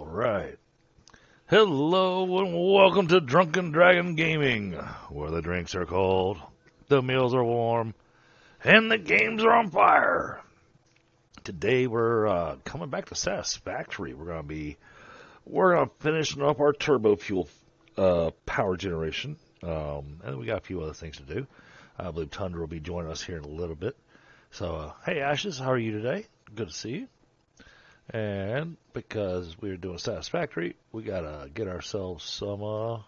right. Hello and welcome to Drunken Dragon Gaming, where the drinks are cold, the meals are warm, and the games are on fire. Today we're coming back to Satisfactory. We're gonna finishing up our turbo fuel power generation, and we got a few other things to do. I believe Tundra will be joining us here in a little bit. So, hey Ashes, how are you today? Good to see you. And because we're doing Satisfactory, we gotta get ourselves some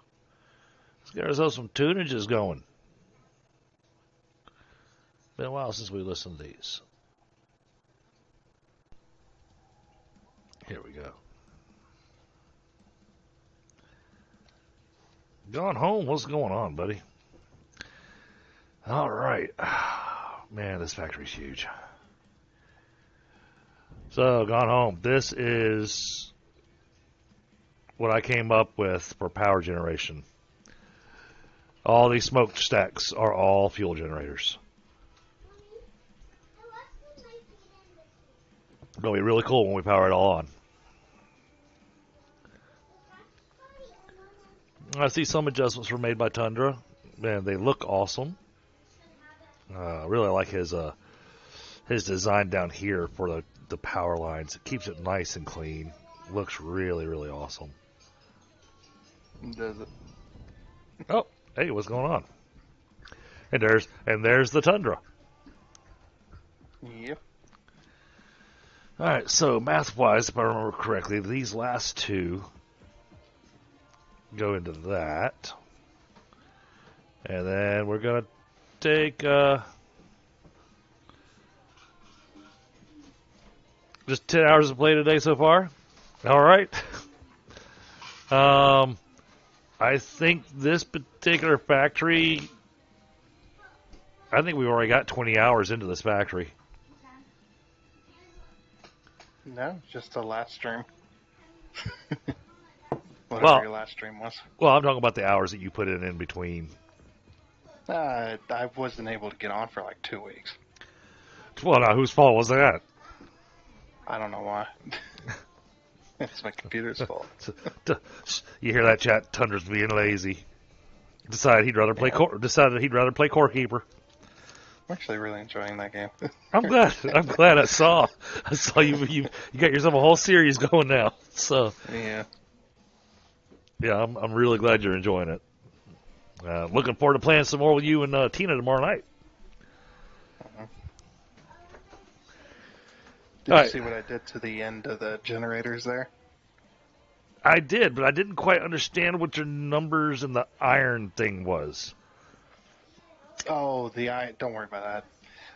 tunages going. Been a while since we listened to these. Here we go. Gone home? What's going on, buddy? All right. Man, this factory's huge. So, gone home. This is what I came up with for power generation. All these smokestacks are all fuel generators. It's going to be really cool when we power it all on. I see some adjustments were made by Tundra. Man, they look awesome. I really like his design down here for the power lines. It keeps it nice and clean. Looks really, really awesome. Does it? Oh, hey, what's going on? And there's the Tundra. Yep. All right, so math-wise, if I remember correctly, these last two go into that. And then we're going to take just 10 hours of play today so far. All right. I think this particular factory, I think we've already got 20 hours into this factory. No, just the last stream. Whatever your last stream was. Well, I'm talking about the hours that you put in between. I wasn't able to get on for like 2 weeks. Well, now, whose fault was that? I don't know why. It's my computer's fault. You hear that, chat? Tundra's being lazy. Decided he'd rather play Core Keeper. I'm actually really enjoying that game. I'm glad I saw you got yourself a whole series going now. So yeah, I'm really glad you're enjoying it. Looking forward to playing some more with you and Tina tomorrow night. Did you see what I did to the end of the generators there? I did, but I didn't quite understand what your numbers and the iron thing was. Oh, don't worry about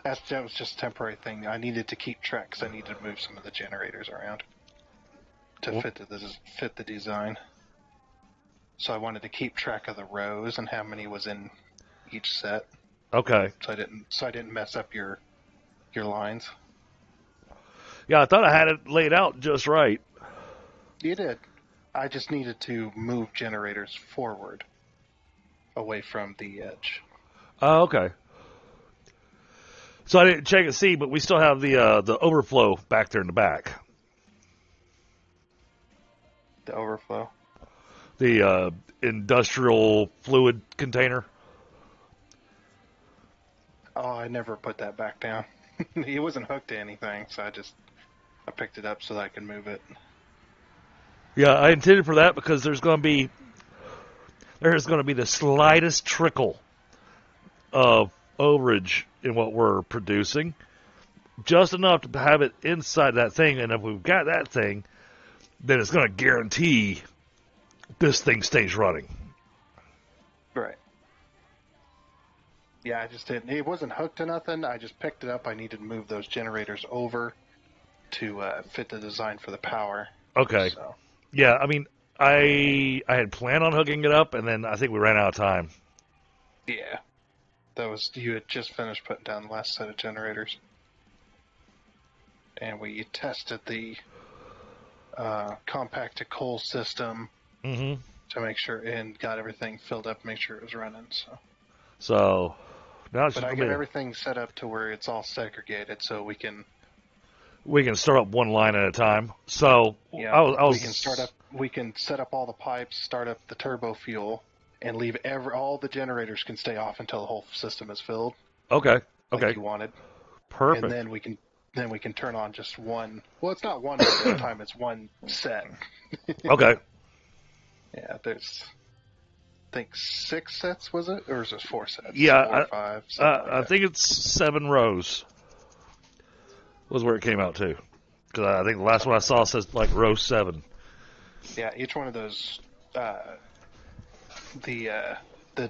that. That was just a temporary thing. I needed to keep track because I needed to move some of the generators around to fit the design. So I wanted to keep track of the rows and how many was in each set. Okay. So I didn't mess up your lines. Yeah, I thought I had it laid out just right. You did. I just needed to move generators forward, away from the edge. Oh, okay. So I didn't check and see, but we still have the overflow back there in the back. The overflow? The industrial fluid container. Oh, I never put that back down. It wasn't hooked to anything, so I picked it up so that I could move it. Yeah, I intended for that because there's going to be the slightest trickle of overage in what we're producing, just enough to have it inside that thing. And if we've got that thing, then it's going to guarantee this thing stays running. Right. Yeah, I just didn't. It wasn't hooked to nothing. I just picked it up. I needed to move those generators over to fit the design for the power. Okay. So. Yeah, I mean, I had planned on hooking it up, and then I think we ran out of time. Yeah. You had just finished putting down the last set of generators. And we tested the compact to coal system to make sure, and got everything filled up, make sure it was running. So now it's but I got everything set up to where it's all segregated, so we can We can start up one line at a time. So Yeah, I was we can start up. We can set up all the pipes, start up the turbo fuel, and leave all the generators can stay off until the whole system is filled, okay. like you wanted. Perfect. And then we can turn on just one. Well, it's not one motor at a time. It's one set. Okay. Yeah, there's I think 6 sets, was it, or is it 4 sets? Yeah, 4 or 5. Something like I that. think it's 7 rows was where it came out to. Because I think the last one I saw says like row 7. Yeah, each one of those, the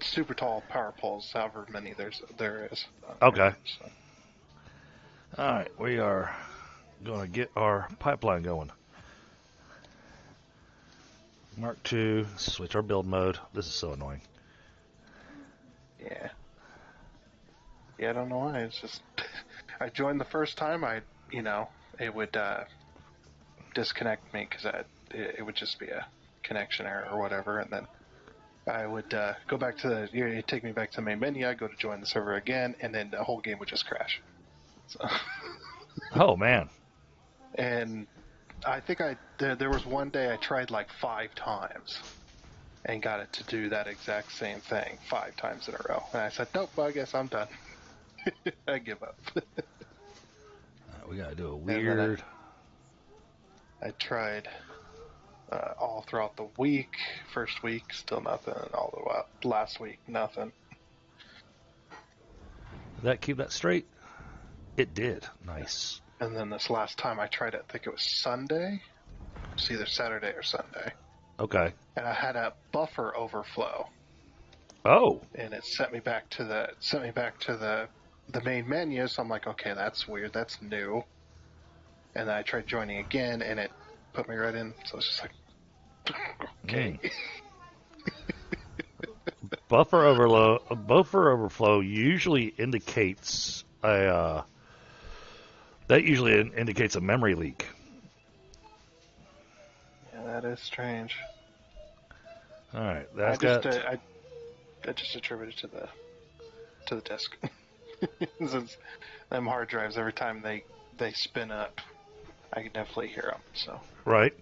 super tall power poles, however many there is. Okay. So. All right, we are going to get our pipeline going. Mark II, switch our build mode. This is so annoying. Yeah. Yeah, I don't know why. It's just I joined the first time. It would disconnect me because it would just be a connection error or whatever, and then I would go back to it'd take me back to the main menu. I'd go to join the server again, and then the whole game would just crash. So. Oh, man. And I think there was one day I tried like 5 times and got it to do that exact same thing 5 times in a row. And I said, nope, well, I guess I'm done. I give up. We got to do a And then weird... I tried all throughout the week. First week, still nothing. All the way last week, nothing. Did that keep that straight? It did. Nice. And then this last time I tried it, I think it was Sunday. It's either Saturday or Sunday. Okay. And I had a buffer overflow. Oh. And it sent me back to the main menu. So I'm like, okay, that's weird. That's new. And then I tried joining again, and it put me right in. So it's just like, okay. Buffer overflow usually indicates a indicates a memory leak. Yeah, that is strange. All right, I just attribute it to the disk. Since them hard drives, every time they spin up, I can definitely hear them. So right.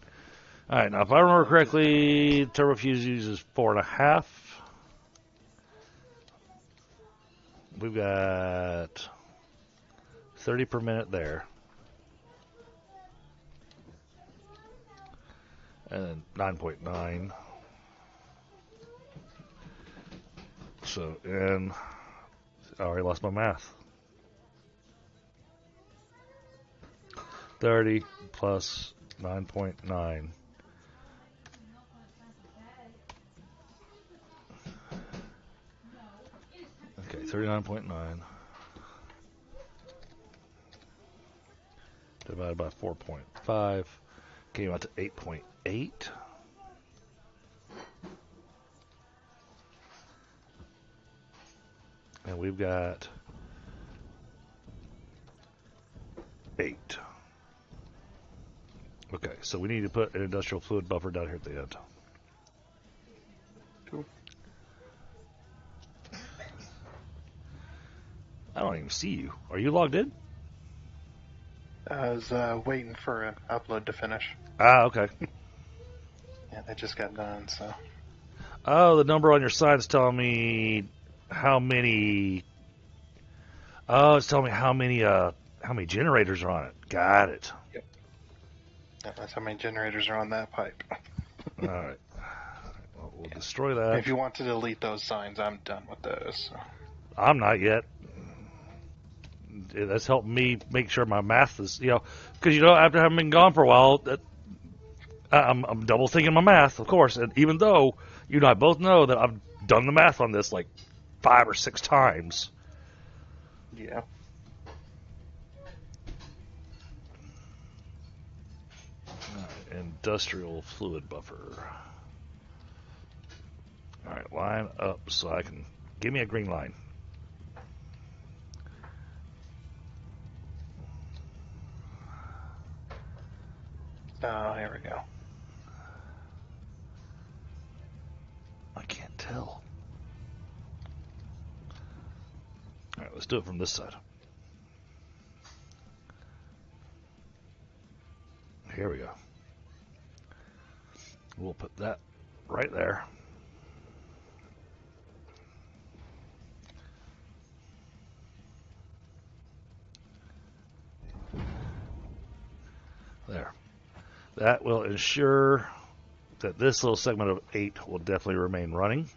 All right, now if I remember correctly, TurboFuse uses 4.5. We've got 30 per minute there. And then 9.9. So, and I already lost my math. 30 plus 9.9. Okay, 39.9 divided by 4.5 came out to 8.8. And we've got 8. Okay, so we need to put an industrial fluid buffer down here at the end. cool. I don't even see you. Are you logged in? I was waiting for an upload to finish. Ah, okay. Yeah, that just got done. So Oh, the number on your side is telling me how many. Oh, it's telling me how many generators are on it. Got it. yep, that's how many generators are on that pipe. All right. Well, we'll destroy that. If you want to delete those signs, I'm done with those. So. I'm not yet. That's helped me make sure my math is, because after having been gone for a while, I'm double thinking my math, of course. And even though you and I both know that I've done the math on this like 5 or 6 times. Yeah. Industrial fluid buffer. All right, line up so I can give me a green line. Oh, here we go. I can't tell. All right, let's do it from this side. here we go. We'll put that right there. There. That will ensure that this little segment of 8 will definitely remain running.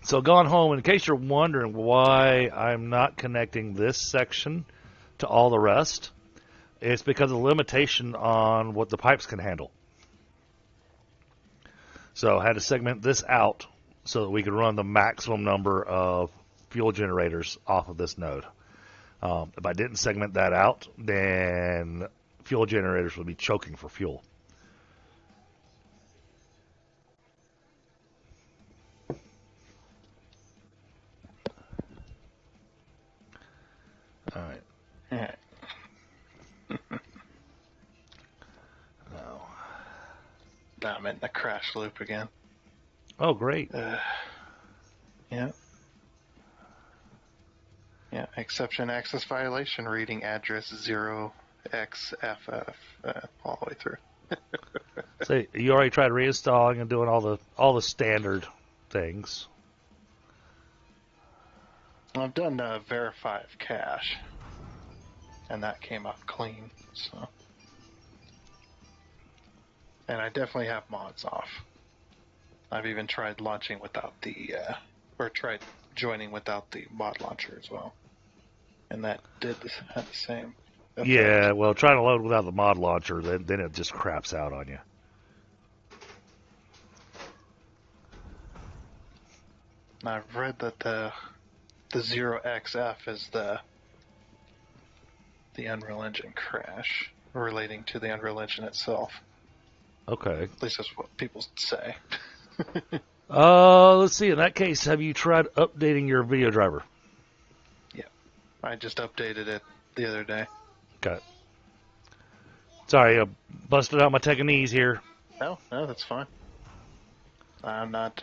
So gone home, in case you're wondering why I'm not connecting this section to all the rest, it's because of the limitation on what the pipes can handle. So I had to segment this out so that we could run the maximum number of fuel generators off of this node. If I didn't segment that out, then fuel generators would be choking for fuel. All right. All right. Now. Now I'm in the crash loop again. Oh, great. Yeah. Yeah, exception access violation reading address 0xFF all the way through. So you already tried reinstalling and doing all the standard things. I've done verify of cache, and that came up clean. So, and I definitely have mods off. I've even tried launching without the, or tried joining without the mod launcher as well, and that had the same effect. Yeah, well, trying to load without the mod launcher, then it just craps out on you. I've read that the 0xF is the Unreal Engine crash relating to the Unreal Engine itself. Okay. At least that's what people say. Let's see. In that case, have you tried updating your video driver? Yeah. I just updated it the other day. Okay. Sorry, I busted out my Tekanese here. No, that's fine. I'm not.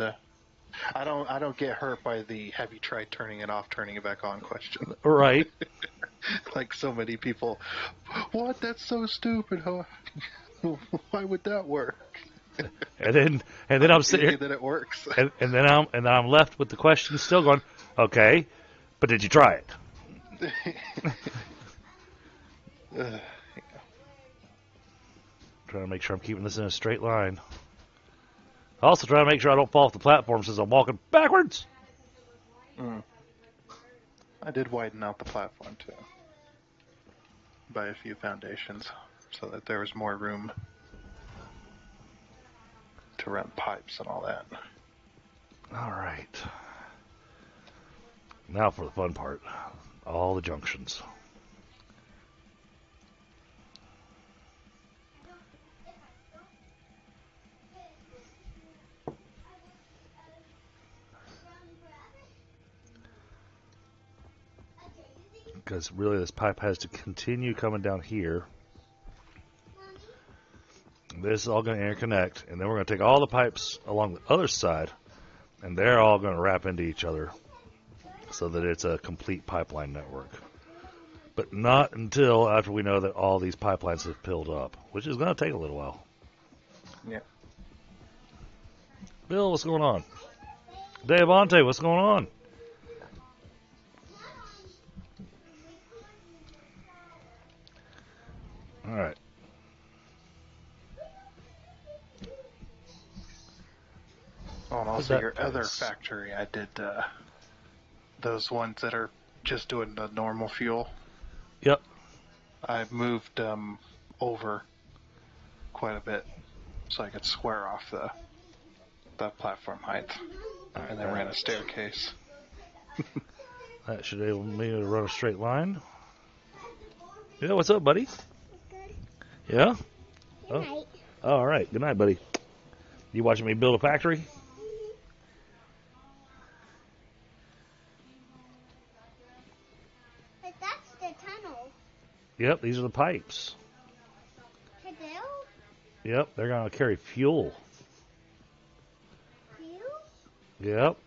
I don't get hurt by the "Have you tried turning it off, turning it back on?" question. Right. Like so many people. What? That's so stupid. Huh? Why would that work? And then I'm sitting here, that it works. and then I'm left with the question still going. Okay, but did you try it? Trying to make sure I'm keeping this in a straight line. Also trying to make sure I don't fall off the platform since I'm walking backwards. I did widen out the platform too, by a few foundations, so that there was more room to run pipes and all that. All right. Now for the fun part. All the junctions. Because really this pipe has to continue coming down here. This is all going to interconnect, and then we're going to take all the pipes along the other side, and they're all going to wrap into each other so that it's a complete pipeline network. But not until after we know that all these pipelines have filled up, which is going to take a little while. Yeah. Bill, what's going on? Devontae, what's going on? All right. Oh, and also your other factory, I did those ones that are just doing the normal fuel. Yep. I moved over quite a bit so I could square off the platform height, and then ran a staircase. That should enable me to run a straight line. Yeah, what's up, buddy? Good. Yeah? Good night. Oh, all right. Good night, buddy. You watching me build a factory? But that's the tunnel. Yep, these are the pipes. To build? Yep, they're going to carry fuel. Fuel? Yep.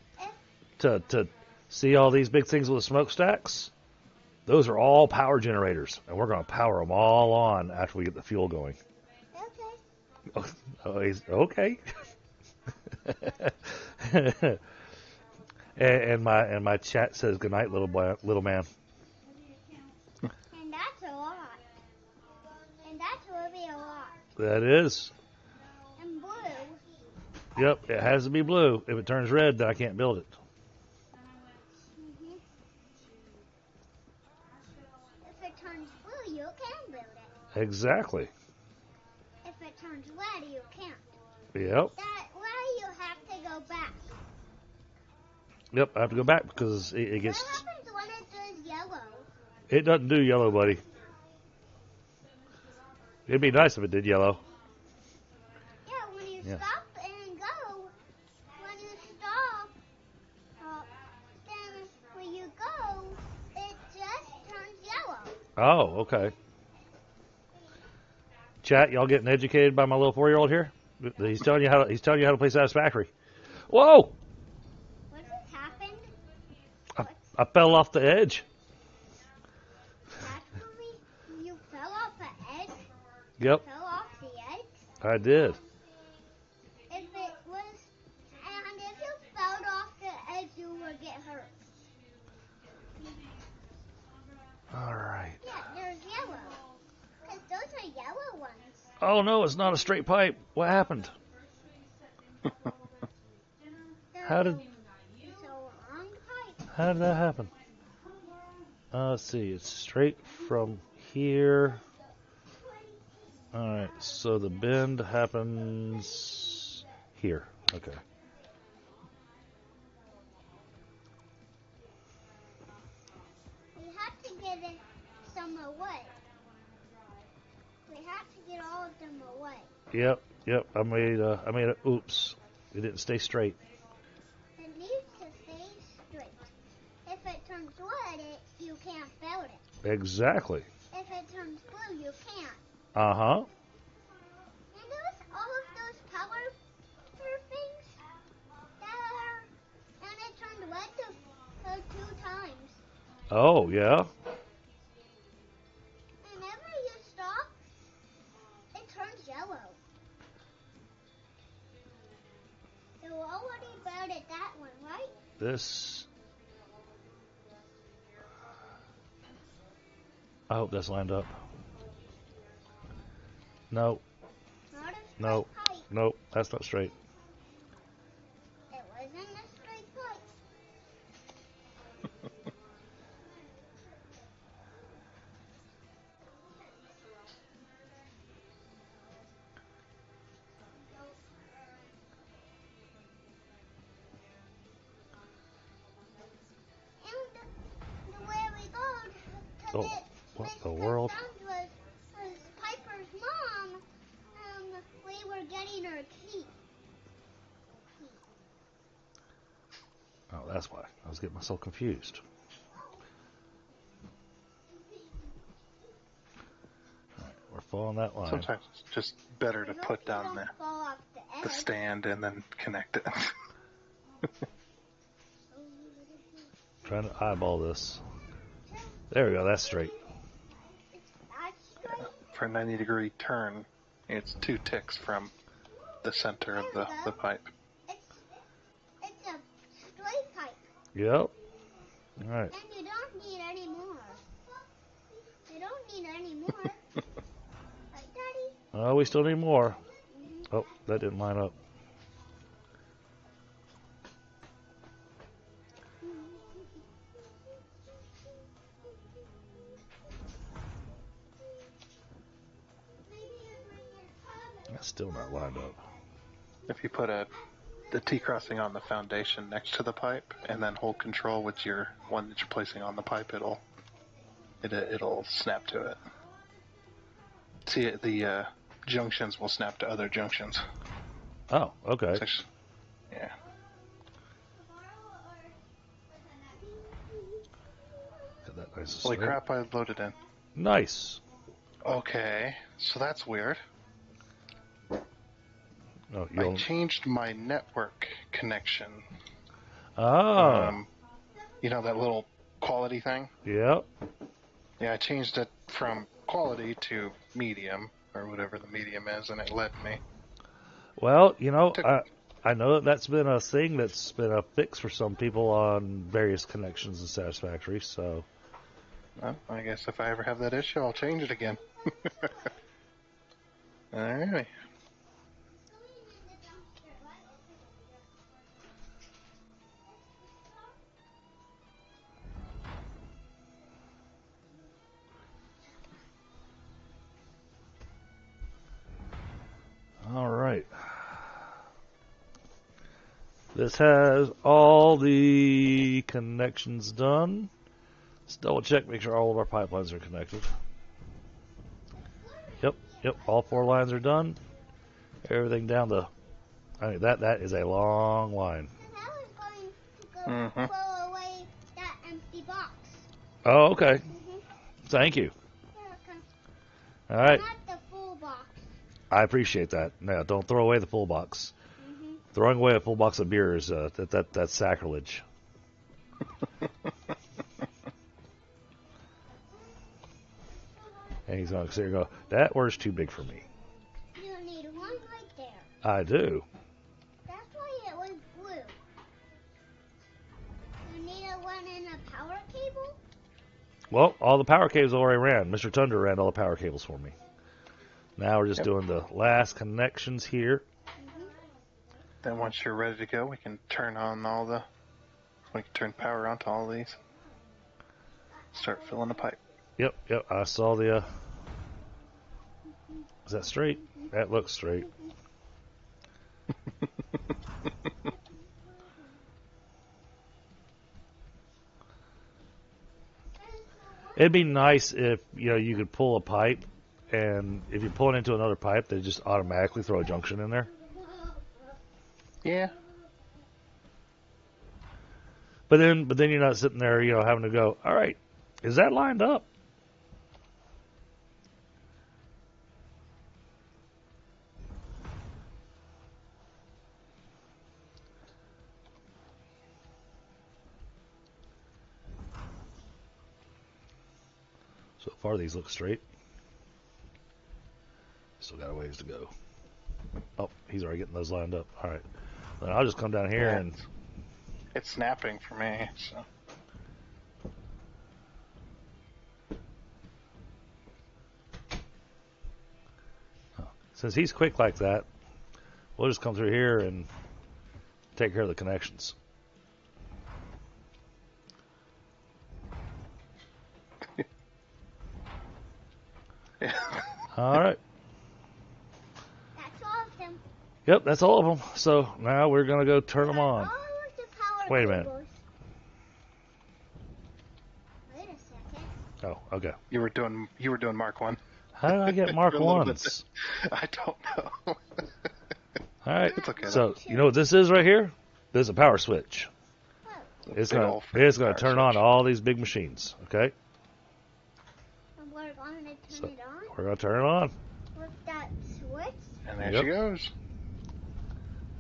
To see all these big things with the smokestacks? Those are all power generators, and we're going to power them all on after we get the fuel going. Okay. Oh, okay. and my chat says good night, little boy, little man. And that's a lot. And that's really a lot. That is. And blue. Yep, it has to be blue. If it turns red, then I can't build it. Mhm. If it turns blue, you can build it. Exactly. If it turns red, you can't. Yep. That way you have to go back. Yep, I have to go back because it gets. What happens when it does yellow? It doesn't do yellow, buddy. It'd be nice if it did yellow. Yeah, when you Yeah. stop and go, when you stop, then when you go, it just turns yellow. Oh, okay. Chat, y'all getting educated by my little 4-year-old here? He's telling you how to play Satisfactory. Whoa! What just happened? I fell off the edge. Actually, you fell off the edge? Yep, Fell off the edge? I did. If it was, and if you fell off the edge, you would get hurt. All right. Yeah, there's yellow. Because those are yellow ones. Oh no, it's not a straight pipe. What happened? How did It's a long pipe. how did that happen? Let's see. It's straight from here. All right. So the bend happens here. Okay. We have to get some away. We have to get all of them away. Yep. I made a oops. It didn't stay straight. It needs to stay straight. If it turns red, you can't build it. Exactly. If it turns blue, you can't. Uh-huh. And there's all of those power things that are, and it turned red 2 times. Oh, yeah. Whenever you stop, it turns yellow. You already built that one, right? This. I hope that's lined up. No, Not a straight no, pipe. no, that's not straight. It wasn't a straight pipe. And the way we go to Oh, get what Mrs. the world? was Piper's mom. We were getting her key. Oh, that's why. I was getting myself confused. All right, we're following that line. Sometimes it's just better to I hope put you down don't fall off the the edge. stand and then connect it. Trying to eyeball this. There we go. That's straight. That's straight. For a 90-degree turn, it's 2 ticks from the center of the pipe. It's a straight pipe. Yep. All right. And you don't need any more. You don't need any more. Right, Daddy? Oh, we still need more. Mm-hmm. Oh, that didn't line up. That's still not lined up. If you put the T-crossing on the foundation next to the pipe and then hold control with your one that you're placing on the pipe, it'll snap to it. See, the junctions will snap to other junctions. Oh, okay. It's actually, yeah. Got that nice and Holy straight. crap, I loaded in. Nice. Okay, so that's weird. Oh, I changed my network connection. Oh. You know that little quality thing? Yep. Yeah, I changed it from quality to medium, or whatever the medium is, and it let me. Well, Took, I know that's been a thing that's been a fix for some people on various connections in Satisfactory. So, well, I guess if I ever have that issue, I'll change it again. Alrighty. all right. This has all the connections done. Let's double check, make sure all of our pipelines are connected. Yep, all 4 lines are done. Everything down the. I mean, that is a long line. And I was going to go throw away that empty box. Oh, okay. Thank you. Yeah, All right. not the full box. I appreciate that. Now, don't throw away the full box. Throwing away a full box of beer is that's sacrilege. And he's going to sit here and go, that word's too big for me. You need one right there. I do. That's why it was blue. You need a one in a power cable? Well, all the power cables already ran. Mr. Thunder ran all the power cables for me. Now we're just doing the last connections here. Then once you're ready to go, we can turn on we can turn power on to all these. Start filling the pipe. Yep, I saw the, is that straight? That looks straight. It'd be nice if, you could pull a pipe, and if you pull it into another pipe, they just automatically throw a junction in there. Yeah. But then you're not sitting there, having to go, all right, is that lined up? So far, these look straight. Still got a ways to go. Oh, he's already getting those lined up. All right. Then I'll just come down here and... It's snapping for me, so... Since he's quick like that, we'll just come through here and take care of the connections. All right. That's all of them. Yep, that's all of them. So now we're going to go turn them on. All of the power Wait a minute. cables. Wait a second. Oh, okay. You were doing Mark 1. How did I get Mark A little bit. 1s? I don't know. All right. It's okay. So, you know what this is right here? This is a power switch. It's going to turn on all these big machines, okay? And we're going to turn it on We're going to turn it on. with that switch. And there Yep. she goes.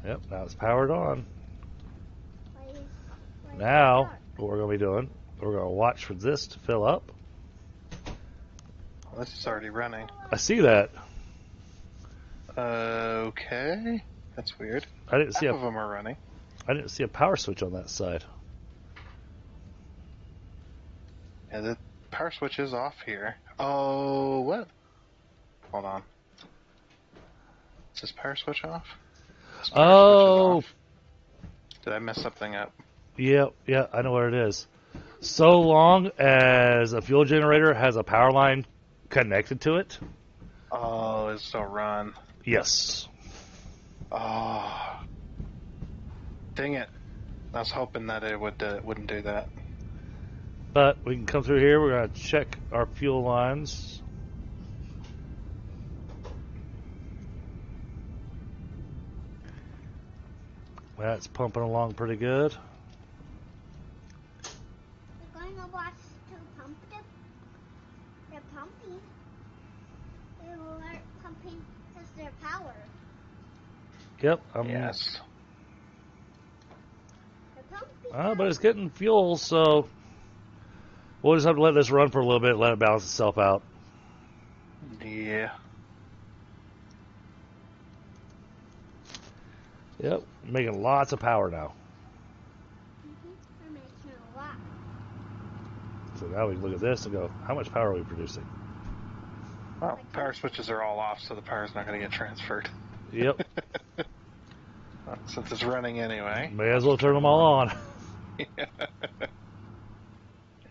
Yep, now it's powered on. Why is Now, it dark? what we're going to be doing, we're going to watch for this to fill up. Well, this is already running. I see that. Okay. That's weird. I didn't see Half of them are running. I didn't see a power switch on that side. Yeah, the power switch is off here. Oh, what? Hold on. Is this power switch off? This power switch is off. Did I mess something up? Yeah, I know what it is. So long as a fuel generator has a power line connected to it. Oh, it's still run. Yes. Oh. Dang it. I was hoping that it wouldn't do that. But we can come through here. We're going to check our fuel lines. That's pumping along pretty good. We're going to watch to pump them. They're pumping. They weren't pumping because they're powered. Yep. Yes. They're pumping. But it's getting fuel, so We'll just have to let this run for a little bit, let it balance itself out. Yeah. Yep, making lots of power now. We're making a lot. So now we can look at this and go, how much power are we producing? Well, power switches are all off, so the power's not going to get transferred. Yep. Since it's running anyway. May as well turn them all on.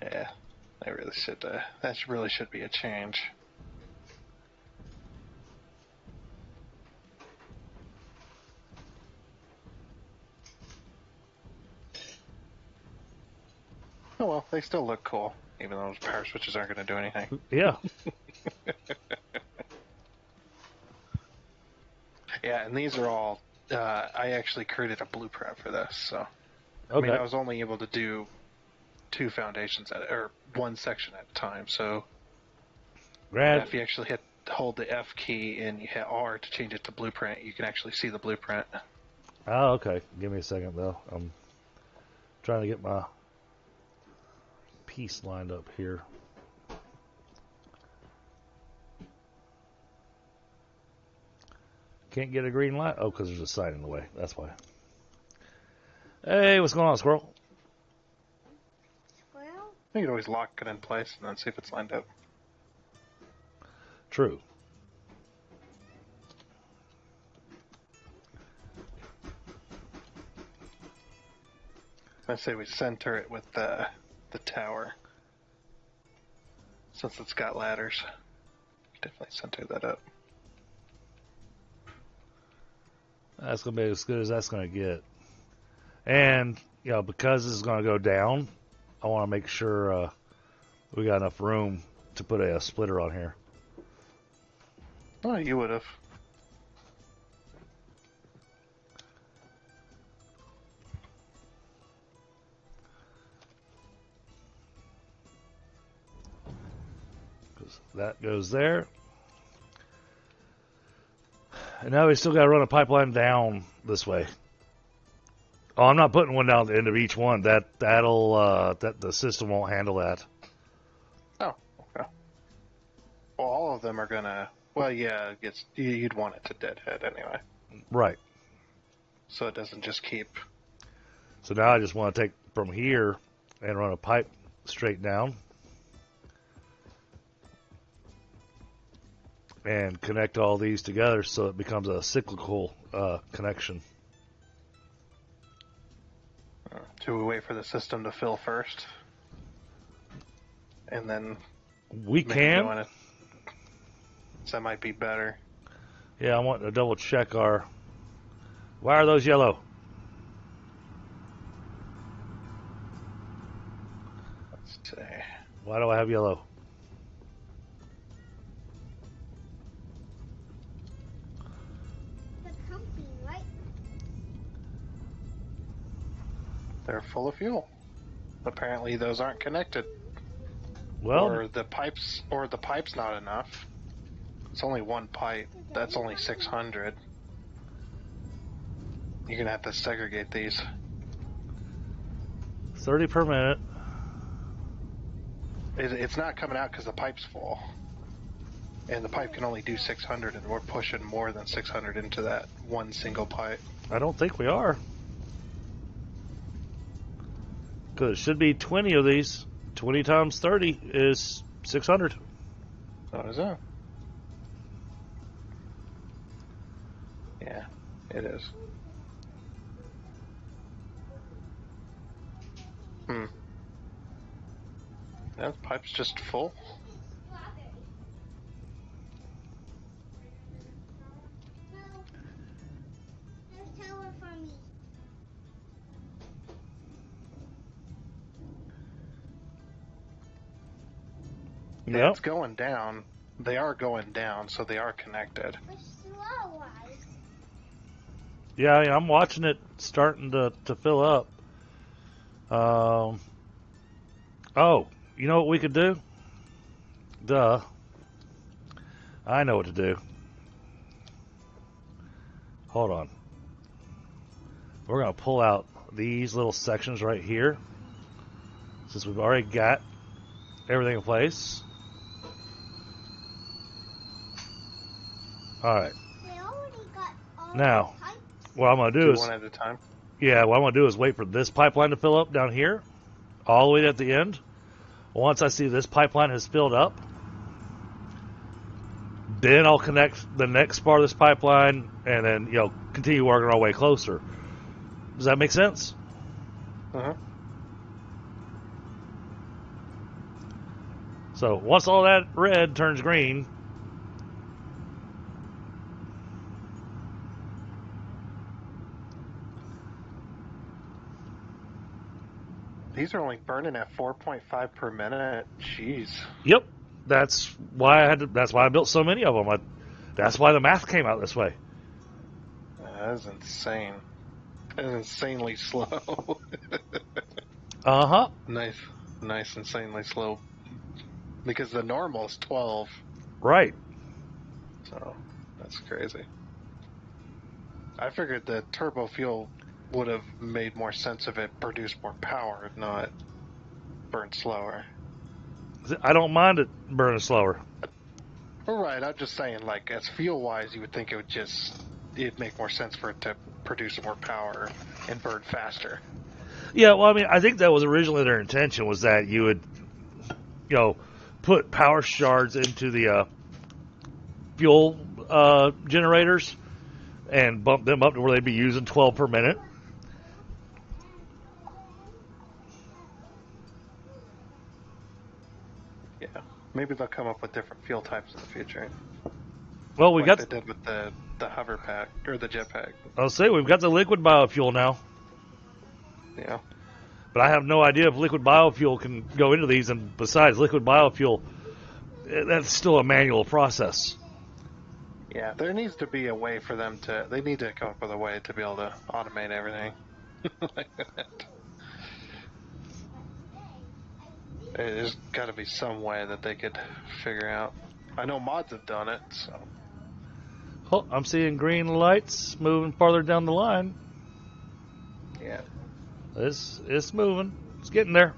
Yeah, they really should. That really should be a change. Oh well, they still look cool, even though those power switches aren't going to do anything. Yeah. Yeah, and these are all. I actually created a blueprint for this, so. Okay. I mean, I was only able to do 2 foundations or 1 section at a time. So, if you actually hold the F key and you hit R to change it to blueprint, you can actually see the blueprint. Oh, okay. Give me a second, though. I'm trying to get my piece lined up here. Can't get a green light? Oh, because there's a sign in the way. That's why. Hey, what's going on, squirrel? Squirrel? You can always lock it in place and then see if it's lined up. True. I say we center it with the tower. Since it's got ladders. Definitely center that up. That's going to be as good as that's going to get. And, you know, because this is going to go down, I want to make sure we got enough room to put a splitter on here. Oh, you would have. Because that goes there. And now we still got to run a pipeline down this way. Oh, I'm not putting one down at the end of each one. That'll the system won't handle that. Oh, okay. Well, all of them are gonna. Well, yeah, you'd want it to deadhead anyway, Right. so it doesn't just keep. So now I just want to take from here and run a pipe straight down and connect all these together so it becomes a cyclical connection. Should we wait for the system to fill first, and then We maybe can. go in it? So that might be better. Yeah, I want to double check our. Why are those yellow? Let's see. Why do I have yellow? The pumping, right? They're full of fuel. Apparently, those aren't connected. Well, Or the pipe's not enough. It's only 1 pipe. That's only 600. You're gonna have to segregate these. 30 per minute. It's not coming out because the pipe's full. And the pipe can only do 600, and we're pushing more than 600 into that one single pipe. I don't think we are. Because it should be 20 of these. 20 times 30 is 600. So is that? Yeah, it is. That pipe's just full. No tower for me. Yeah, Yep. it's going down. They are going down, so they are connected. But slow wise. Yeah, I mean, I'm watching it starting to fill up. Oh, you know what we could do? Duh. I know what to do. Hold on. We're going to pull out these little sections right here. Since we've already got everything in place. All right. They already got all Now, the pipes. what I'm going to Do do is, one at a time. yeah, what I'm going to do is wait for this pipeline to fill up down here, all the way at the end. Once I see this pipeline has filled up, then I'll connect the next part of this pipeline and then, continue working our way closer. Does that make sense? Uh-huh. So once all that red turns green, These are only burning at 4.5 per minute. Jeez. yep, that's why I built so many of them. That's why the math came out this way. That is insane. That is insanely slow. Uh-huh. Nice, insanely slow. Because the normal is 12. Right. So, that's crazy. I figured the turbo fuel would have made more sense if it produced more power, not burn slower. I don't mind it burning slower. Right, I'm just saying, like, as fuel-wise, you would think it'd make more sense for it to produce more power and burn faster. Yeah, well, I mean, I think that was originally their intention, was that you would, put power shards into the fuel generators and bump them up to where they'd be using 12 per minute. Yeah, maybe they'll come up with different fuel types in the future. Well, Like they did with the hover pack, or the jetpack. I'll say we've got the liquid biofuel now, Yeah. but I have no idea if liquid biofuel can go into these, and besides, liquid biofuel, that's still a manual process. Yeah, there needs to be a way for them they need to come up with a way to be able to automate everything like that. There's got to be some way that they could figure out. I know mods have done it, so. Oh, I'm seeing green lights moving farther down the line. Yeah. It's moving. It's getting there.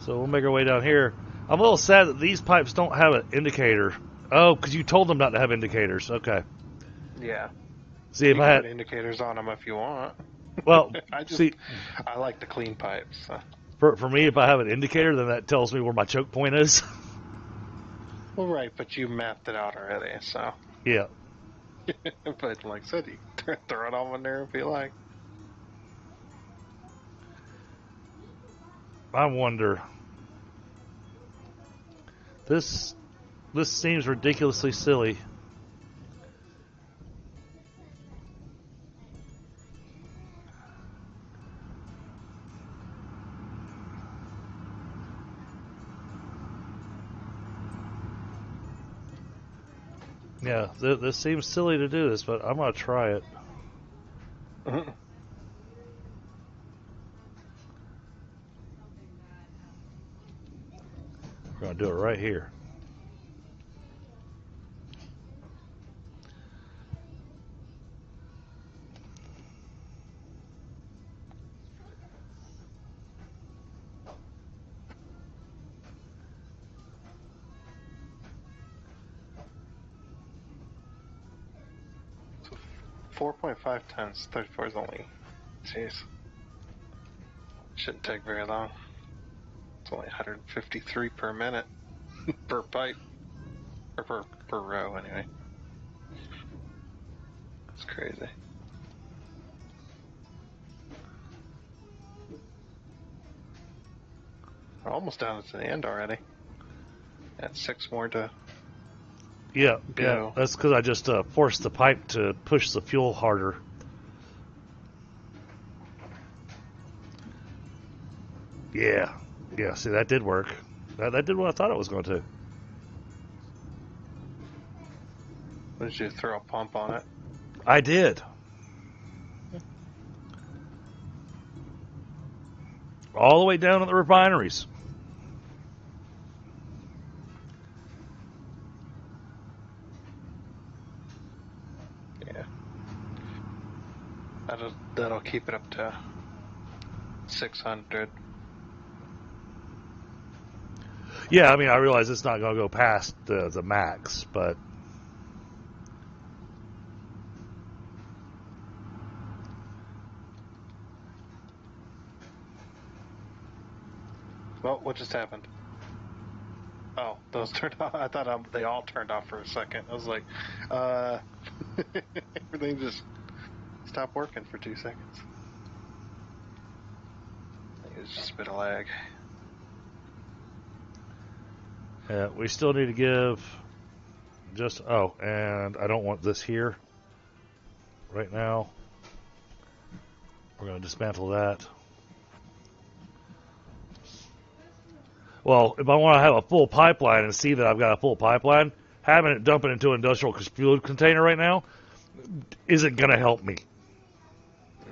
So we'll make our way down here. I'm a little sad that these pipes don't have an indicator. Oh, because you told them not to have indicators. Okay. Yeah. See, if You I can had... put indicators on them if you want. Well, I like the clean pipes. So. for me, if I have an indicator, then that tells me where my choke point is. Well, right, but you mapped it out already, so. Yeah. But like I said, you can throw it all in there if you like. I wonder. This seems ridiculously silly. Yeah, this seems silly to do this, but I'm going to try it. Mhm. We're going to do it right here. So 4.5 times 34 is only. Jeez. Shouldn't take very long. It's only 153 per minute per pipe. Or per row, anyway. It's crazy. We're almost down to the end already. Got 6 more to Yeah, go. that's because I just forced the pipe to push the fuel harder. Yeah, see, that did work. That did what I thought it was going to. Did you throw a pump on it? I did. All the way down at the refineries. Yeah. That'll keep it up to 600. Yeah, I mean, I realize it's not going to go past the max, but Well, what just happened? Oh, those turned off. I thought they all turned off for a second. I was like, everything just stopped working for 2 seconds. I think it was just a bit of lag. yeah, we still need to give just, oh, and I don't want this here right now. We're going to dismantle that. Well, if I want to have a full pipeline and see that I've got a full pipeline, having it dump it into an industrial fuel container right now isn't going to help me.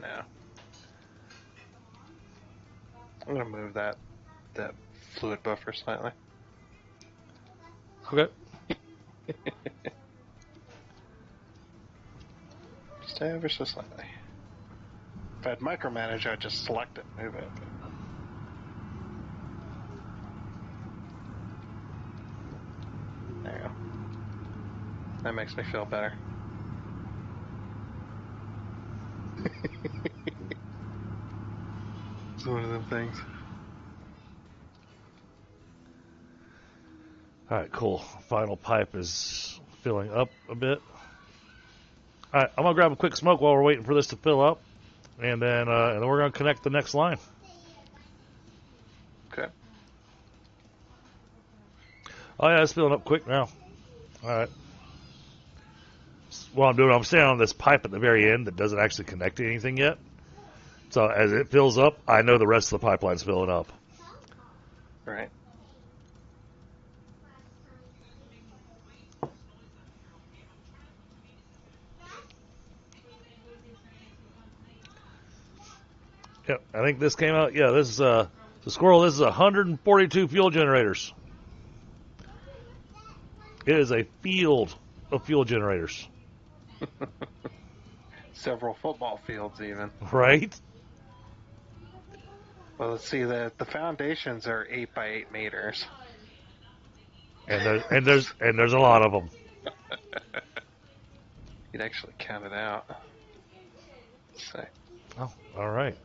No. I'm going to move that fluid buffer slightly. Okay. Just ever so slightly. If I had micromanage, I'd just select it and move it. There you go. That makes me feel better. It's one of them things. All right, cool. Final pipe is filling up a bit. All right, I'm going to grab a quick smoke while we're waiting for this to fill up, and then we're going to connect the next line. Okay. Oh, yeah, it's filling up quick now. All right. What I'm doing, I'm staying on this pipe at the very end that doesn't actually connect to anything yet. So as it fills up, I know the rest of the pipeline's filling up. Right. Yep, I think this came out. Yeah, this is the Squirrel. This is 142 fuel generators. It is a field of fuel generators. Several football fields, even. Right? Well, let's see. The foundations are 8 by 8 meters. And there's a lot of them. You'd actually count it out. Let's see. Oh, all right.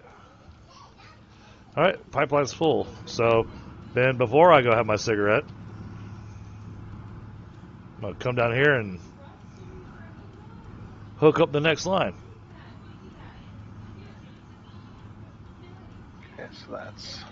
All right, pipeline's full. So then before I go have my cigarette, I'm going to come down here and hook up the next line. Okay, so that's...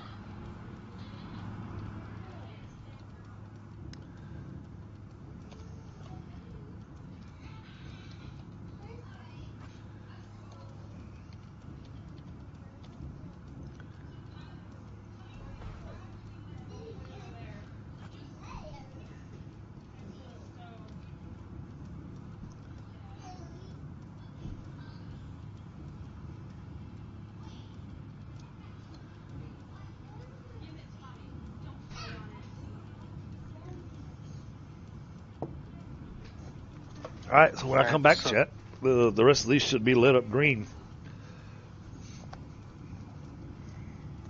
All right, so when I come back, so- Chet, the rest of these should be lit up green.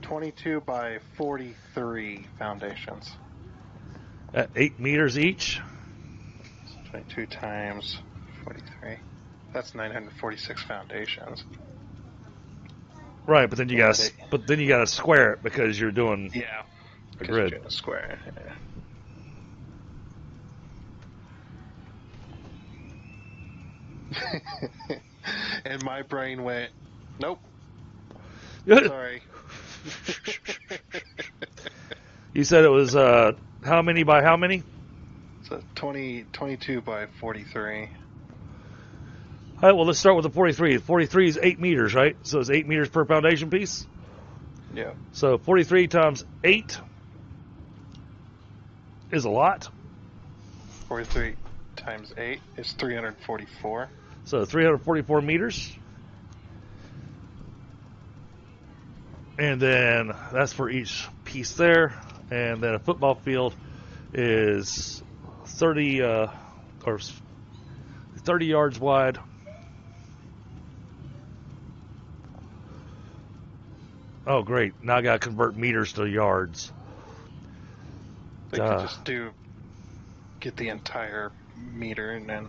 22 by 43 foundations. At 8 meters each. 22 times 43. That's 946 foundations. Right, but then you gotta square it because you're doing Yeah. a grid. You're in a square. Yeah. And my brain went, nope. Sorry. You said it was how many by how many? So 22 by 43. All right, well, let's start with the 43. 43 is 8 meters, right? So it's 8 meters per foundation piece. Yeah. So 43 times 8 is a lot. 43 times 8 is 344. So 344 meters. And then that's for each piece there. And then a football field is 30 or 30 yards wide. Oh, great. Now I got to convert meters to yards. They could just get the entire meter and then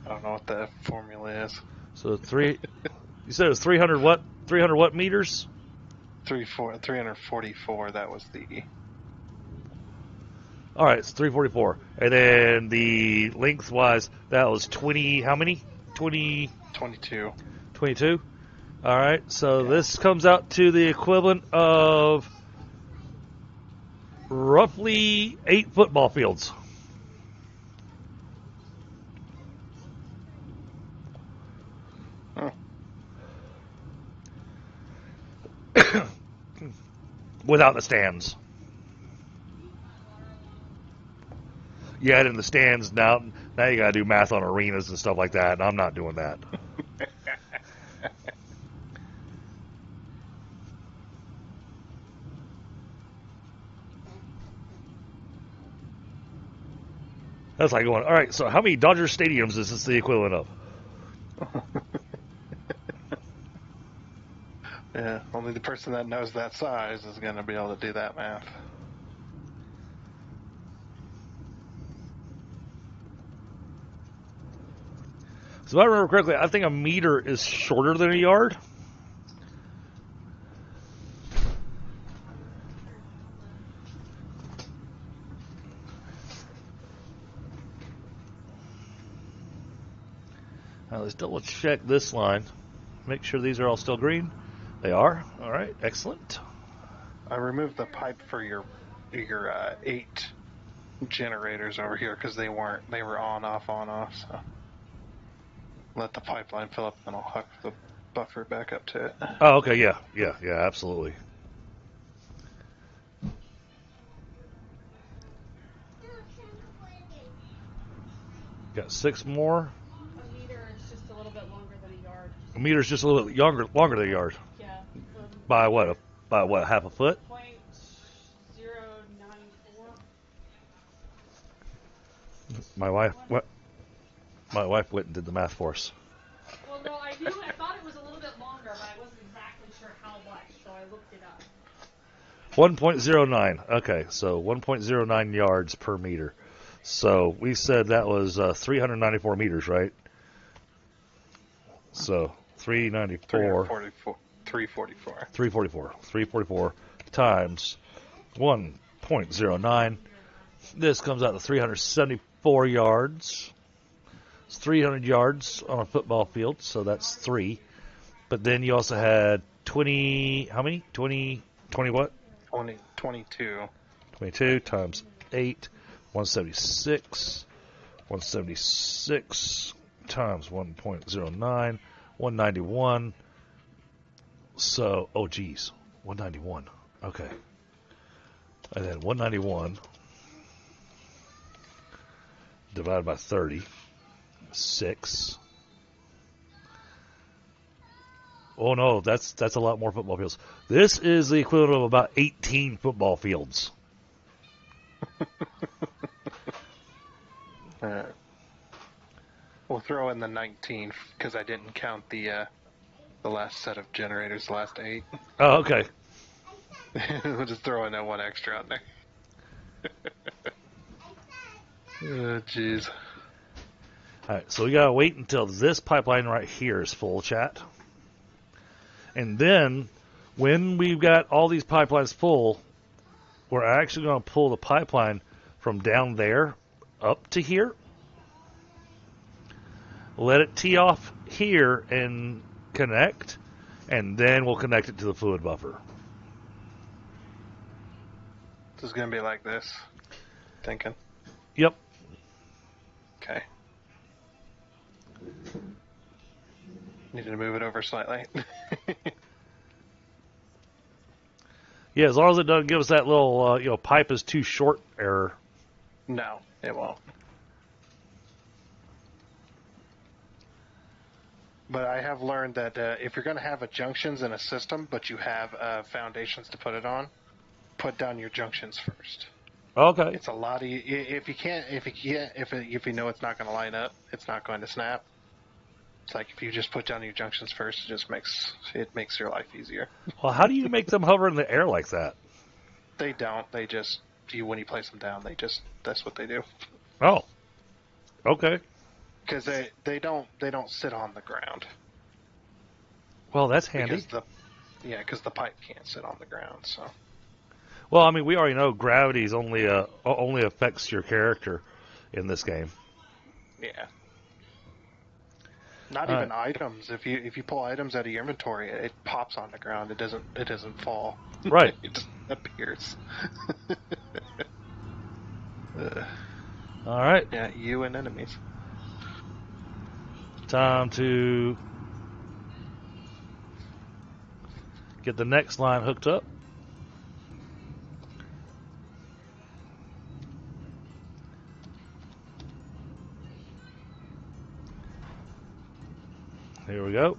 I don't know what the formula is. So you said it was 300 what? 300 what meters? 344, that was the... All right, it's 344. And then the lengthwise, that was 20, how many? 22. 22? All right, so Yeah. this comes out to the equivalent of roughly 8 football fields. Oh. Without the stands. You add in the stands, now you got to do math on arenas and stuff like that, and I'm not doing that. That's like going, all right, so how many Dodger stadiums is this the equivalent of? Yeah, only the person that knows that size is going to be able to do that math. So if I remember correctly, I think a meter is shorter than a yard. Now let's double check this line. Make sure these are all still green. They are. All right, excellent. I removed the pipe for your 8 generators over here because they were on off. So let the pipeline fill up, and I'll hook the buffer back up to it. Oh, okay, yeah, absolutely. Got 6 more. A meter is just a little bit longer than a yard. A meter's just a little bit longer than a yard. Yeah. By what? Half a foot? 0.094. My wife went and did the math for us. Well, no, I thought it was a little bit longer, but I wasn't exactly sure how much, so I looked it up. 1.09. Okay, so 1.09 yards per meter. So we said that was 394 meters, right? So 394. 344 times 1.09. This comes out to 374 yards. It's 300 yards on a football field, so that's 3. But then you also had 20, how many? 20 what? 22. 22 times 8, 176. 176 times 1.09, 191. So, oh geez, 191. Okay. And then 191 divided by 30, 6. Oh no, that's a lot more football fields. This is the equivalent of about 18 football fields. We'll throw in the 19 because I didn't count the last set of generators, the last 8. Oh, okay. We'll just throw in that one extra out there. Oh, jeez. All right, so we gotta wait until this pipeline right here is full, chat. And then, when we've got all these pipelines full, we're actually going to pull the pipeline from down there up to here. Let it tee off here and connect, and then we'll connect it to the fluid buffer. This is going to be like this. Thinking. Yep. Okay. Need to move it over slightly. Yeah, as long as it doesn't give us that little, pipe is too short error. No, it won't. But I have learned that if you're going to have junctions in a system, but you have foundations to put it on, put down your junctions first. Okay. It's a lot of if you know it's not going to line up, it's not going to snap. It's like if you just put down your junctions first, it makes your life easier. Well, how do you make them hover in the air like that? They don't. They just when you place them down, that's what they do. Oh, okay. Because they don't sit on the ground. Well, that's handy. Because the pipe can't sit on the ground. So. Well, I mean, we already know gravity only affects your character in this game. Yeah. Not even items. If you pull items out of your inventory, it pops on the ground. It doesn't fall. Right. It just appears. All right. Yeah, you and enemies. Time to get the next line hooked up. Here we go.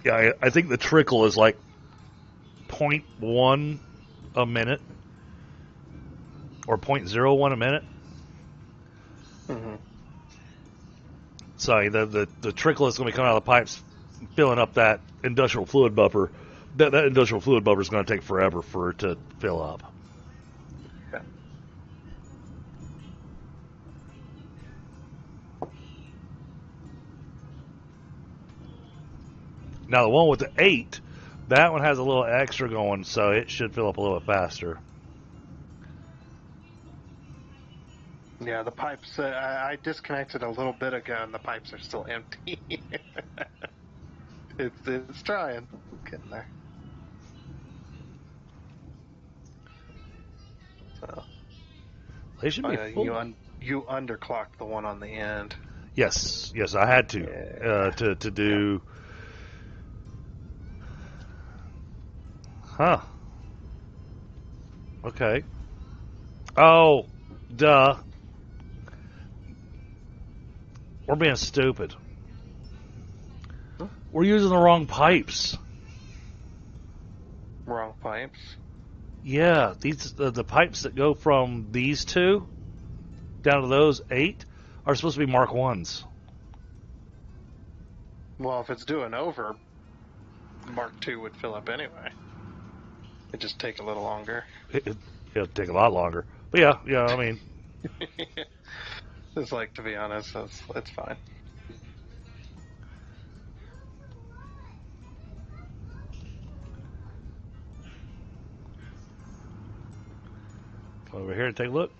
Yeah, I think the trickle is like 0.1 a minute or 0.01 a minute. Mm-hmm. So the trickle is going to be coming out of the pipes, filling up that industrial fluid buffer. That industrial fluid buffer is going to take forever for it to fill up. Yeah. Now the one with the 8, that one has a little extra going, so it should fill up a little bit faster. Yeah, the pipes. I disconnected a little bit ago, and the pipes are still empty. It's trying. Getting there. So. They should be full. You underclocked the one on the end. Yes, I had to to do. Huh. Okay. Oh, duh. We're being stupid. Huh? We're using the wrong pipes. Wrong pipes. Yeah, these the pipes that go from these 2 down to those 8 are supposed to be Mark 1s. Well, if it's doing over, Mark II would fill up anyway. It'd just take a little longer. It'll take a lot longer. But yeah, I mean. It's like, to be honest, it's fine. Over here and take a look.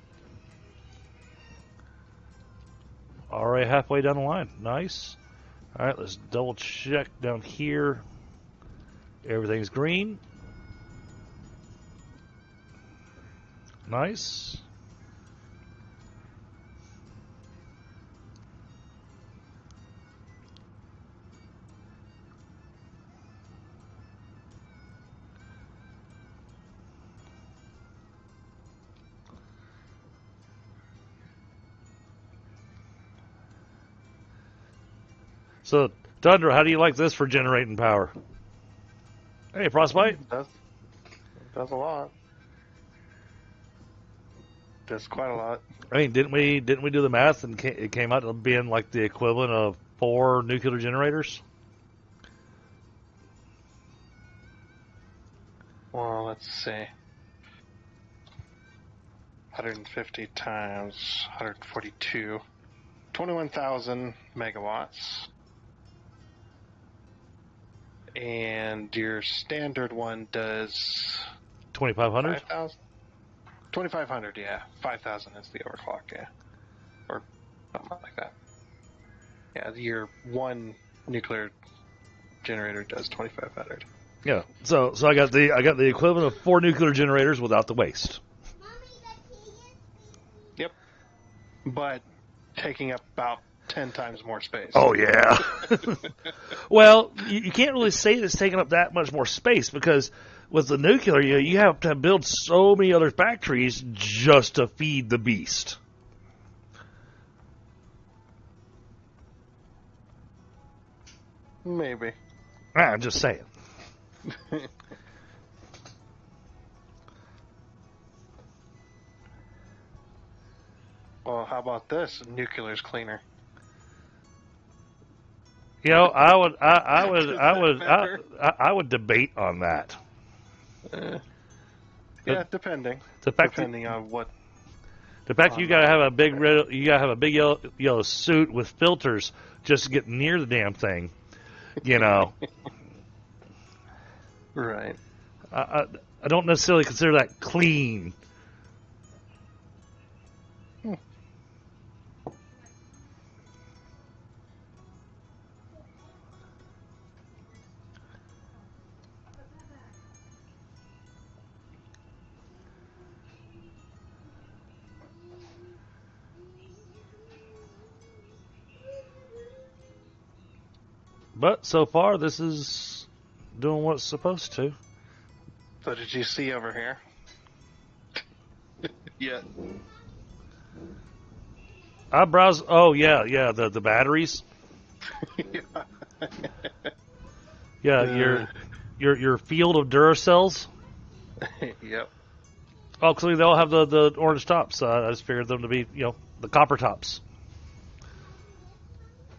Already halfway down the line. Nice. All right, let's double check down here. Everything's green. Nice. So, Tundra, how do you like this for generating power? Hey, Frostbite. It does a lot. Does quite a lot. I mean, didn't we do the math and it came out to being like the equivalent of 4 nuclear generators? Well, let's see. 150 times 142. 21,000 megawatts. And your standard one does 2,500. 5,000. 2,500, yeah. 5,000 is the overclock, yeah, or something like that. Yeah, your one nuclear generator does 2,500. Yeah. So I got the equivalent of 4 nuclear generators without the waste. Yep. But taking up about 10 times more space. Oh yeah. Well, you can't really say it's taking up that much more space because with the nuclear, you have to build so many other factories just to feed the beast. Maybe. I'm just saying. Well, how about this? Nuclear's cleaner. You know, Does that matter? I would debate on that. Yeah, depending. The fact Depending on what. you gotta have a big red, you gotta have a big yellow suit with filters just to get near the damn thing. You know, Right. I don't necessarily consider that clean. But so far, this is doing what it's supposed to. So did you see over here? Yeah. I browse. Oh yeah, the batteries. Yeah, your field of Duracells. Yep. Oh, because they all have the orange tops. I just figured them to be the copper tops.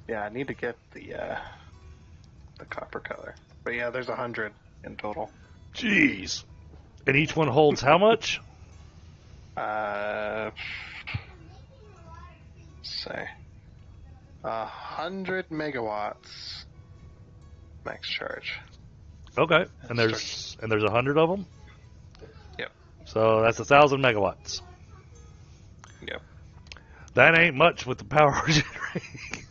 Yeah, I need to get the copper color. But yeah, there's 100 in total. Jeez. And each one holds how much? Let's say 100 megawatts max charge. Okay. And there's 100 of them. Yep. So that's 1,000 megawatts. Yep. That ain't much with the power generating.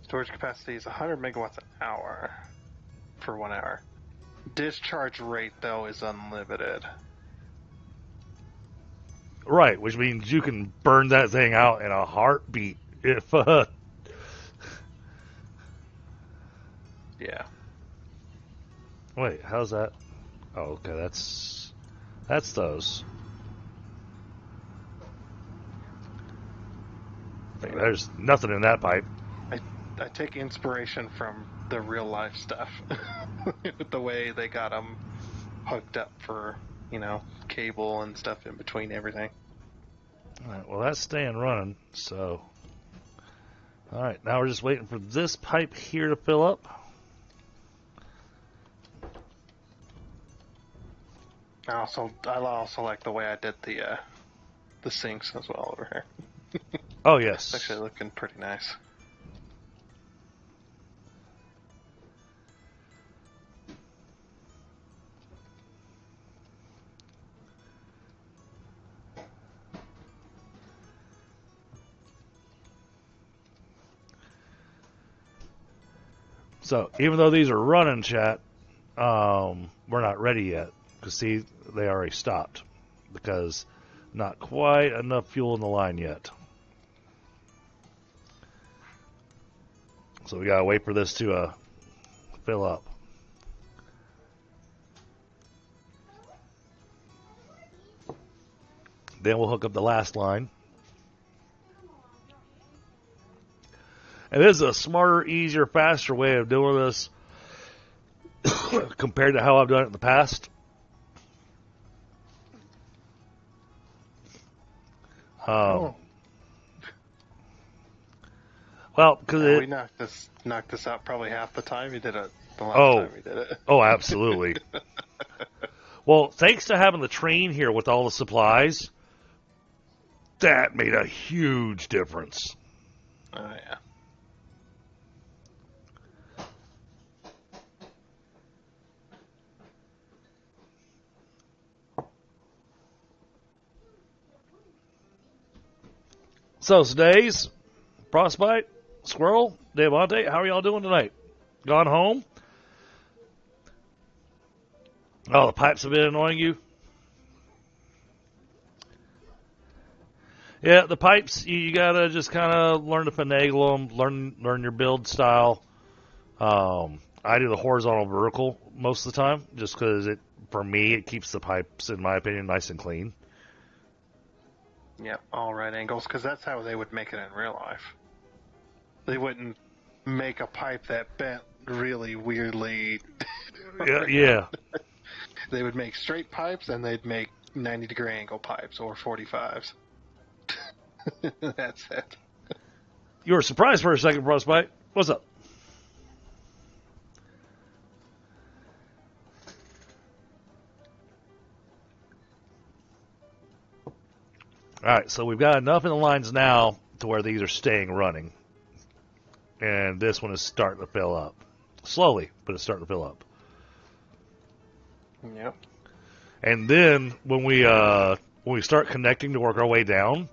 Storage capacity is 100 megawatts an hour for 1 hour. Discharge rate though is unlimited. Right, which means you can burn that thing out in a heartbeat if Yeah. Wait, how's that? Oh, okay, that's those. There's nothing in that pipe. I take inspiration from the real life stuff. With the way they got them hooked up for, cable and stuff in between everything. All right, well, that's staying running, so. All right, now we're just waiting for this pipe here to fill up. I also like the way I did the sinks as well over here. Oh, yes. It's actually looking pretty nice. So, even though these are running, chat, we're not ready yet. Because, see, they already stopped. Because not quite enough fuel in the line yet. So, we got to wait for this to fill up. Then we'll hook up the last line. And this is a smarter, easier, faster way of doing this compared to how I've done it in the past. Well, because we knocked this out probably half the time you did it the last time we did it. Oh, absolutely. Well, thanks to having the train here with all the supplies, that made a huge difference. Oh yeah. So, today's Frostbite, Squirrel, Devontae, how are y'all doing tonight? Gone home? Oh, the pipes have been annoying you? Yeah, the pipes, you gotta just kind of learn to finagle them, learn your build style. I do the horizontal vertical most of the time, just because for me, it keeps the pipes, in my opinion, nice and clean. Yep, all right angles, because that's how they would make it in real life. They wouldn't make a pipe that bent really weirdly. Yeah. They would make straight pipes, and they'd make 90-degree angle pipes or 45s. That's it. You were surprised for a second, Frostbite. What's up? All right, so we've got enough in the lines now to where these are staying running. And this one is starting to fill up. Slowly, but it's starting to fill up. Yep. And then when we start connecting to work our way down,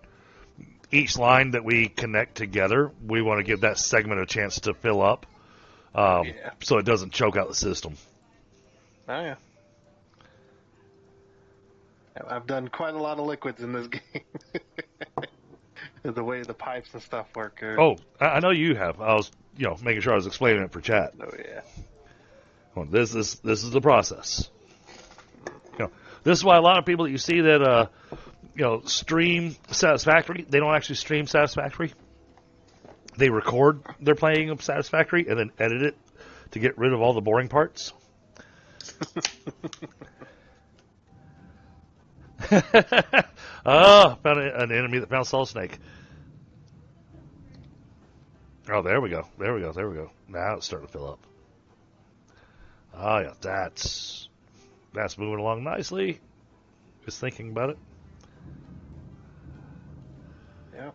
each line that we connect together, we want to give that segment a chance to fill up, so it doesn't choke out the system. Oh yeah. I've done quite a lot of liquids in this game. The way the pipes and stuff work. Oh, I know you have. I was, making sure I was explaining it for chat. Oh yeah. Well, this is the process. This is why a lot of people that you see that stream Satisfactory, they don't actually stream Satisfactory. They record their playing of Satisfactory and then edit it to get rid of all the boring parts. Found an enemy that found Solid Snake. Oh, there we go. Now it's starting to fill up. Oh, yeah, that's moving along nicely. Just thinking about it. Yeah.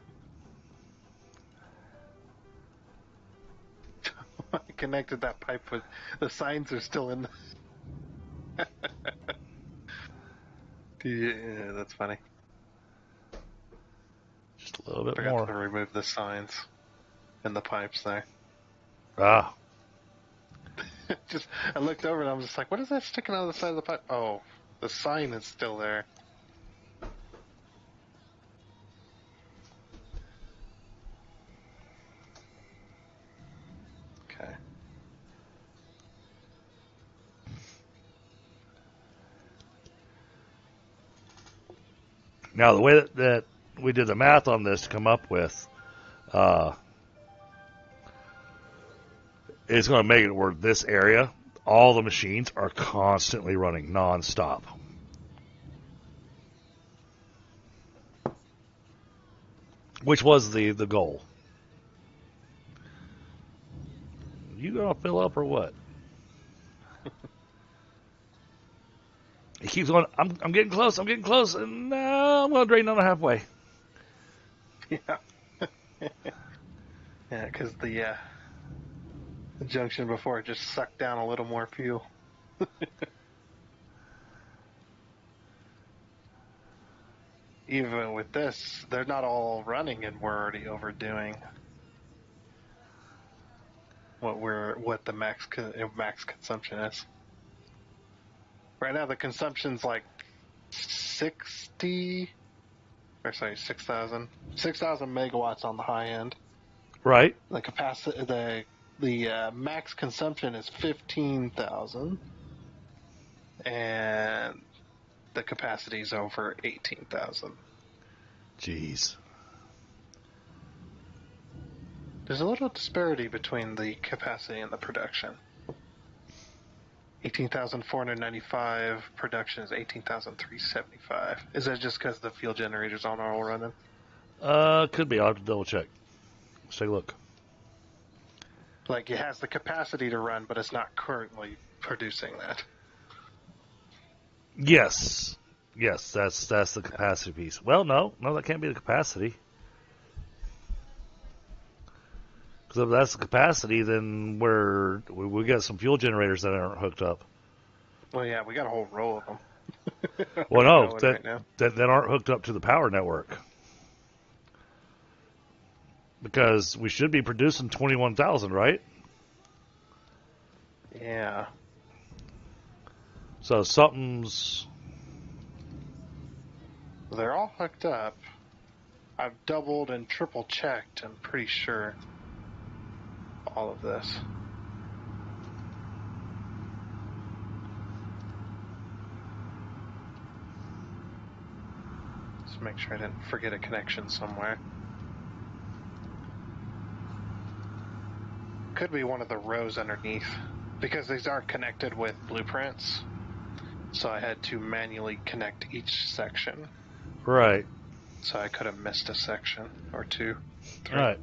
I connected that pipe with the signs are still in. Yeah, that's funny. Just a little bit Forgot more. to remove the signs and the pipes there. Ah. I looked over and I was just like, what is that sticking out of the side of the pipe? Oh, the sign is still there. Okay. Now, the way that we did the math on this to come up with, it's going to make it where this area, all the machines are constantly running nonstop. Which was the goal. You going to fill up or what? He keeps going, I'm getting close, and now I'm going to drain on halfway. Yeah. Yeah, because the junction before just sucked down a little more fuel. Even with this, they're not all running, and we're already overdoing what the max consumption is. Right now, the consumption's like 6,000 megawatts on the high end. Right. The capacity, the max consumption is 15,000, and the capacity is over 18,000. Jeez. There's a little disparity between the capacity and the production. 18,495 production is 18,375. Is that just because the fuel generators aren't all running? Could be. I'll have to double check. Let's take a look. Like, it has the capacity to run, but it's not currently producing that. Yes, that's the capacity piece. Well, no, that can't be the capacity. Because if that's the capacity, then we got some fuel generators that aren't hooked up. Well, yeah, we got a whole row of them. Well, no, right now. that aren't hooked up to the power network. Because we should be producing 21,000, right? Yeah. So something's... They're all hooked up. I've doubled and triple checked, I'm pretty sure. All of this. Just make sure I didn't forget a connection somewhere. could be one of the rows underneath, because these are connected with blueprints. So I had to manually connect each section. Right. So I could have missed a section or two. All right.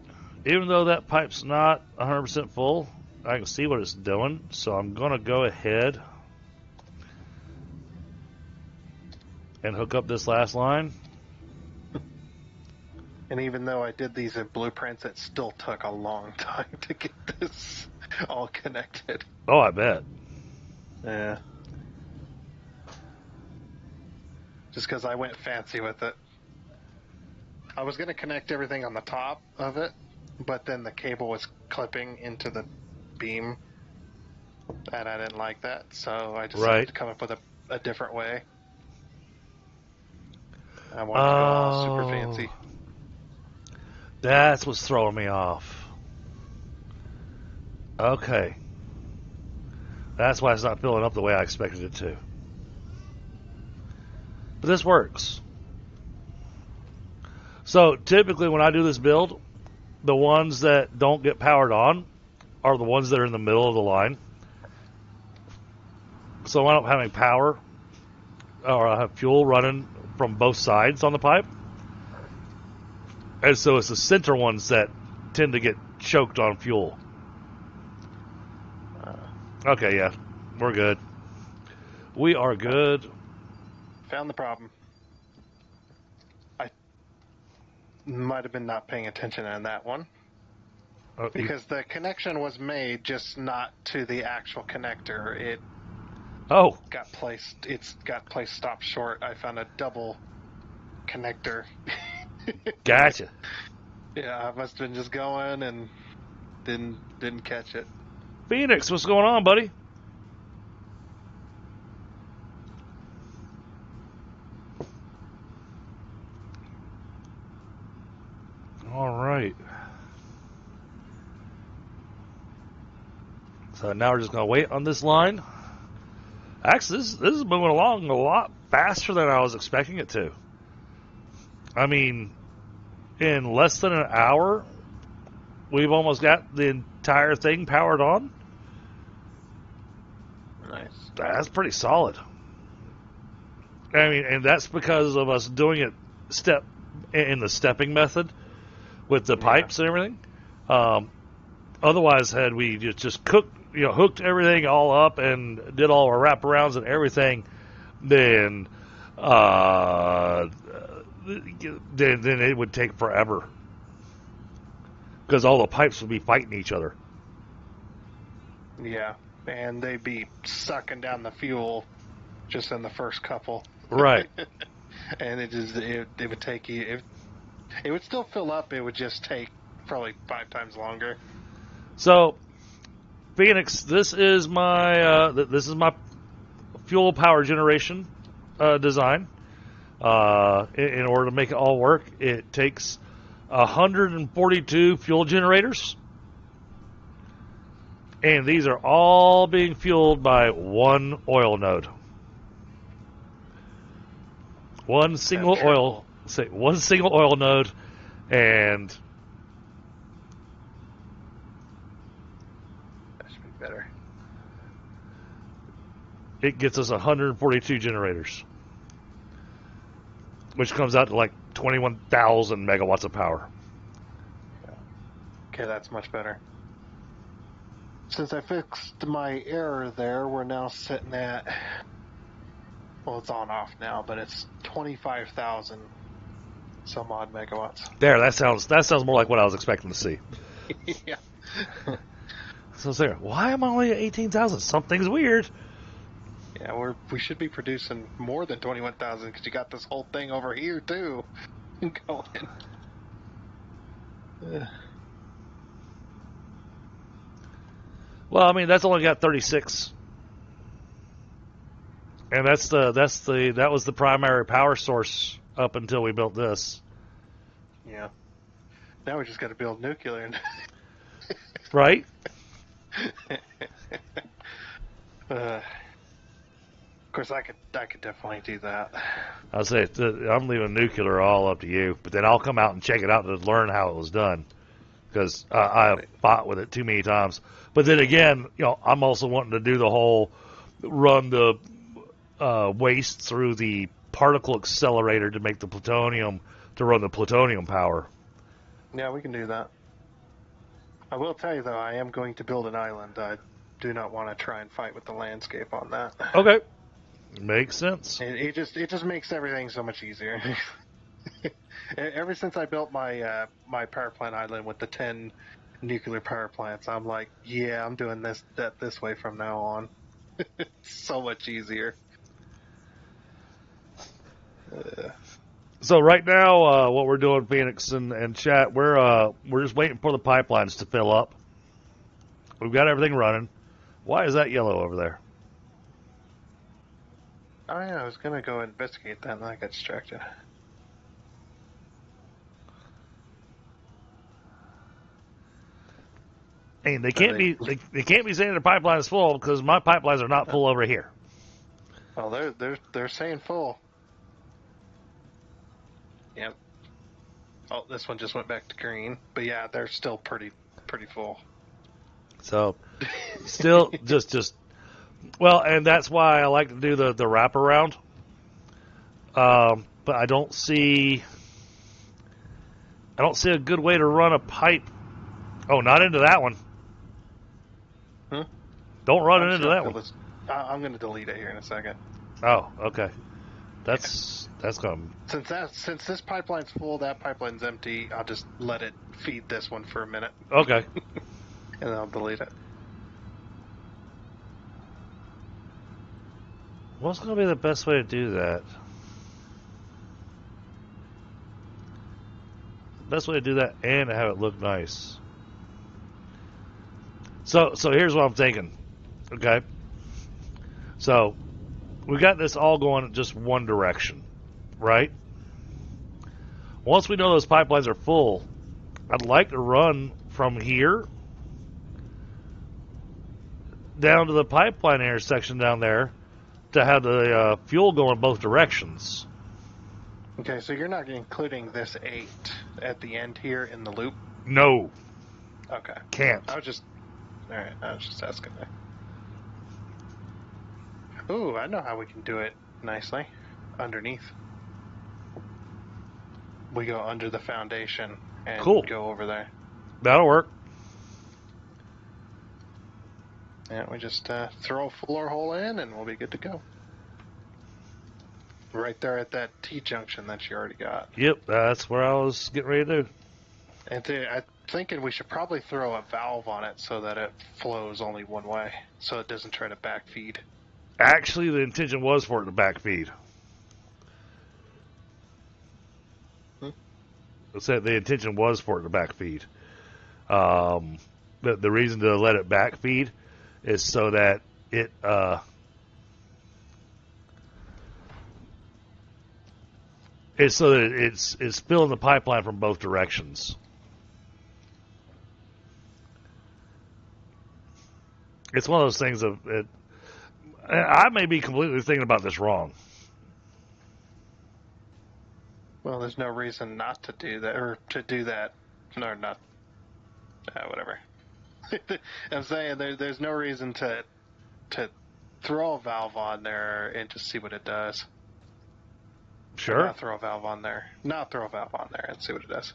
Even though that pipe's not 100% full, I can see what it's doing. So I'm going to go ahead and hook up this last line. And even though I did these in blueprints, it still took a long time to get this all connected. Oh, I bet. Yeah. Just because I went fancy with it. I was going to connect everything on the top of it, but then the cable was clipping into the beam, and I didn't like that, so I decided to come up with a different way. I wanted to go all super fancy. That's what's throwing me off. Okay. That's why it's not filling up the way I expected it to. But this works. So typically when I do this build, the ones that don't get powered on are the ones that are in the middle of the line. So I end up having power, or I have fuel running from both sides on the pipe. And so it's the center ones that tend to get choked on fuel. Okay, yeah, we're good. We are good. Found the problem. I might have been not paying attention on that one. Because the connection was made, just not to the actual connector. It got placed stopped short. I found a double connector. Gotcha. Yeah, I must have been just going and didn't catch it. Phoenix, what's going on, buddy? All right. So now we're just going to wait on this line. Actually, this is moving along a lot faster than I was expecting it to. I mean, in less than an hour, we've almost got the entire thing powered on. Nice. That's pretty solid. I mean, and that's because of us doing it in the stepping method with the pipes and everything. Otherwise, had we just hooked everything all up and did all our wraparounds and everything, then it would take forever because all the pipes would be fighting each other. Yeah, and they'd be sucking down the fuel just in the first couple. Right. And it would take you. It would still fill up. It would just take probably 5 times longer. So, Phoenix, this is my fuel power generation design. In order to make it all work, it takes 142 fuel generators, and these are all being fueled by one oil node. One single oil node, and that should be better. It gets us 142 generators, which comes out to like 21,000 megawatts of power. Okay, that's much better. Since I fixed my error there, we're now sitting at, well, it's on off now, but it's 25,000 some odd megawatts. There, that sounds more like what I was expecting to see. Yeah. So there, why am I only at 18,000? Something's weird. Yeah, we should be producing more than 21,000 because you got this whole thing over here too going. Well, I mean, that's only got 36. And that was the primary power source up until we built this. Yeah. Now we just got to build nuclear. Right? Of course, I could definitely do that. I'll say I'm leaving nuclear all up to you, but then I'll come out and check it out to learn how it was done. because I have fought with it too many times. But then again, I'm also wanting to do the whole run the waste through the particle accelerator to make the plutonium to run the plutonium power. Yeah, we can do that. I will tell you though, I am going to build an island. I do not want to try and fight with the landscape on that. Okay, makes sense. It just makes everything so much easier. Ever since I built my my power plant island with the 10 nuclear power plants, I'm like, yeah, I'm doing this way from now on. It's so much easier. So right now, what we're doing, Phoenix and chat, we're just waiting for the pipelines to fill up. We've got everything running. Why is that yellow over there? Oh yeah, I was gonna go investigate that and I got distracted. And they can't be saying the pipeline is full because my pipelines are not full over here. Oh, they're saying full. Yep. Oh, this one just went back to green, but yeah, they're still pretty full. So, still just well, and that's why I like to do the wraparound. But I don't see a good way to run a pipe. Oh, not into that one. Don't run it into that one. I'm going to delete it here in a second. Oh, okay. That's going. Since this pipeline's full, that pipeline's empty. I'll just let it feed this one for a minute. Okay. And then I'll delete it. What's going to be the best way to do that? Best way to do that and have it look nice. So here's what I'm thinking. Okay. So we got this all going in just one direction, right? Once we know those pipelines are full, I'd like to run from here down to the pipeline intersection down there to have the fuel go in both directions. Okay, so you're not including this 8 at the end here in the loop? No. Okay. Can't. I was just asking that. Ooh, I know how we can do it nicely. Underneath. We go under the foundation and go over there. That'll work. Yeah, we just throw a floor hole in and we'll be good to go. Right there at that T-junction that you already got. Yep, that's where I was getting ready to do. And I'm thinking we should probably throw a valve on it so that it flows only one way, so it doesn't try to backfeed. Actually, the intention was for it to backfeed. The intention was for it to backfeed. The reason to let it backfeed is so that it it's filling the pipeline from both directions. It's one of those things of it. I may be completely thinking about this wrong. Well, there's no reason not to do that, or to do that, or not. Whatever. I'm saying there's no reason to throw a valve on there and just see what it does. Sure. Not throw a valve on there. Not throw a valve on there and see what it does.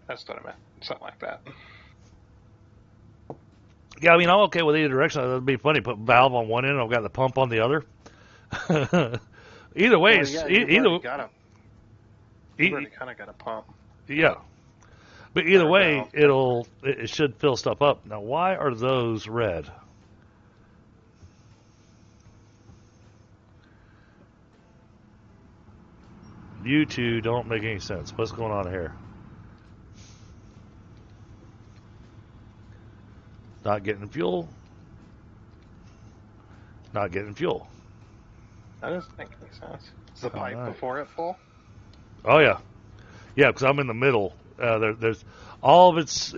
That's what I meant. Something like that. Yeah, I mean, I'm okay with either direction. It'd be funny. Put valve on one end, I've got the pump on the other. Either way, you've already kind of got a pump. Yeah, but either way, it should fill stuff up. Now, why are those red? You two don't make any sense. What's going on here? Not getting fuel. Not getting fuel. That doesn't make any sense. Is the pipe before it full? Oh yeah, yeah. Because I'm in the middle. There's all of it's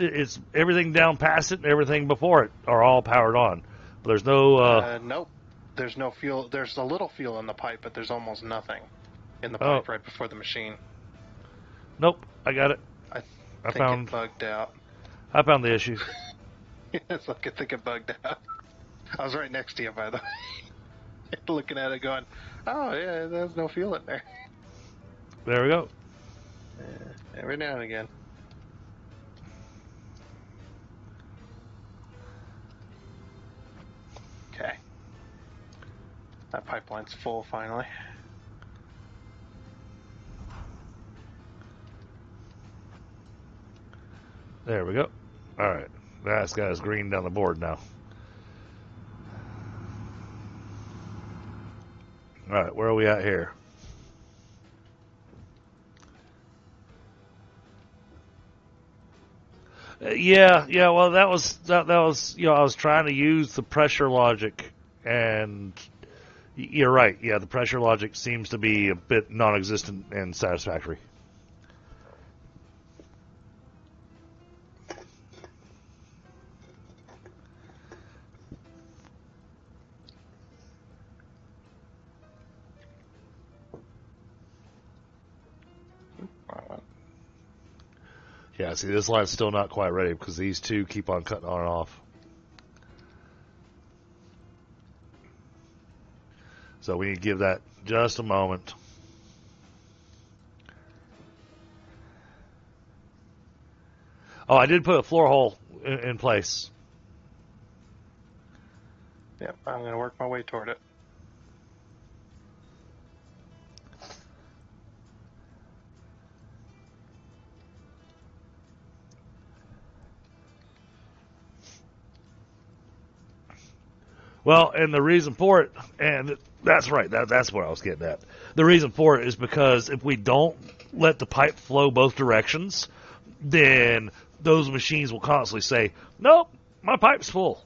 everything down past it and everything before it are all powered on. But there's no. Nope. There's no fuel. There's a little fuel in the pipe, but there's almost nothing in the pipe right before the machine. Nope. I got it. I think it bugged out. I found the issue. It's like I think it bugged out. I was right next to you, by the way. Looking at it going, oh, yeah, there's no fuel in there. There we go. Every now and again. Okay. That pipeline's full finally. There we go. All right. That's got us green down the board now. All right, where are we at here? Yeah. Well, that was I was trying to use the pressure logic, and you're right. Yeah, the pressure logic seems to be a bit non-existent and Satisfactory. Yeah, see, this line's still not quite ready because these two keep on cutting on and off. So we need to give that just a moment. Oh, I did put a floor hole in place. Yep, I'm going to work my way toward it. Well, and the reason for it, and that's right, that's what I was getting at. The reason for it is because if we don't let the pipe flow both directions, then those machines will constantly say, nope, my pipe's full.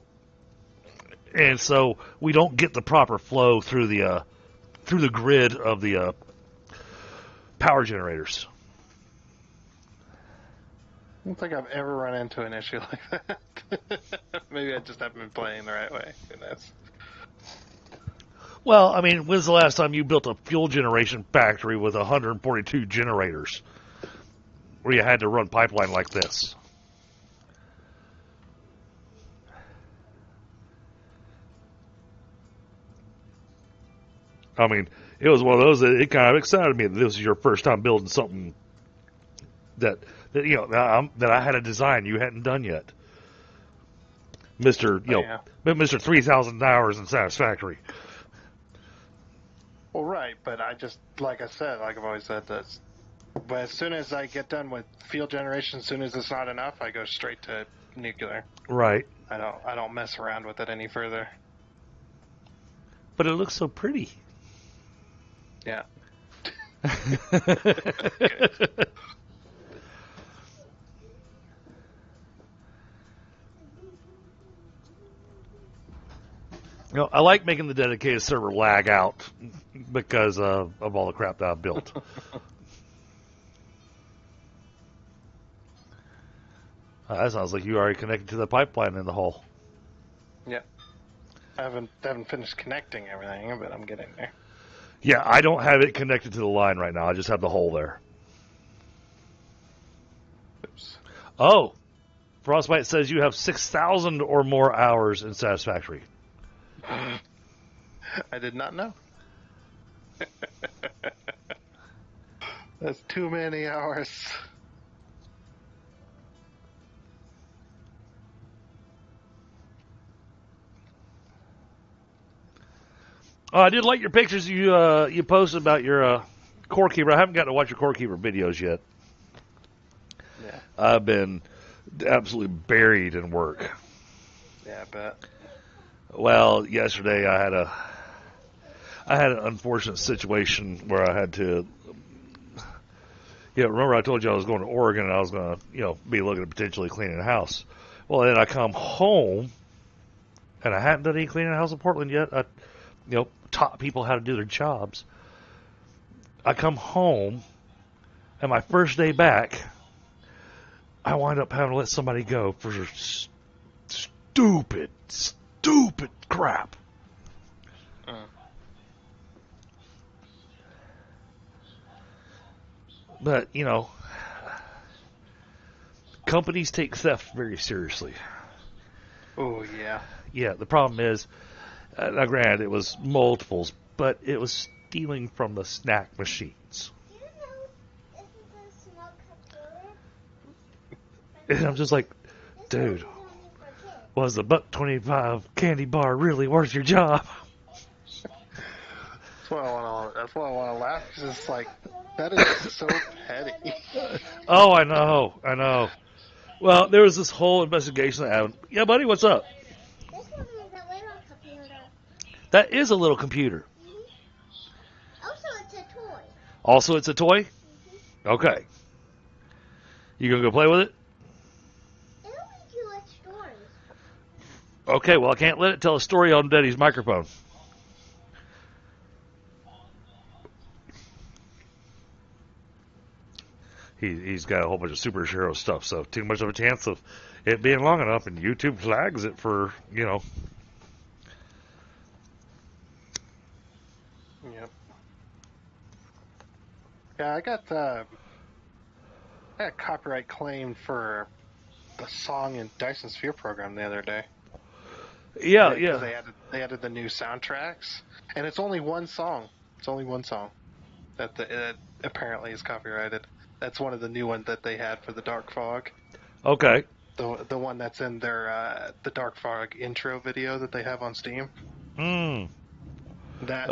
And so we don't get the proper flow through the grid of the power generators. I don't think I've ever run into an issue like that. Maybe I just haven't been playing the right way. Who knows? Well, I mean, when's the last time you built a fuel generation factory with 142 generators where you had to run pipeline like this? I mean, it was one of those that it kind of excited me that this was your first time building something that I had a design you hadn't done yet, Mister. Mister 3,000 hours in Satisfactory. Well, right, but I just, like I said, like I've always said, this. But as soon as I get done with field generation, as soon as it's not enough, I go straight to nuclear. Right. I don't mess around with it any further. But it looks so pretty. Yeah. I like making the dedicated server lag out because of all the crap that I've built. That sounds like you already connected to the pipeline in the hole. Yeah. I haven't finished connecting everything, but I'm getting there. Yeah, I don't have it connected to the line right now. I just have the hole there. Oops. Oh, Frostbite says you have 6,000 or more hours in Satisfactory. I did not know. That's too many hours. Oh, I did like your pictures you posted about your core keeper. I haven't gotten to watch your core keeper videos yet. Yeah. I've been absolutely buried in work. Yeah, I bet. Well, yesterday I had an unfortunate situation where I had to. Remember I told you I was going to Oregon and I was going to, be looking at potentially cleaning the house. Well, then I come home, and I hadn't done any cleaning the house in Portland yet. I, taught people how to do their jobs. I come home, and my first day back, I wind up having to let somebody go for stupid crap. But, companies take theft very seriously. Oh, yeah. Yeah, the problem is, now granted, it was multiples, but it was stealing from the snack machines. Do you know this is a small computer? And I'm just like, This dude, one is only for kids. was the $1.25 candy bar really worth your job? That's why I want to laugh, because it's like, that is so petty. Oh, I know. Well, there was this whole investigation that happened. Yeah, buddy, what's up? This one is a little computer. That is a little computer. Also, it's a toy. Also, it's a toy? Okay. You gonna go play with it? It only tells stories. Okay, well, I can't let it tell a story on Daddy's microphone. He's got a whole bunch of superhero stuff, so too much of a chance of it being long enough, and YouTube flags it for, Yep. Yeah, I got copyright claim for the song in Dyson Sphere program the other day. Yeah, Because yeah. they added the new soundtracks, and it's only one song. It's only one song that apparently is copyrighted. That's one of the new ones that they had for the Dark Fog. Okay. The one that's in their the Dark Fog intro video that they have on Steam. Hmm. That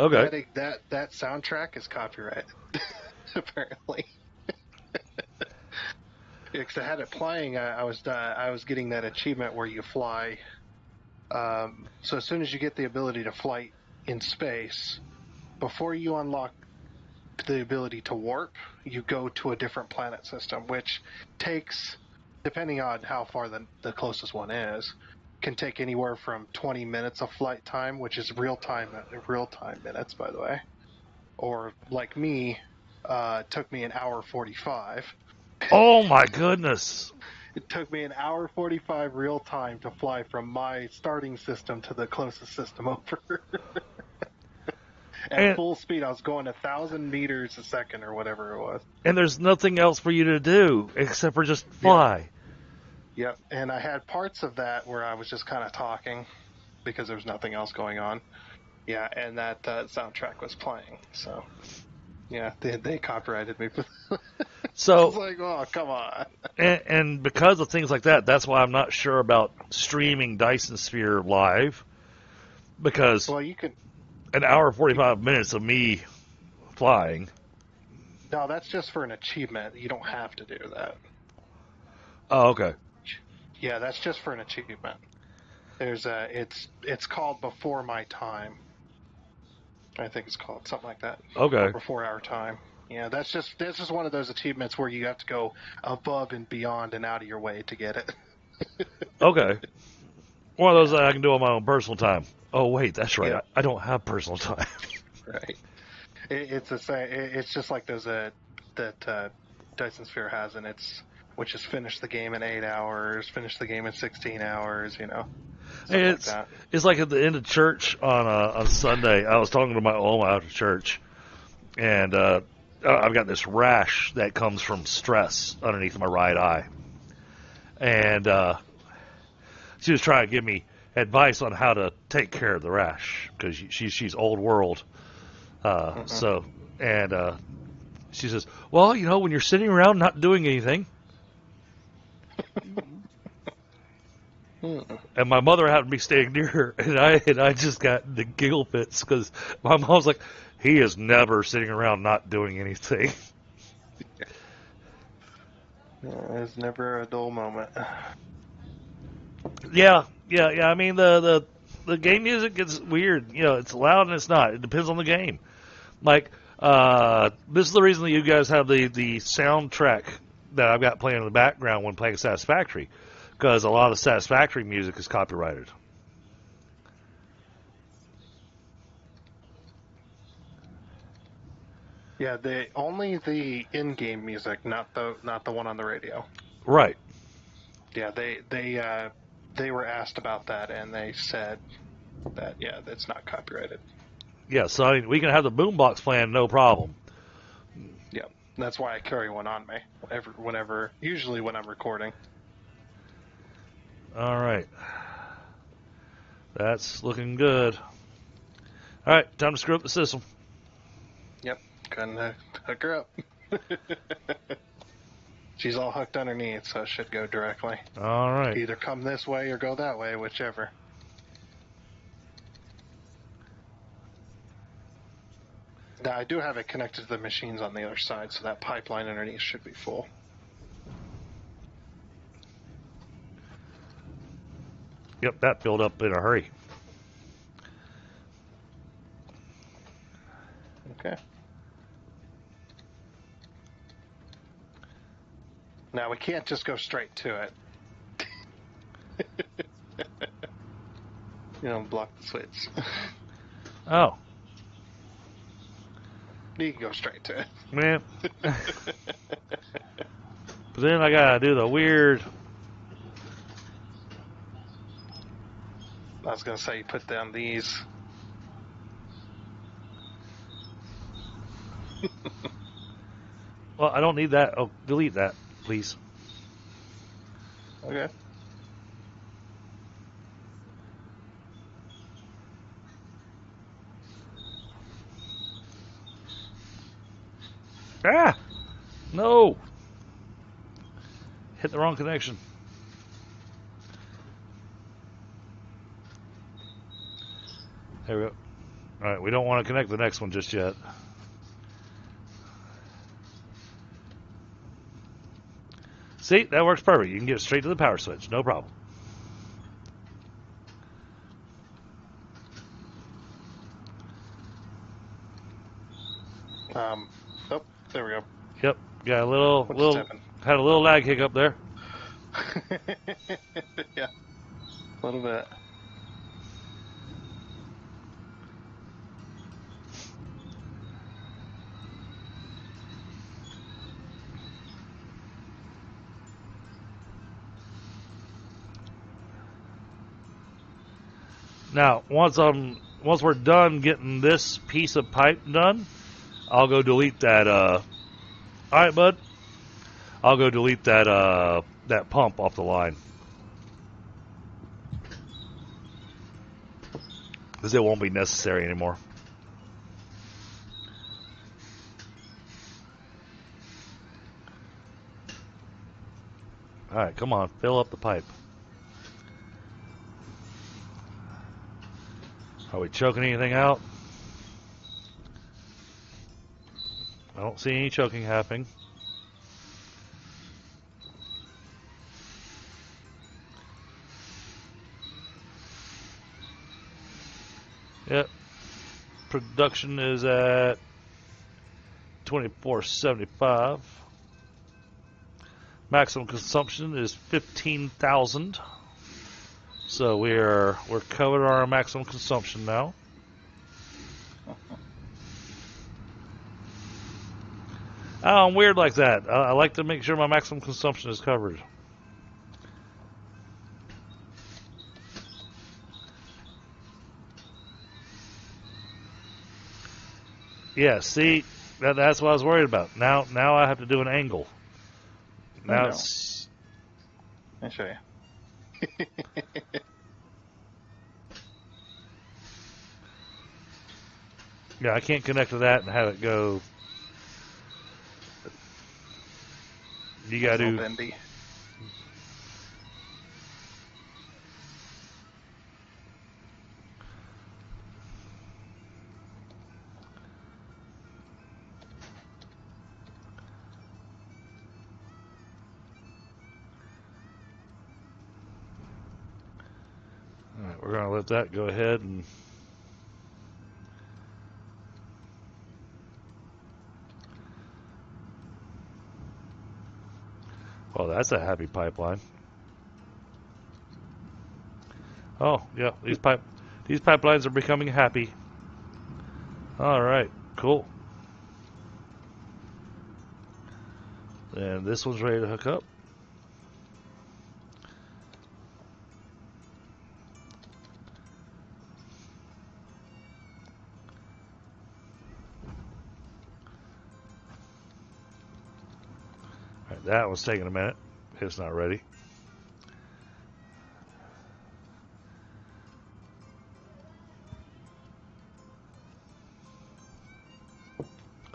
soundtrack is copyrighted, apparently. Because I had it playing, I was getting that achievement where you fly. So as soon as you get the ability to fly in space, before you unlock the ability to warp, you go to a different planet system, which takes, depending on how far the closest one is, can take anywhere from 20 minutes of flight time, which is real time minutes, by the way. Or like me, took me an hour 45. Oh my goodness. It took me an hour 45 real time to fly from my starting system to the closest system over. At full speed, I was going 1,000 meters a second or whatever it was. And there's nothing else for you to do except for just fly. Yep. And I had parts of that where I was just kind of talking because there was nothing else going on. Yeah, and that soundtrack was playing. So, yeah, they copyrighted me for that. So it's like, oh, come on. and because of things like that, that's why I'm not sure about streaming Dyson Sphere live, because Well, you could. an hour 45 minutes of me flying. No, that's just for an achievement. You don't have to do that. Oh, okay. Yeah, that's just for an achievement. There's it's called Before My Time. I think it's called something like that. Okay. Before Our Time. Yeah, that's just one of those achievements where you have to go above and beyond and out of your way to get it. Okay. One of those that I can do on my own personal time. Oh wait, that's right. Yeah. I don't have personal time. Right. It's the same. It's just like those that Dyson Sphere has, and which is finish the game in 8 hours, finish the game in 16 hours. It's like at the end of church on Sunday. I was talking to my Oma after church, and I've got this rash that comes from stress underneath my right eye, and she was trying to give me advice on how to take care of the rash because she's old world. So, and she says, well, when you're sitting around not doing anything. And my mother happened to be staying near her, and I just got the giggle fits because my mom's like, he is never sitting around not doing anything. There's never a dull moment. Yeah. I mean, the game music gets weird. It's loud and it's not. It depends on the game. Like, this is the reason that you guys have the soundtrack that I've got playing in the background when playing Satisfactory, because a lot of Satisfactory music is copyrighted. Yeah, only the in-game music, not the one on the radio. Right. Yeah, they were asked about that, and they said that that's not copyrighted. Yeah, so I mean, we can have the boombox playing, no problem. Yeah, that's why I carry one on me usually when I'm recording. All right. That's looking good. All right, time to screw up the system. Yep, gonna hook her up. She's all hooked underneath, so it should go directly. All right. Either come this way or go that way, whichever. Now, I do have it connected to the machines on the other side, so that pipeline underneath should be full. Yep, that filled up in a hurry. Okay. Now, we can't just go straight to it. You know, block the switch. Oh, You can go straight to it. man. But then I gotta do the weird. I was going to say, you put down these. Well, I don't need that. Oh, delete that, please. Okay. Ah! No! Hit the wrong connection. There we go. Alright, we don't want to connect the next one just yet. See, that works perfect. You can get straight to the power switch. No problem. Oh, there we go. Yep, got a little What just had a little lag hiccup there. happened? Yeah, a little bit. Now, once we're done getting this piece of pipe done, I'll go delete that. All right, bud. I'll go delete that that pump off the line because it won't be necessary anymore. All right, come on, fill up the pipe. Are we choking anything out? I don't see any choking happening. Yep. Production is at 2475. Maximum consumption is 15,000. So we're covered our maximum consumption now. Oh, I'm weird like that. I like to make sure my maximum consumption is covered. Yeah, see, that's what I was worried about. Now I have to do an angle. Now it's... I'll show you. Yeah, I can't connect to that and have it go. You got to. Bendy. All right, we're going to let that go ahead and. Well, that's a happy pipeline. Oh, yeah, these pipelines are becoming happy. All right, cool. And this one's ready to hook up. All right, that one's taking a minute. It's not ready.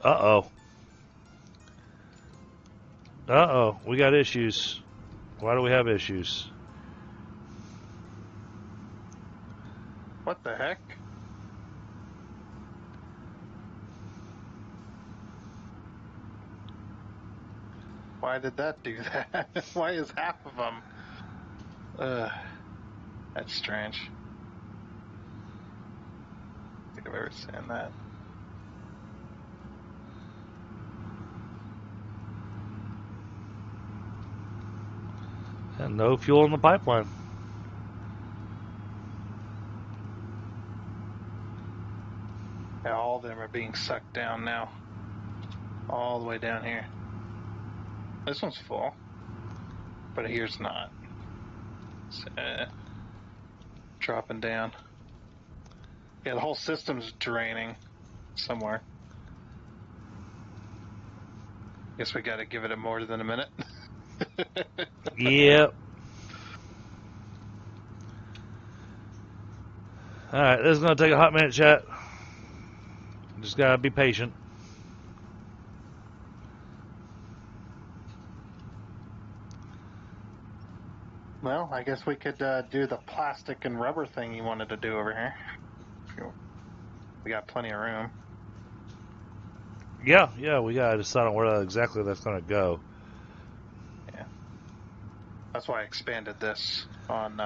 Uh-oh. Uh-oh. We got issues. Why do we have issues? What the heck? Why did that do that? Why is half of them? That's strange. I think I've ever seen that. And no fuel in the pipeline. Yeah, all of them are being sucked down now. All the way down here. This one's full. But here's not. It's, dropping down. Yeah, the whole system's draining somewhere. Guess we gotta give it more than a minute. Yep. Alright, this is going to take a hot minute, chat. Just got to be patient. Well, I guess we could do the plastic and rubber thing you wanted to do over here. We got plenty of room. Yeah, we got to decide on where exactly that's going to go. Yeah. That's why I expanded this on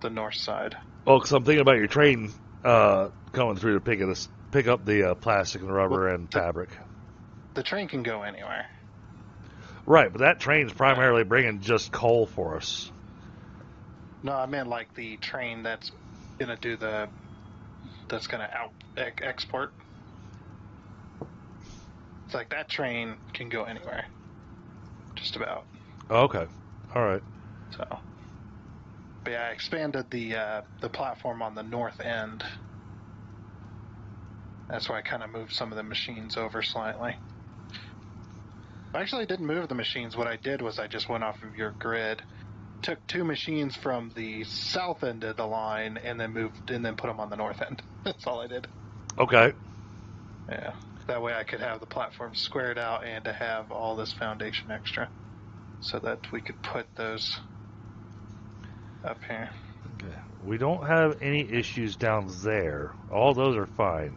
the north side. Oh, because I'm thinking about your train coming through to pick up the plastic and rubber and fabric. The train can go anywhere. Right, but that train's primarily bringing just coal for us. No, I meant like the train that's gonna do that's gonna export. It's like that train can go anywhere. Just about. Okay, all right. So, but yeah, I expanded the platform on the north end. That's why I kind of moved some of the machines over slightly. I actually didn't move the machines. What I did was I just went off of your grid, took 2 machines from the south end of the line, and then put them on the north end. That's all I did. Okay. Yeah. That way I could have the platform squared out and to have all this foundation extra, so that we could put those up here. Okay. We don't have any issues down there. All those are fine.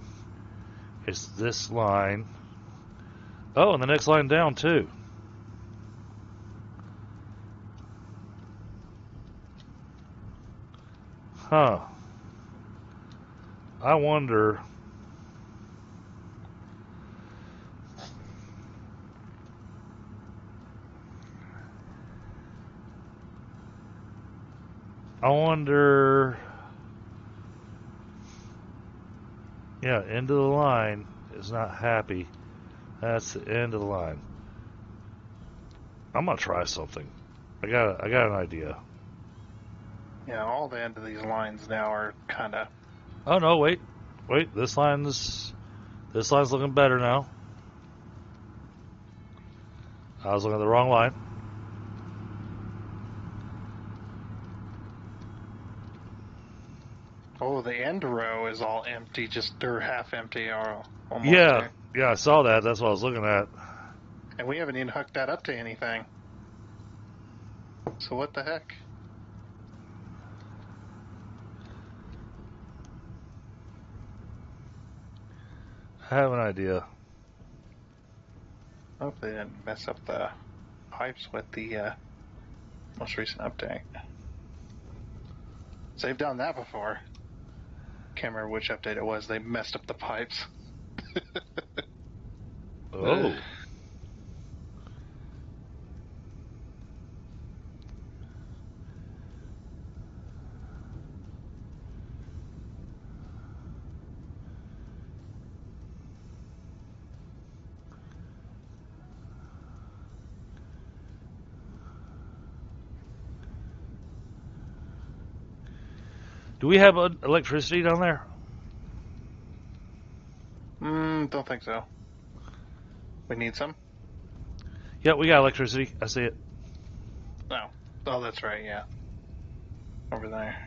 It's this line. Oh, and the next line down, too. Huh. I wonder... Yeah, end of the line is not happy. That's the end of the line. I'm gonna try something. I got an idea. Yeah, all the end of these lines now are kind of... Oh no, wait. This line's looking better now. I was looking at the wrong line. Oh, the end row is all empty, they're half empty or almost Yeah, there. yeah, I saw that. That's what I was looking at. And we haven't even hooked that up to anything. So what the heck? I have an idea. I hope they didn't mess up the pipes with the most recent update. So they've done that before. Can't remember which update it was. They messed up the pipes. Oh. Do we have electricity down there? Don't think so. We need some? Yeah, we got electricity. I see it. No. Oh, that's right, yeah. Over there.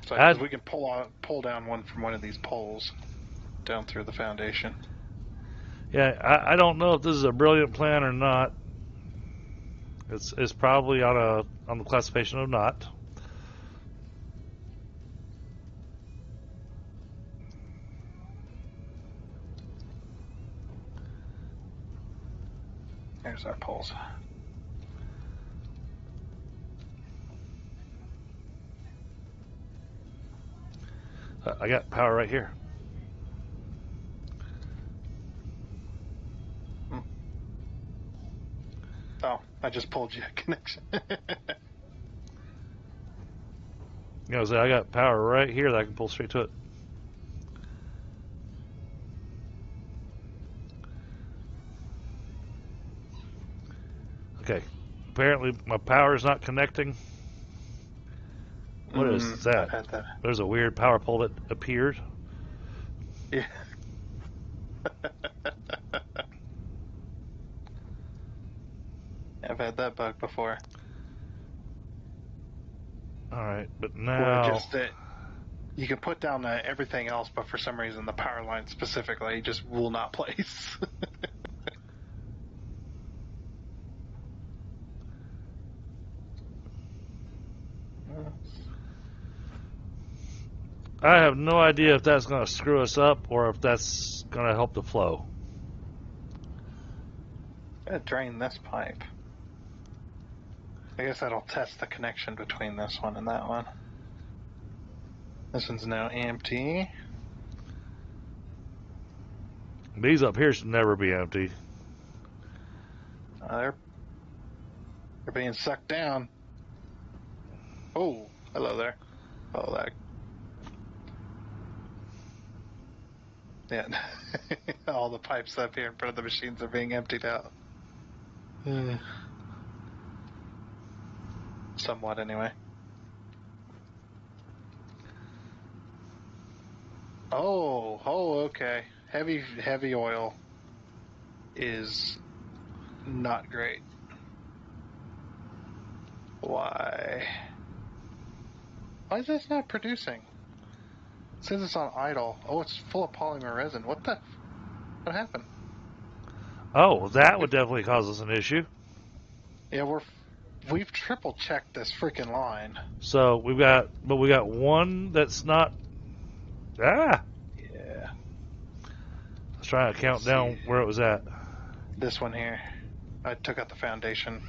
So, because we can pull down one from one of these poles. down through the foundation. Yeah, I don't know if this is a brilliant plan or not. It's probably on the classification of not. There's our poles. I got power right here. Oh, I just pulled you a connection. You know, so I got power right here that I can pull straight to it. Okay. Apparently my power is not connecting. What is that? I've had that. There's a weird power pole that appeared. Yeah. I've had that bug before. Alright, but Or now... just that you can put down everything else, but for some reason the power line specifically just will not place. I have no idea if that's going to screw us up or if that's going to help the flow. Gotta drain this pipe. I guess that'll test the connection between this one and that one. This one's now empty. These up here should never be empty. They're being sucked down. Oh, hello there. Oh, that. Yeah. All the pipes up here in front of the machines are being emptied out. Somewhat, anyway. Oh, okay. Heavy oil is not great. Why is this not producing? It says it's on idle. Oh, it's full of polymer resin. What happened? Oh, that would definitely cause us an issue. Yeah, we've triple checked this freaking line. So we got one that's not. Ah, Yeah. let's try to count down where it was at. This one here. I took out the foundation.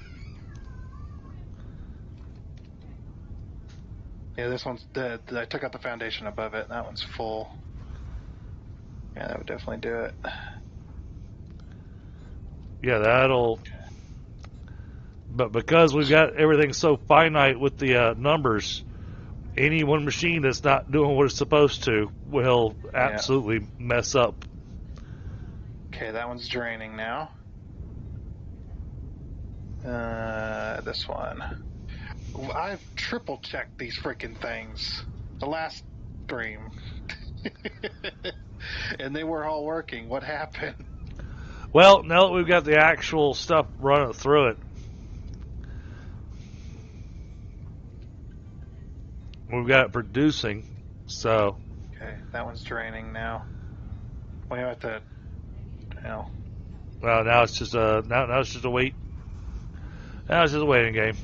Yeah, this one's dead. I took out the foundation above it, and that one's full. Yeah, that would definitely do it. Yeah, that'll. But because we've got everything so finite with the numbers, any one machine that's not doing what it's supposed to will absolutely mess up. Okay, that one's draining now. This one. I've triple checked these freaking things. The last stream. And they were all working. What happened? Well, now that we've got the actual stuff running through it, we've got it producing, so... Okay, that one's draining now. We have to... Hell. Well, now it's just a... Now it's just a wait. Now it's just a waiting game.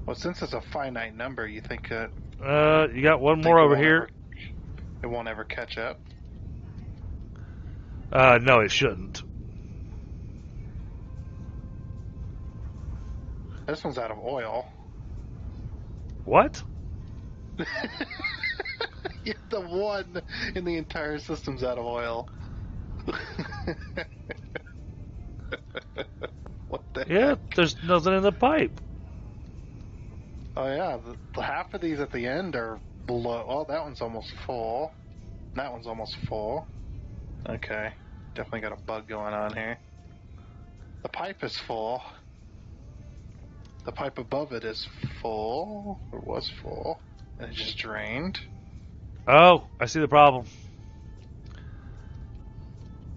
Well, since it's a finite number, you think... You got one more over here. It won't ever catch up? No, it shouldn't. This one's out of oil. What? Yeah, the one in the entire system's out of oil. What the heck? There's nothing in the pipe. Oh yeah, the half of these at the end are below. Oh, that one's almost full. That one's almost full. Okay, definitely got a bug going on here. The pipe is full. The pipe above it is full, or was full, and it just drained. Oh, I see the problem.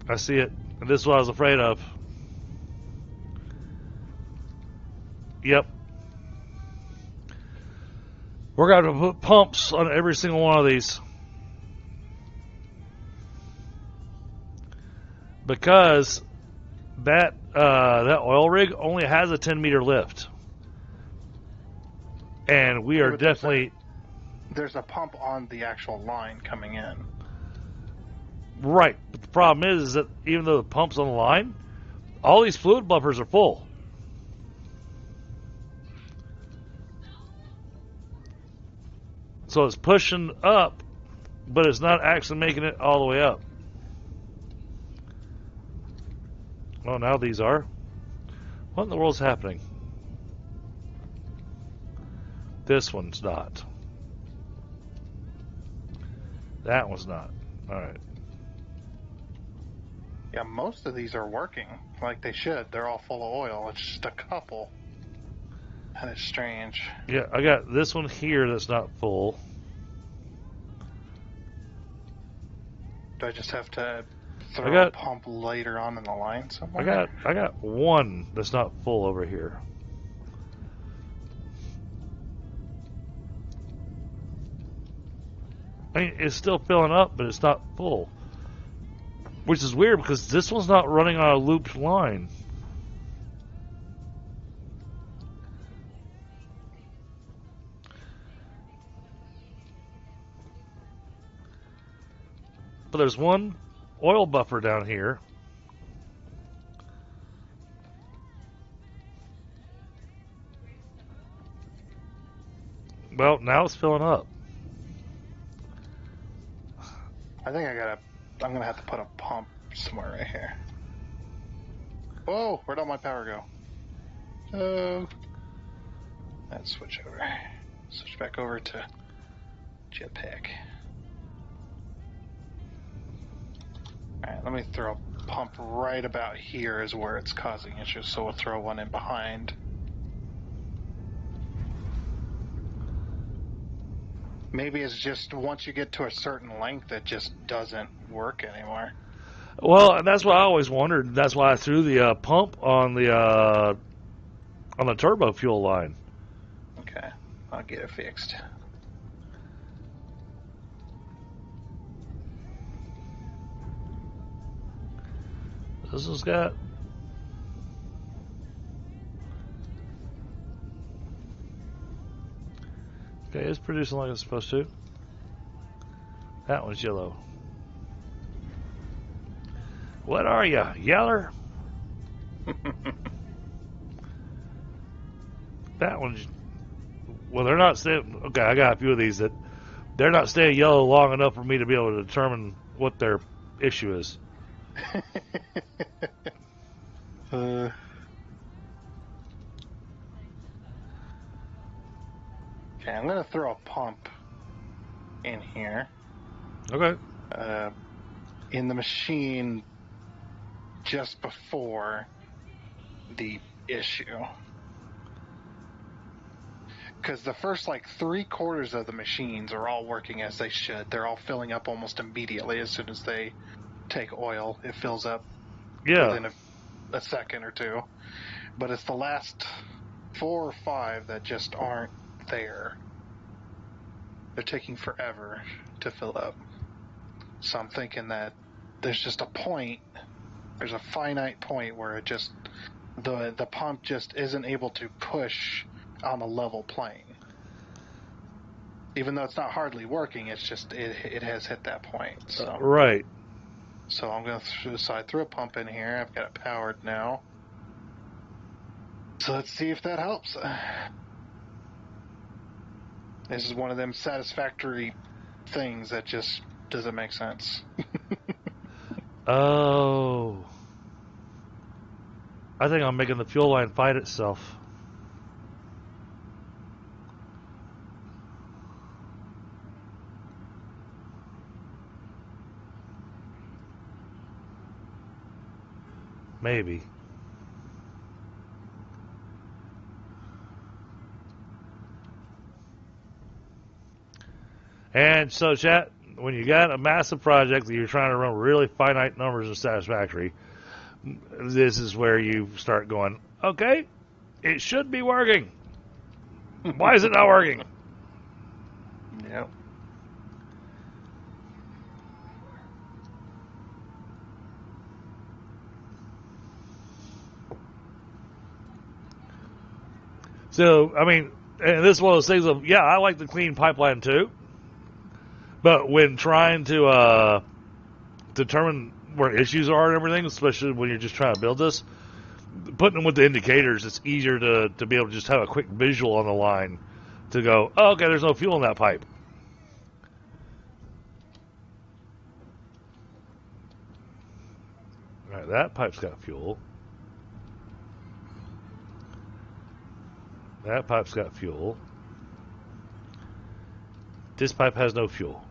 I see it. And this is what I was afraid of. Yep. We're going to put pumps on every single one of these. because that oil rig only has a 10-meter lift, and we are But definitely there's a pump on the actual line coming in. right. But the problem is that even though the pump's on the line, all these fluid buffers are full. So it's pushing up, but it's not actually making it all the way up. Well, now these are. What in the world's happening? This one's not. That one's not. All right. Yeah, most of these are working like they should. They're all full of oil. It's just a couple. And it's strange. Yeah, I got this one here that's not full. Do I just have to throw got- a pump later on in the line somewhere? I got one that's not full over here. I mean, it's still filling up, but it's not full. Which is weird because this one's not running on a looped line. But there's one oil buffer down here. Well, now it's filling up. I think I'm gonna have to put a pump somewhere right here. Whoa, where'd all my power go? So let's switch over. Switch back over to jetpack. Alright, let me throw a pump right about here is where it's causing issues, so we'll throw one in behind. Maybe it's just once you get to a certain length, it just doesn't work anymore. Well, and that's what I always wondered. That's why I threw the pump on the turbo fuel line. Okay, I'll get it fixed. This has got. Okay, it's producing like it's supposed to. That one's yellow. What are you, yeller? That one's. Well, they're not staying. Okay, I got a few of these that they're not staying yellow long enough for me to be able to determine what their issue is. Okay, I'm gonna throw a pump in here. Okay. In the machine just before the issue. Because the first like 3/4 of the machines are all working as they should. They're all filling up almost immediately as soon as they take oil. It fills up within a second or two. But it's the last 4 or 5 that just aren't there. They're taking forever to fill up. So I'm thinking that there's just a point, there's a finite point where it just, the pump just isn't able to push on a level plane. Even though it's not hardly working, it's just, it has hit that point. So. Right. So I'm going to decide through a pump in here. I've got it powered now. So let's see if that helps. This is one of them satisfactory things that just doesn't make sense. Oh. I think I'm making the fuel line fight itself. Maybe. And so, chat, when you got a massive project that you're trying to run really finite numbers of Satisfactory, this is where you start going, okay, it should be working. Why is it not working? Yep. So, I mean, and this is one of those things of, yeah, I like the clean pipeline too. But when trying to determine where issues are and everything, especially when you're just trying to build this, putting them with the indicators, it's easier to be able to just have a quick visual on the line to go, oh, okay, there's no fuel in that pipe. All right, that pipe's got fuel. That pipe's got fuel. This pipe has no fuel.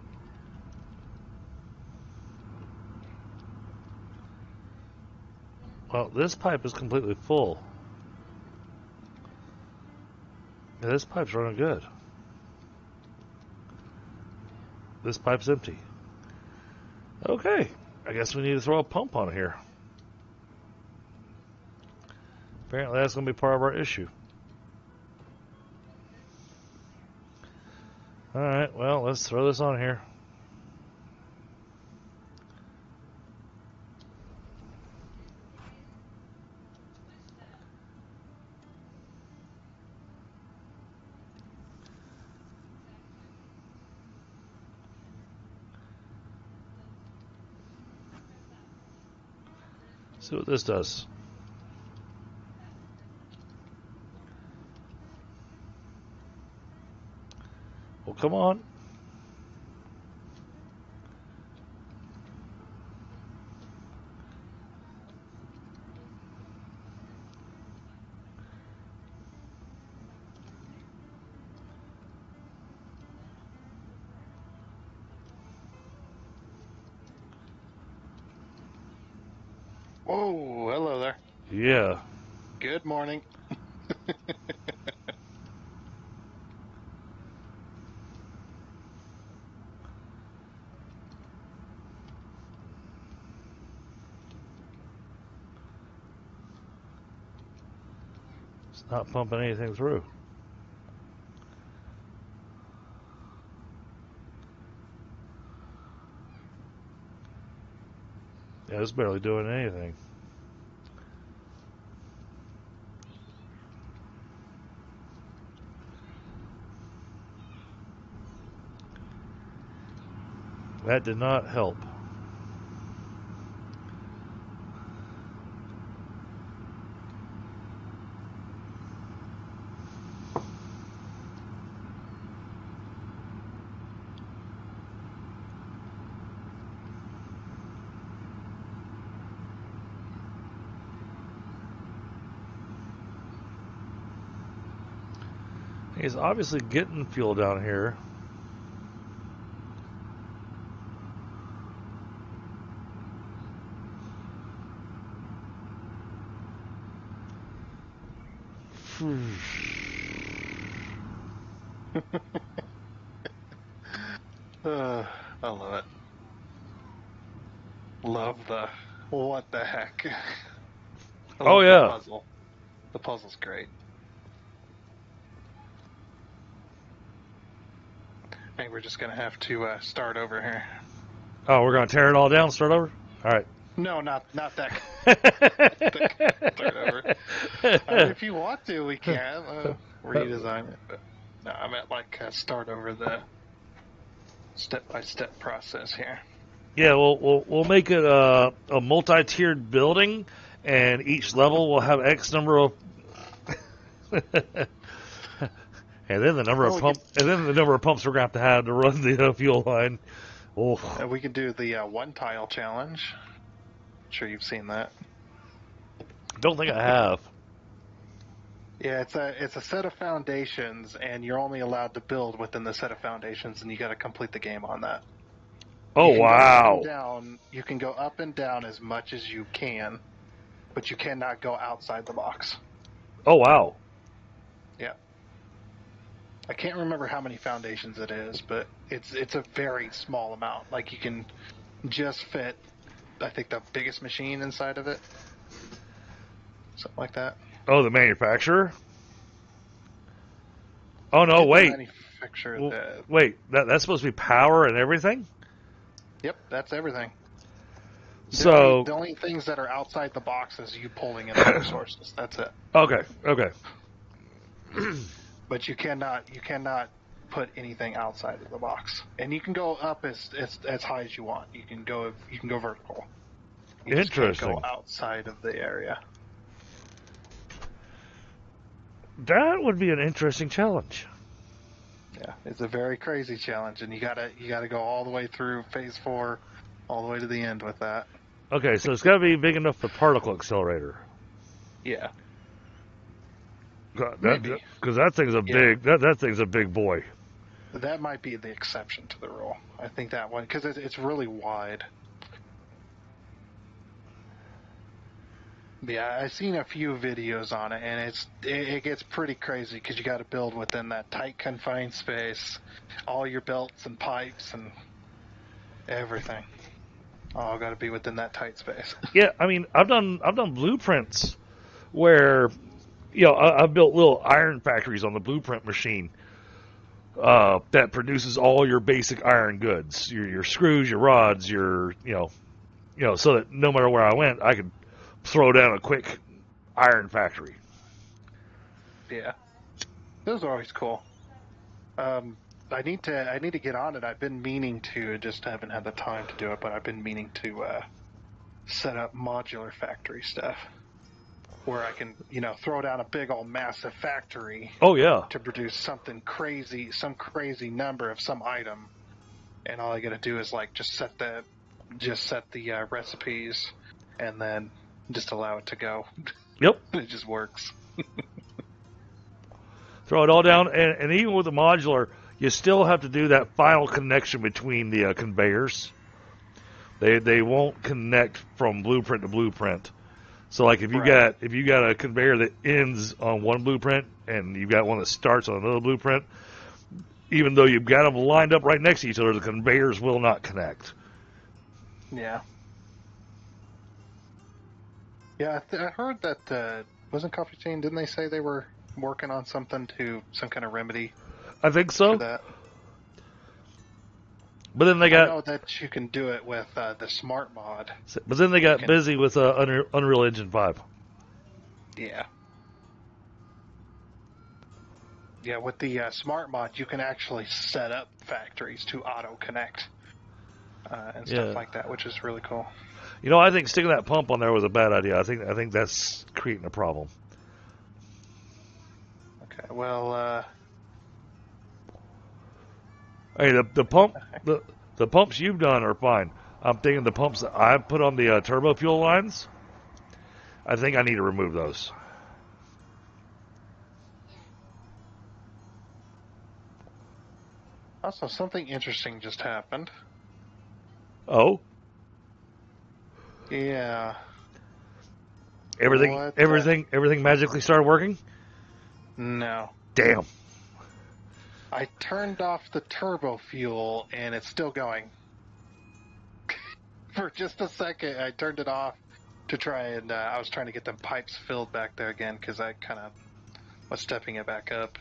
Well, this pipe is completely full. Yeah, this pipe's running good. This pipe's empty. Okay, I guess we need to throw a pump on here. Apparently that's going to be part of our issue. Alright, well, let's throw this on here. See what this does. Well, come on. Whoa, hello there. Yeah. Good morning. It's not pumping anything through. Yeah, it's barely doing anything. That did not help. He's obviously getting fuel down here. I love it. Love the what the heck. I Oh, love yeah. The puzzle. The puzzle's great. I think we're just gonna have to start over here. Oh, we're going to tear it all down, start over? All right. No, not that. Start over. If you want to, we can redesign it. But no, I meant like start over the step-by-step process here. Yeah, we'll make it a multi-tiered building, and each level will have X number of, and then the number of pumps we're going to have to run the fuel line. Oh, We could do the one tile challenge. I'm sure you've seen that. don't think I have. Yeah, it's a set of foundations, and you're only allowed to build within the set of foundations, and you got to complete the game on that. Oh, You can go wow. up and down. You can go up and down as much as you can, but you cannot go outside the box. Oh, wow. Yeah. I can't remember how many foundations it is, but it's a very small amount. Like you can just fit, I think, the biggest machine inside of it. Something like that. Oh, the manufacturer? Oh, no, Didn't wait. manufacture Well, the... wait, that's supposed to be power and everything? Yep, that's everything. So, The only things that are outside the box is you pulling in the resources. That's it. okay. but you cannot put anything outside of the box. And you can go up as high as you want. You can go vertical. You just can't Interesting. go outside of the area. That would be an interesting challenge. Yeah, it's a very crazy challenge, and you gotta go all the way through phase 4, all the way to the end with that. Okay, so it's got to be big enough for particle accelerator. Yeah. Maybe. Because that thing's a big that thing's a big boy. That might be the exception to the rule. I think that one, because it's really wide. Yeah, I've seen a few videos on it, and it gets pretty crazy because you got to build within that tight confined space, all your belts and pipes and everything. All got to be within that tight space. Yeah, I mean, I've done blueprints where, I've built little iron factories on the blueprint machine that produces all your basic iron goods, your screws, your rods, so that no matter where I went, I could throw down a quick iron factory. Yeah, those are always cool. I need to get on it. I've been meaning to, just haven't had the time to do it, but I've been meaning to set up modular factory stuff where I can, throw down a big old massive factory. Oh yeah. To produce something crazy, some crazy number of some item, and all I got to do is just set the recipes, and then just allow it to go. Yep. It just works. Throw it all down, and even with the modular, you still have to do that final connection between the conveyors. They won't connect from blueprint to blueprint. So like if you got a conveyor that ends on one blueprint and you've got one that starts on another blueprint, even though you've got them lined up right next to each other, the conveyors will not connect. Yeah. Yeah, I heard that wasn't Coffee Chain. Didn't they say they were working on some kind of remedy? I think so. For that. But then I know that you can do it with the smart mod. But then they got busy with Unreal Engine 5. Yeah. Yeah, with the smart mod, you can actually set up factories to auto-connect and stuff like that, which is really cool. I think sticking that pump on there was a bad idea. I think that's creating a problem. Okay, well... Hey, the pumps you've done are fine. I'm thinking the pumps that I put on the turbo fuel lines, I think I need to remove those. Also, something interesting just happened. Oh? Yeah. Everything magically started working? No. Damn. I turned off the turbo fuel and it's still going. For just a second, I turned it off to try and I was trying to get them pipes filled back there again because I kind of was stepping it back up.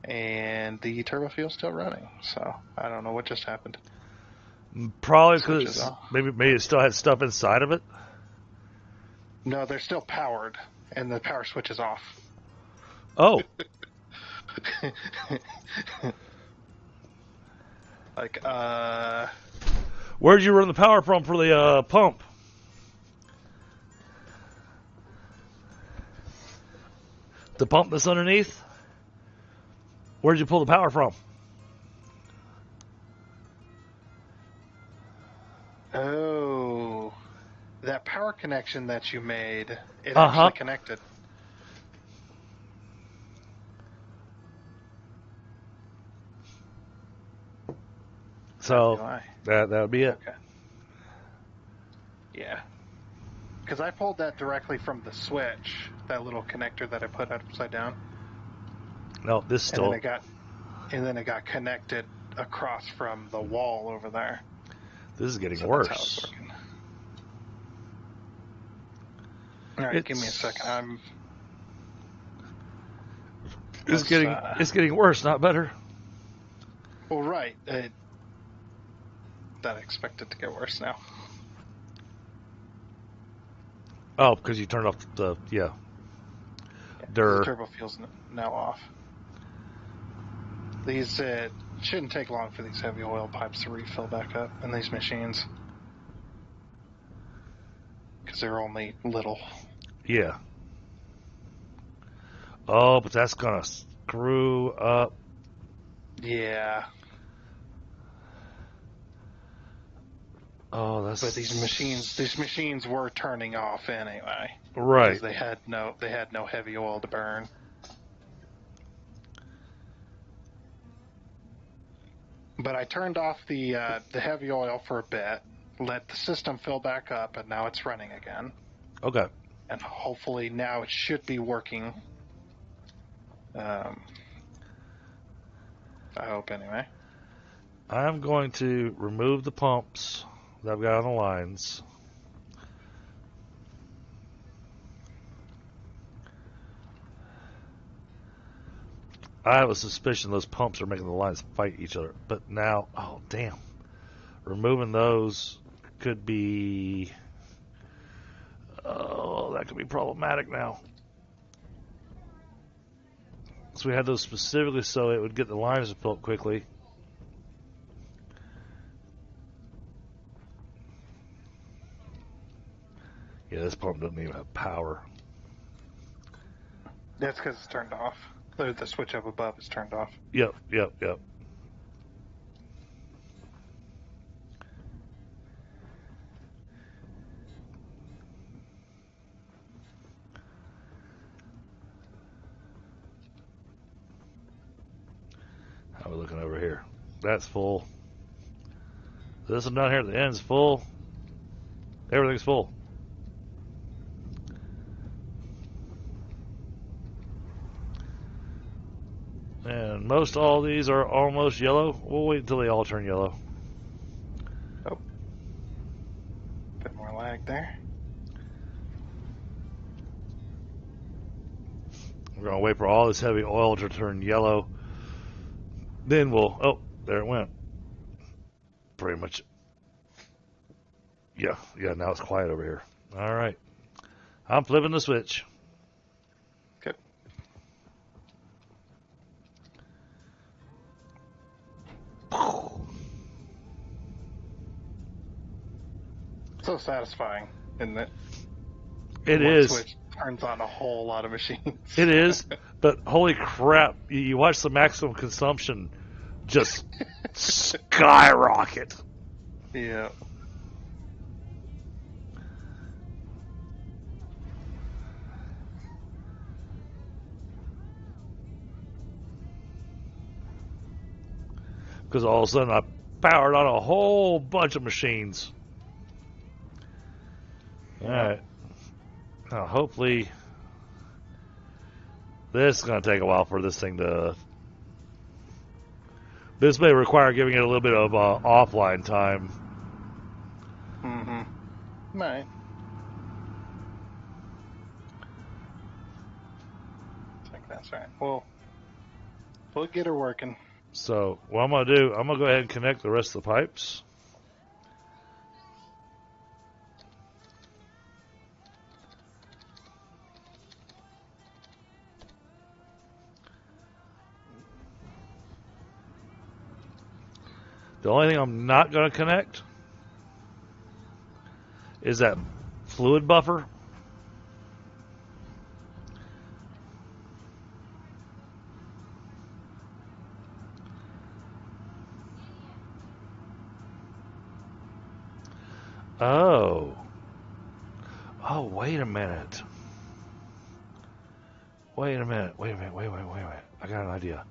And the turbo fuel's still running, so I don't know what just happened. Probably because maybe it still had stuff inside of it. No, they're still powered, and the power switch is off. Oh. Where'd you run the power from for the pump? The pump that's underneath? Where'd you pull the power from? Oh, that power connection that you made, it actually connected. So that would be it. Okay. Yeah. Because I pulled that directly from the switch, that little connector that I put upside down. No, this still. And then it got connected across from the wall over there. This is getting worse. That's how it's working. All right, give me a second. It's getting worse, not better. Well, right. That I expect it to get worse now. Oh, because you turned off the Der. turbo fuel's now off. These shouldn't take long for these heavy oil pipes to refill back up in these machines. Because they're only little. Yeah. Oh, but that's gonna screw up. Yeah. Oh, that's. But these machines were turning off anyway. Right. Because they had no heavy oil to burn. But I turned off the heavy oil for a bit, let the system fill back up, and now it's running again. Okay. And hopefully now it should be working. I hope anyway. I'm going to remove the pumps that I've got on the lines. I have a suspicion those pumps are making the lines fight each other. But now, oh, damn. Removing those could be... Oh, that could be problematic now. So we had those specifically so it would get the lines to fill up quickly. Yeah, this pump doesn't even have power. That's because it's turned off. The switch up above is turned off. Yep. How are we looking over here? That's full. This one down here at the end is full. Everything's full. And most all these are almost yellow. We'll wait until they all turn yellow. Oh. Bit more lag there. We're going to wait for all this heavy oil to turn yellow. Then we'll... Oh, there it went. Pretty much. Yeah, now it's quiet over here. All right. I'm flipping the switch. Good. So satisfying, isn't it? It One is. switch turns on a whole lot of machines. It is. But holy crap, you watch the maximum consumption just skyrocket. Yeah. Because all of a sudden I powered on a whole bunch of machines. All right. Now hopefully this is going to take a while for this thing to... This may require giving it a little bit of offline time. Mm-hmm. Right. I think that's right. Well, we'll get her working. So what I'm going to do, I'm going to go ahead and connect the rest of the pipes. The only thing I'm not going to connect is that fluid buffer. Oh, wait a minute. Wait a minute. I got an idea.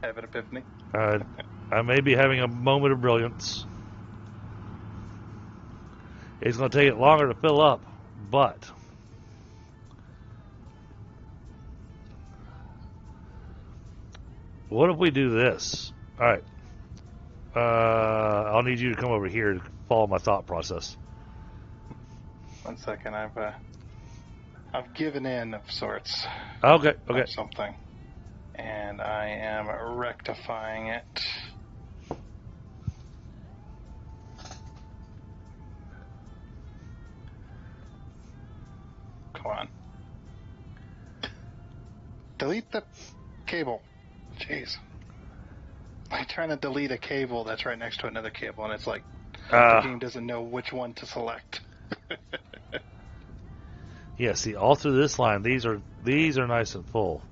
Have an epiphany. I may be having a moment of brilliance. It's going to take it longer to fill up, but what if we do this? All right. I'll need you to come over here to follow my thought process. 1 second. I've given in of sorts. Okay. Of something. And I am rectifying it. Come on. Delete the cable. Jeez. I'm trying to delete a cable that's right next to another cable, and it's like the game doesn't know which one to select. Yeah, see, all through this line, these are nice and full.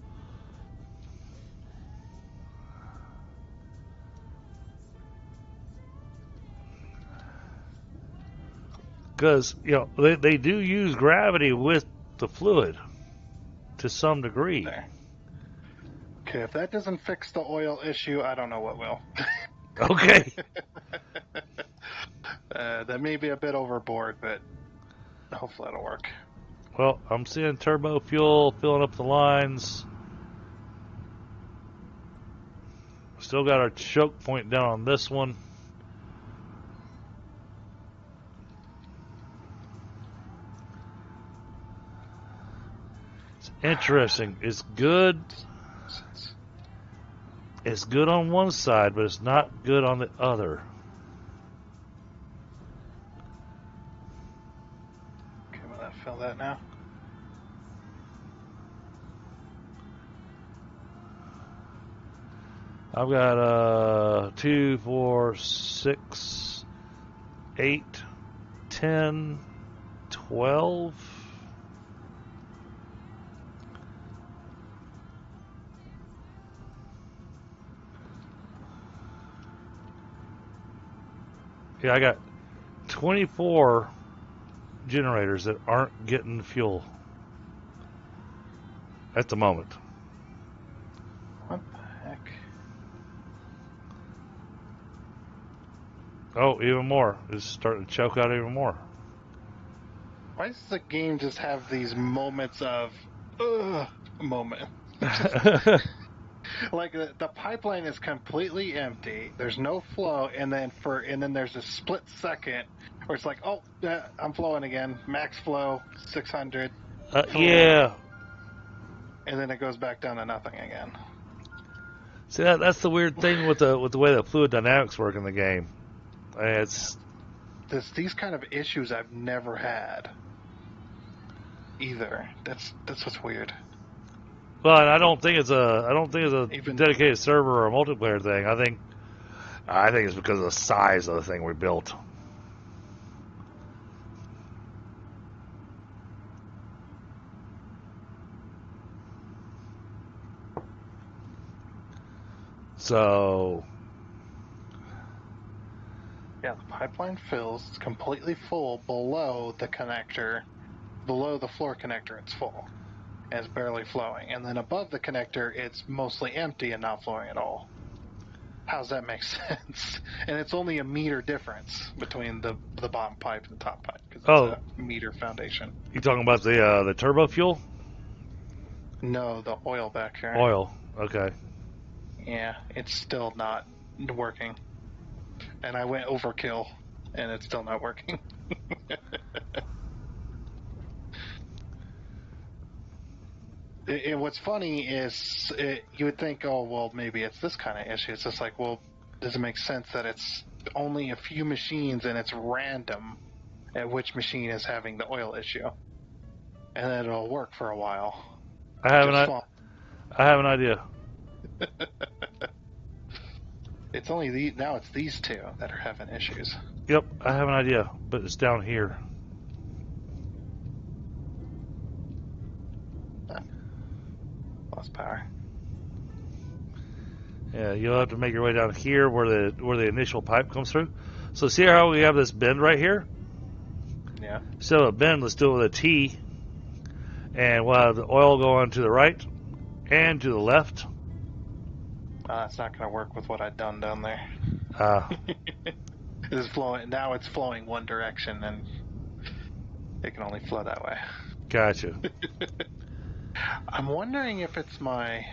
Because, they do use gravity with the fluid to some degree. There. Okay, if that doesn't fix the oil issue, I don't know what will. Okay. That may be a bit overboard, but hopefully it'll work. Well, I'm seeing turbo fuel filling up the lines. Still got our choke point down on this one. It's interesting. It's good. It's good on one side, but it's not good on the other. Okay, will that fill that now? I've got 2, 4, 6, 8, 10, 12. Yeah, I got 24 generators that aren't getting fuel at the moment. What the heck? Oh, even more. It's starting to choke out even more. Why does the game just have these moments of moment? Like the pipeline is completely empty. There's no flow, and then there's a split second where it's like, oh, I'm flowing again. Max flow 600. Yeah. And then it goes back down to nothing again. See, that's the weird thing with the way the fluid dynamics work in the game. It's these kind of issues I've never had either. That's what's weird. Well, and I don't think it's a dedicated server or a multiplayer thing. I think it's because of the size of the thing we built. So, yeah, the pipeline fills. It's completely full below the connector, below the floor connector. It's full. And it's barely flowing. And then above the connector, it's mostly empty and not flowing at all. How's that make sense? And it's only a meter difference between the bottom pipe and the top pipe because it's a meter foundation. You talking about the turbo fuel? No, the oil back here. Oil. Okay. Yeah, it's still not working. And I went overkill, and it's still not working. What's funny is you would think, oh, well, maybe it's this kind of issue. It's just like, well, does it make sense that it's only a few machines and it's random at which machine is having the oil issue? And then it'll work for a while. I have an idea. It's only now it's these two that are having issues. Yep, I have an idea, but it's down here. Lost power. Yeah, you'll have to make your way down here where the initial pipe comes through. So see how we have this bend right here? Yeah. So a bend, let's do it with a T. And we'll have the oil going to the right and to the left. It's not going to work with what I've done down there. It's flowing now. It's flowing one direction, and it can only flow that way. Gotcha. I'm wondering if it's my.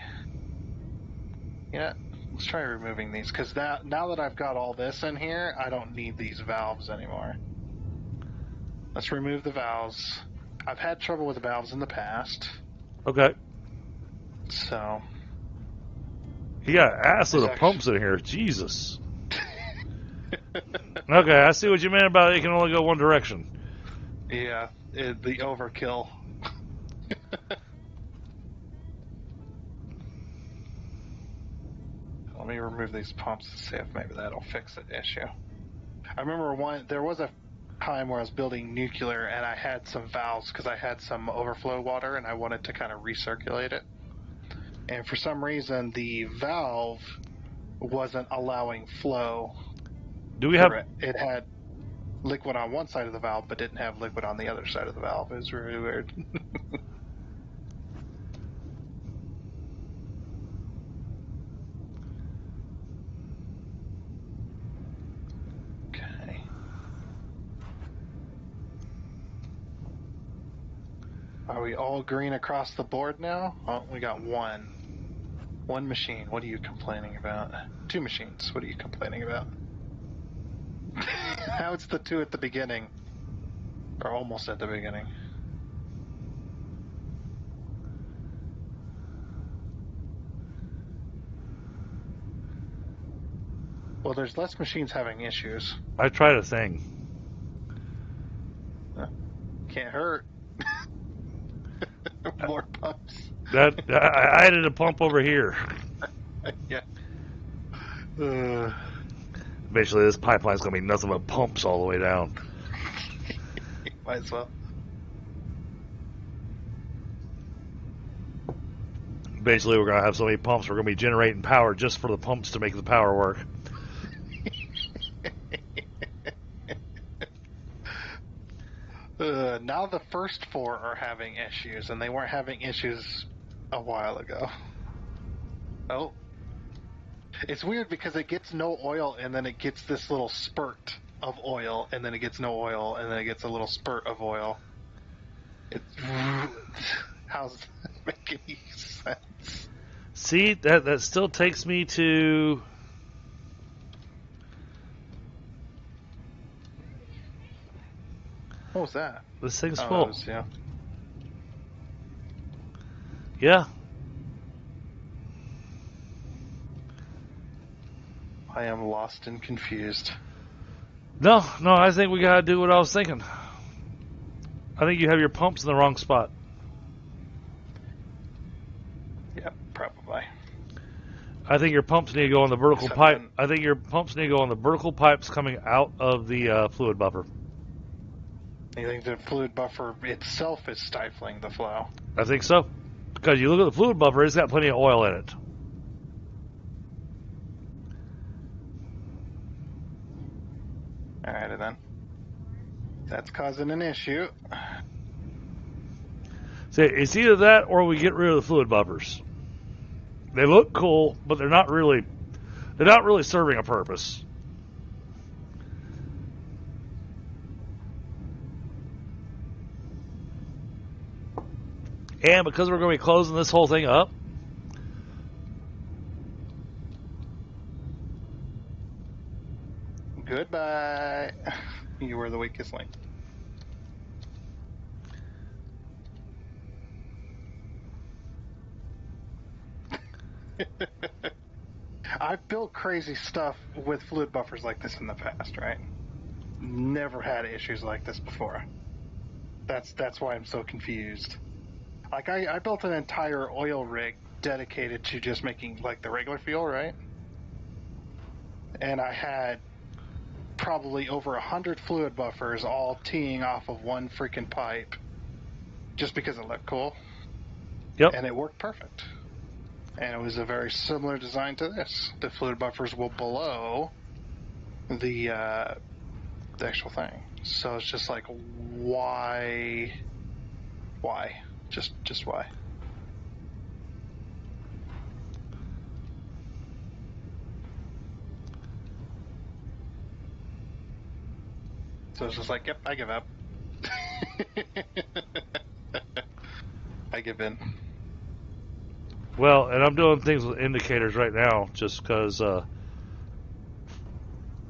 Yeah, let's try removing these because now that I've got all this in here, I don't need these valves anymore. Let's remove the valves. I've had trouble with the valves in the past. Okay. So. You got assload of pumps in here. Jesus. Okay, I see what you meant about it can only go one direction. Yeah, the overkill. Let me remove these pumps to see if maybe that'll fix the issue. I remember there was a time where I was building nuclear and I had some valves because I had some overflow water and I wanted to kind of recirculate it. And for some reason, the valve wasn't allowing flow. Do we have? It had liquid on one side of the valve, but didn't have liquid on the other side of the valve. It was really weird. Okay. Are we all green across the board now? Oh, we got one. One machine. What are you complaining about? Two machines. What are you complaining about? How it's the two at the beginning. Or almost at the beginning. Well, there's less machines having issues. I tried a thing. Can't hurt. More pumps. That I added a pump over here. Yeah. Basically, this pipeline's gonna be nothing but pumps all the way down. Might as well. Basically, we're gonna have so many pumps. We're gonna be generating power just for the pumps to make the power work. Now the first four are having issues, and they weren't having issues a while ago. Oh. It's weird because it gets no oil, and then it gets this little spurt of oil, and then it gets no oil, and then it gets a little spurt of oil. How's that make any sense? See, that still takes me to. What was that? This thing's Oh, full. yeah. Yeah. I am lost and confused. No, I think we gotta do what I was thinking. I think you have your pumps in the wrong spot. Yep, probably. I think your pumps need to go on the vertical Except pipe. then- I think your pumps need to go on the vertical pipes coming out of the fluid buffer. You think the fluid buffer itself is stifling the flow? I think so. Because you look at the fluid buffer, it's got plenty of oil in it. Alrighty then. That's causing an issue. See, it's either that or we get rid of the fluid buffers. They look cool, but they're not really serving a purpose. And because we're going to be closing this whole thing up, Goodbye. You were the weakest link. I've built crazy stuff with fluid buffers like this in the past, right? Never had issues like this before. That's why I'm so confused. Like I built an entire oil rig dedicated to just making like the regular fuel, right? And I had probably over 100 fluid buffers all teeing off of one freaking pipe just because it looked cool. yep. And it worked perfect. And it was a very similar design to this. The fluid buffers will below the actual thing. So it's just like, why? Just why? So it's just like, yep, I give up. I give in. Well, and I'm doing things with indicators right now just because I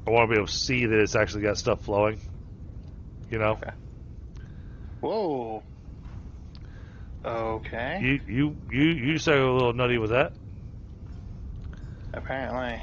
want to be able to see that it's actually got stuff flowing. You know? Okay. Whoa. Okay. You sound a little nutty with that. Apparently.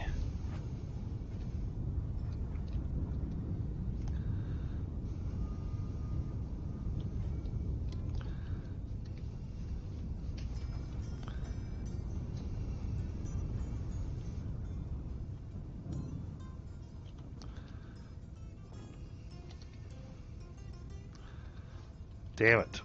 Damn it.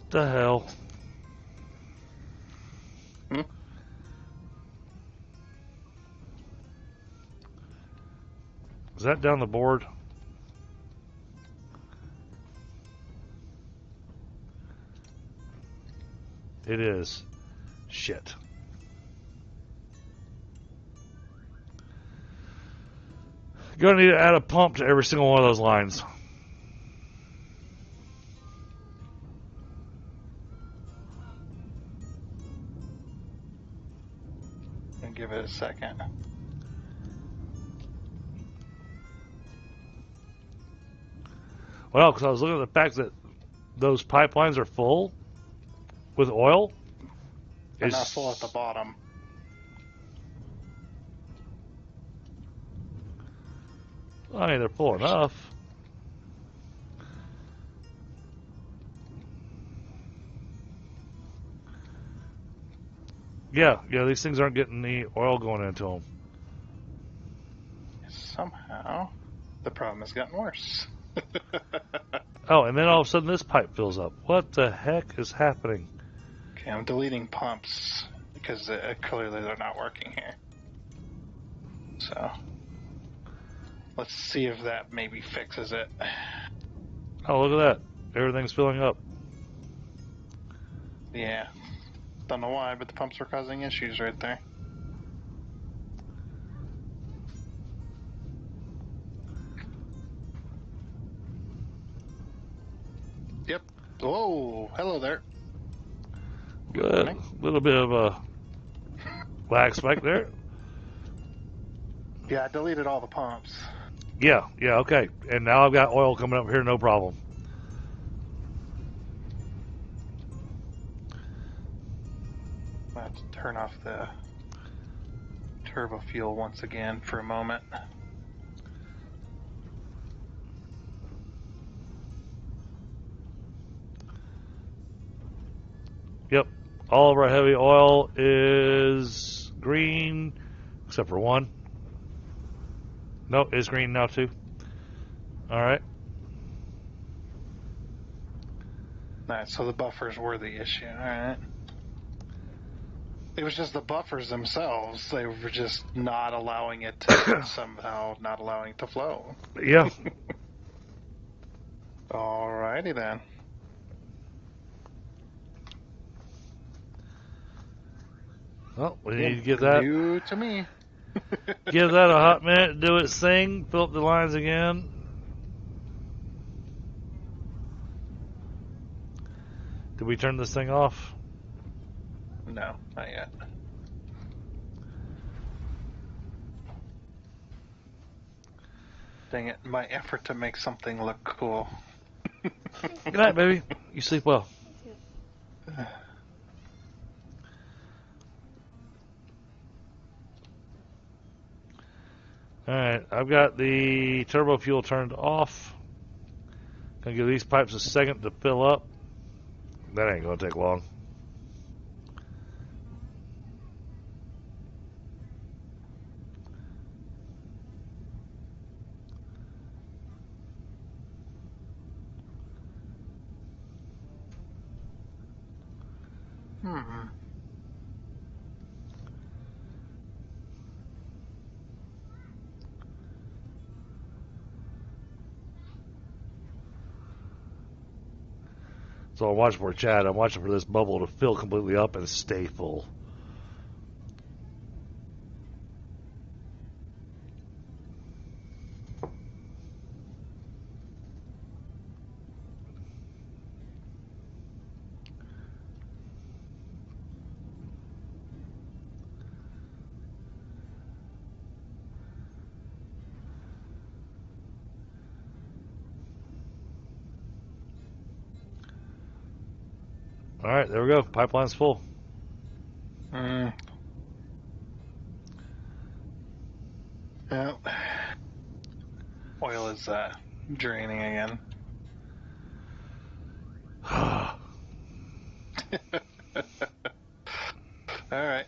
The hell? Hmm? Is that down the board? It is. Shit. Gonna need to add a pump to every single one of those lines. And give it a second. Well, because I was looking at the fact that those pipelines are full with oil. They're not full at the bottom. I mean, they're full enough. Yeah, these things aren't getting the oil going into them. Somehow, the problem has gotten worse. Oh, and then all of a sudden this pipe fills up. What the heck is happening? Okay, I'm deleting pumps because clearly they're not working here. So, let's see if that maybe fixes it. Oh, look at that. Everything's filling up. Yeah. Don't know why, but the pumps are causing issues right there. Yep. Whoa, hello there. Good. A little bit of a lag spike there. Yeah, I deleted all the pumps. Yeah, okay. And now I've got oil coming up here, no problem. I have to turn off the turbo fuel once again for a moment. Yep. All of our heavy oil is green, except for one. No, it's green now too. All right. Alright, so the buffers were the issue. Alright. It was just the buffers themselves. They were just not allowing it to somehow not allowing it to flow. Yeah. Alrighty then. Well, we Again, need to get that. new to me. Give that a hot minute, do its thing, fill up the lines again. Did we turn this thing off? No, not yet. Dang it, my effort to make something look cool. Good night, baby. You sleep well. Alright, I've got the turbo fuel turned off. Gonna give these pipes a second to fill up. That ain't gonna take long. Hmm. So I'm watching for Chad. I'm watching for this bubble to fill completely up and stay full. Alright, there we go. Pipeline's full. Mm. Yeah. Oil is draining again. All right.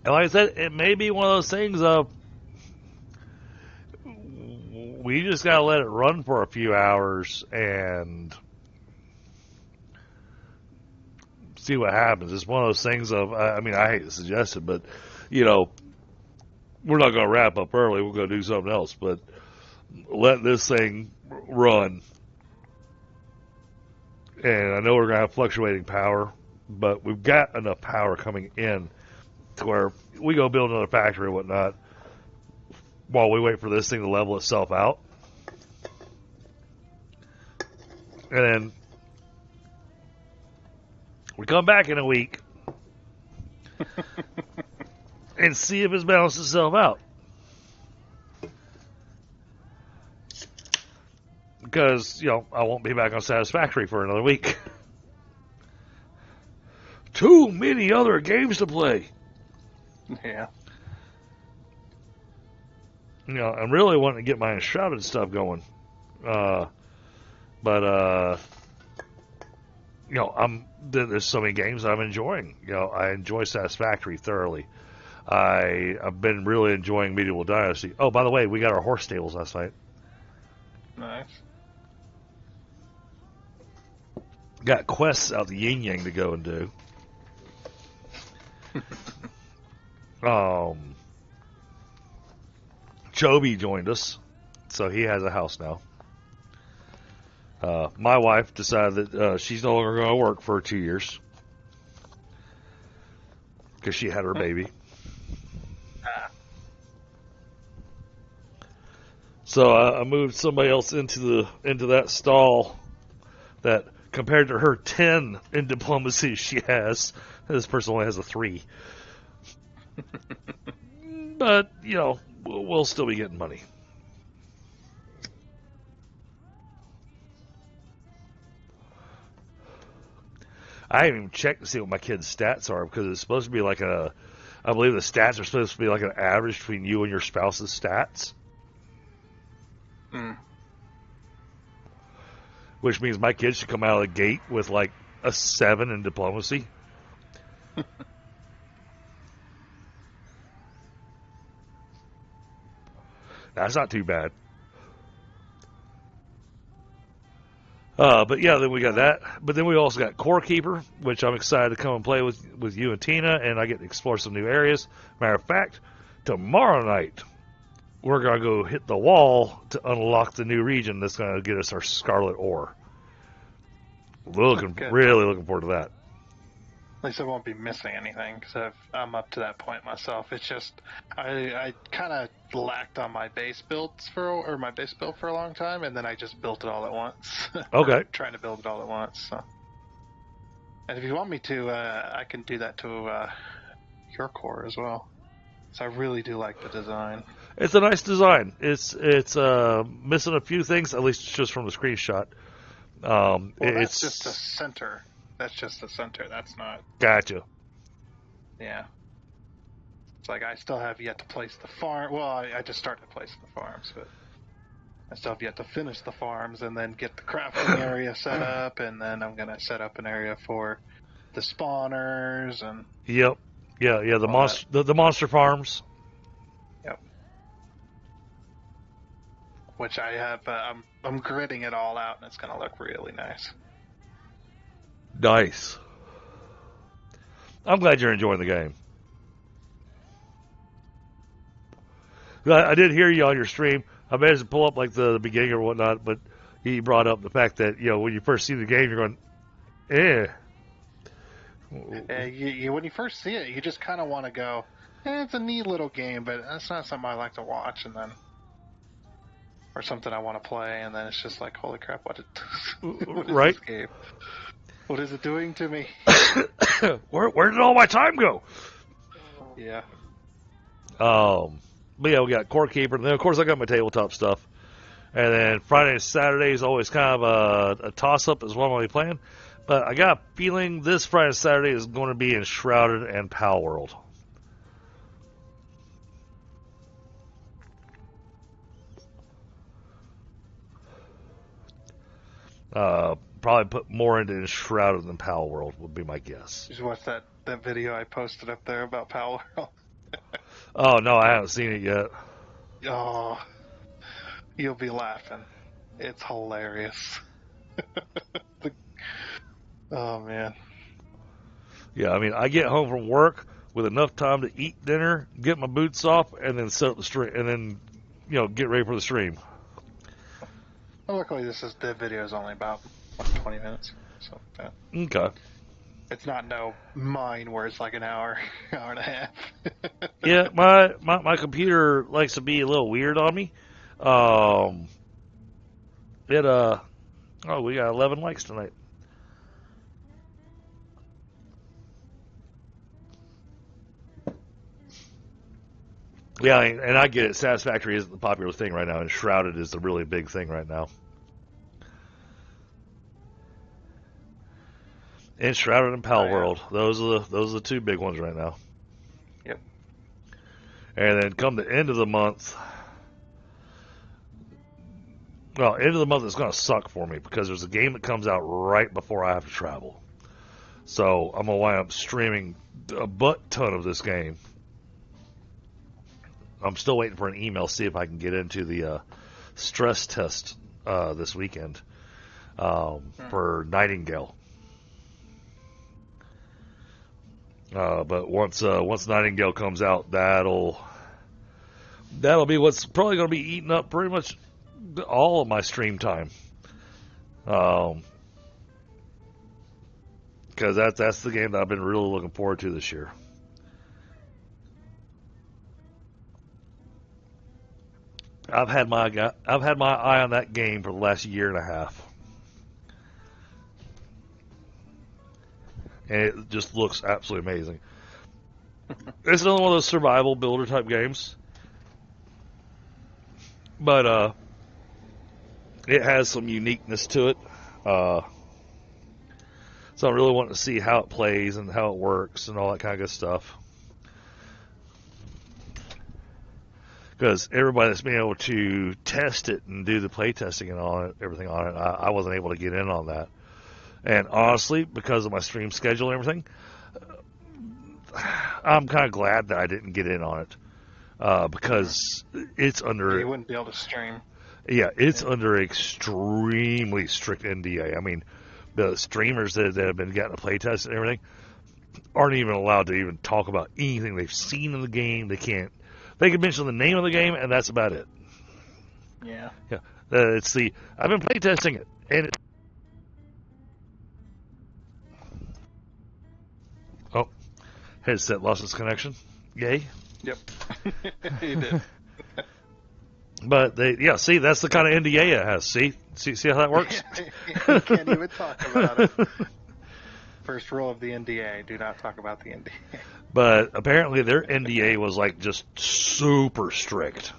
And like I said, it may be one of those things of we just gotta let it run for a few hours and see what happens. It's one of those things of, I mean, I hate to suggest it, but you know, we're not gonna wrap up early. We're gonna do something else, but let this thing run. And I know we're gonna have fluctuating power, but we've got enough power coming in to where we go build another factory or whatnot while we wait for this thing to level itself out. And then we come back in a week and see if it's balanced itself out. Because, you know, I won't be back on Satisfactory for another week. Too many other games to play. Yeah. You know, I'm really wanting to get my Enshrouded stuff going. But you know, there's so many games I'm enjoying. You know, I enjoy Satisfactory thoroughly. I've been really enjoying Medieval Dynasty. Oh, by the way, we got our horse stables last night. Nice. Got quests out the yin yang to go and do. Joby joined us, so he has a house now. My wife decided that she's no longer going to work for 2 years because she had her baby. So I moved somebody else into that stall that, compared to her 10 in diplomacy she has, this person only has a 3. But, you know, we'll still be getting money. I haven't even checked to see what my kids' stats are because it's supposed to be like I believe the stats are supposed to be like an average between you and your spouse's stats. Which means my kids should come out of the gate with like a 7 in diplomacy. That's not too bad. But yeah, then we got that. But then we also got Core Keeper, which I'm excited to come and play with you and Tina, and I get to explore some new areas. Matter of fact, tomorrow night we're gonna go hit the wall to unlock the new region that's gonna get us our Scarlet Ore. Really looking forward to that. At least I won't be missing anything because I'm up to that point myself. It's just I kind of lacked on my base build for a long time, and then I just built it all at once. Okay. Trying to build it all at once. So. And if you want me to, I can do that to your core as well. So I really do like the design. It's a nice design. It's missing a few things, at least just from the screenshot. That's just the center. That's just the center. That's not. Gotcha. Yeah. It's like I still have yet to place the farm. Well, I just started placing the farms, but I still have yet to finish the farms and then get the crafting area set up, and then I'm gonna set up an area for the spawners and. Yep. Yeah. The monster farms. Yep. Which I have. I'm gridding it all out, and it's gonna look really nice. Nice. I'm glad you're enjoying the game. I did hear you on your stream. I managed to pull up like the beginning or whatnot, but he brought up the fact that, you know, when you first see the game, you're going, eh. When you first see it, you just kind of want to go, it's a neat little game, but that's not something I like to watch, and then, or something I want to play, and then it's just like, holy crap, what is this game? What is it doing to me? Where did all my time go? Yeah. But yeah, we got Core Keeper. And then, of course, I got my tabletop stuff. And then Friday and Saturday is always kind of a toss-up as well when we playing. But I got a feeling this Friday and Saturday is going to be Enshrouded and Pal World. Probably put more into Enshrouded than Pal World would be my guess. Just watch that video I posted up there about Pal World. Oh, no, I haven't seen it yet. Oh, you'll be laughing. It's hilarious. Oh, man. Yeah, I mean, I get home from work with enough time to eat dinner, get my boots off, and then set up the stream, and then, get ready for the stream. Well, luckily, the video is only about 20 minutes. So, yeah. Okay. It's not mine where it's like an hour, hour and a half. Yeah, my computer likes to be a little weird on me. We got 11 likes tonight. Yeah, and I get it. Satisfactory isn't the popular thing right now, and Shrouded is the really big thing right now. Enshrouded and Pal World. Those are the two big ones right now. Yep. And then come the end of the month. Well, end of the month is going to suck for me because there's a game that comes out right before I have to travel. So I'm going to wind up streaming a butt ton of this game. I'm still waiting for an email to see if I can get into the stress test this weekend for Nightingale. But once Nightingale comes out, that'll be what's probably going to be eating up pretty much all of my stream time. Because that's the game that I've been really looking forward to this year. I've had my eye on that game for the last year and a half. And it just looks absolutely amazing. It's another one of those survival builder type games. But it has some uniqueness to it. So I really want to see how it plays and how it works and all that kind of good stuff. Because everybody that's been able to test it and do the play testing and everything on it, I wasn't able to get in on that. And honestly, because of my stream schedule and everything, I'm kind of glad that I didn't get in on it. Because it's under... You wouldn't be able to stream. Yeah, it's under extremely strict NDA. I mean, the streamers that have been getting a play test and everything aren't even allowed to even talk about anything they've seen in the game. They can't. They can mention the name of the game, and that's about it. Yeah. Yeah. I've been play testing it, and headset lost its connection. Yay. Yep. You did. But see, that's the kind of NDA it has. See how that works? You can't even talk about it. First rule of the NDA: do not talk about the NDA. But apparently their NDA was like just super strict.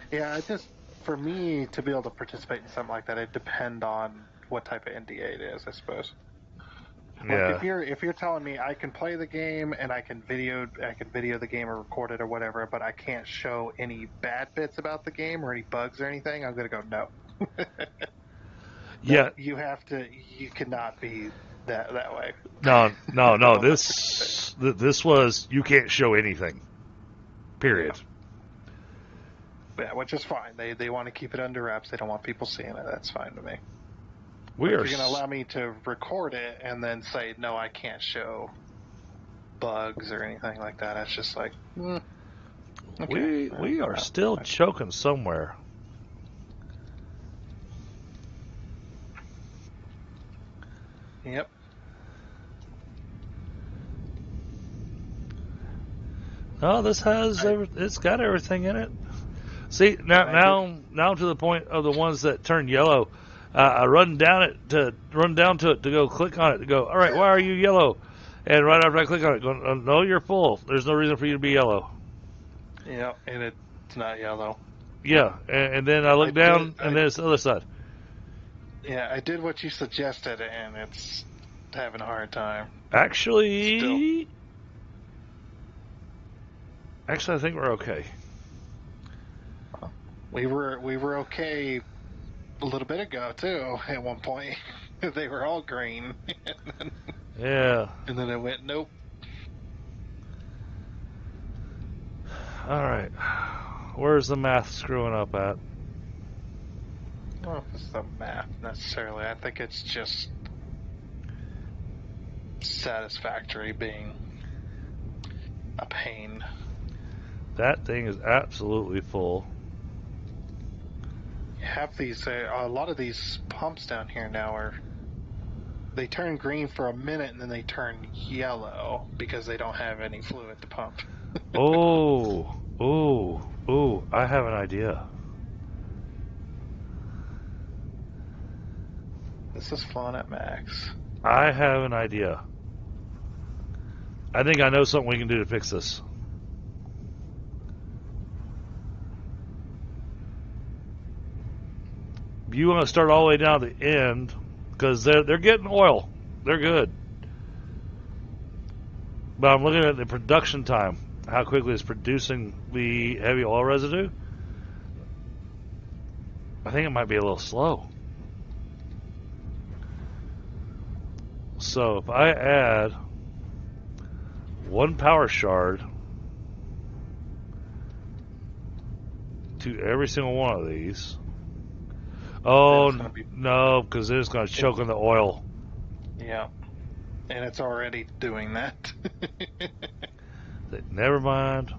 Yeah, for me to be able to participate in something like that, it depends on what type of NDA it is, I suppose. Yeah. Like if you're telling me I can play the game and I can video the game or record it or whatever, but I can't show any bad bits about the game or any bugs or anything, I'm gonna go no. Yeah. You cannot be that way. No. This was you can't show anything. Period. Yeah, which is fine. They want to keep it under wraps. They don't want people seeing it. That's fine to me. If you're going to allow me to record it and then say, no, I can't show bugs or anything like that, it's just like, okay. We are still choking somewhere. Yep. No, this has it's got everything in it. See now to the point of the ones that turn yellow. I run down to it to go click on it to go. All right, why are you yellow? And right after I click on it, going, oh, no, you're full. There's no reason for you to be yellow. Yeah, and it's not yellow. Yeah, and then I look down, and then it's the other side. Yeah, I did what you suggested, and it's having a hard time. Actually, I think we're okay. We were okay a little bit ago too. At one point, they were all green, Yeah. and then it went nope. All right. Where's the math screwing up at? I don't know if it's the math necessarily. I think it's just Satisfactory being a pain. That thing is absolutely full. You have these. A lot of these pumps down here now they turn green for a minute and then they turn yellow because they don't have any fluid to pump. Oh, I have an idea. This is flowing at max. I have an idea. I think I know something we can do to fix this. You want to start all the way down to the end because they're getting oil. They're good. But I'm looking at the production time. How quickly it's producing the heavy oil residue. I think it might be a little slow. So if I add one power shard to every single one of these. Oh, no, because it's going to choke on the oil. Yeah. And it's already doing that. Never mind.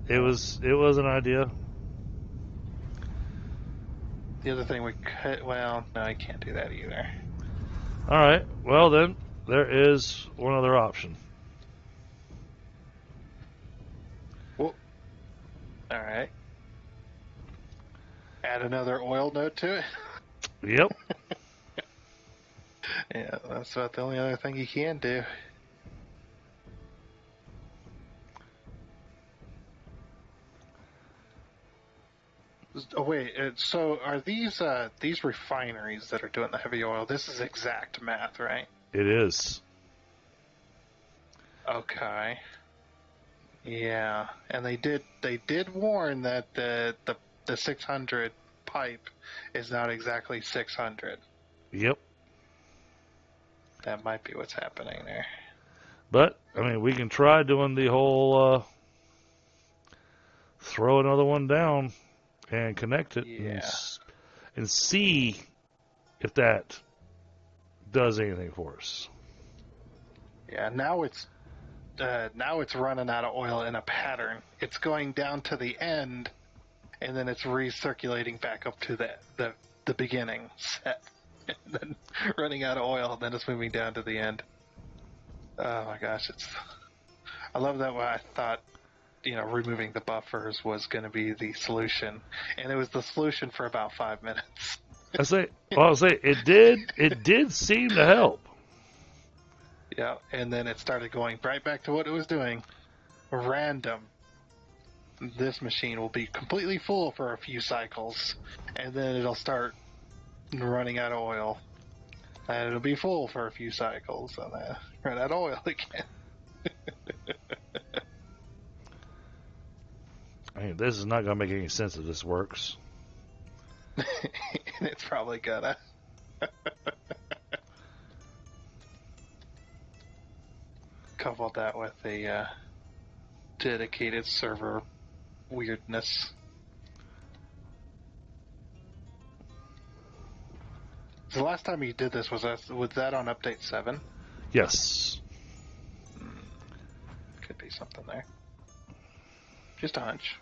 It was an idea. The other thing we could, well, no, I can't do that either. All right. Well, then, there is one other option. Well, all right. Add another oil node to it. Yep. Yeah, that's about the only other thing you can do. Oh wait, so are these refineries that are doing the heavy oil? This is exact math, right? It is. Okay. Yeah, and they did warn that the 600 pipe is not exactly 600. Yep. That might be what's happening there. But, I mean, we can try doing the whole throw another one down and connect it and see if that does anything for us. Yeah, now it's running out of oil in a pattern. It's going down to the end, and then it's recirculating back up to the beginning set, and then running out of oil, and then it's moving down to the end. Oh my gosh, I love that. I thought, removing the buffers was going to be the solution, and it was the solution for about 5 minutes. I'll say it did seem to help. Yeah, and then it started going right back to what it was doing. Random. This machine will be completely full for a few cycles, and then it'll start running out of oil. And it'll be full for a few cycles, and then run out of oil again. I mean, this is not going to make any sense if this works. And it's probably gonna. Couple that with a dedicated server weirdness. So the last time you did this was that on update 7? Yes. Could be something there. Just a hunch.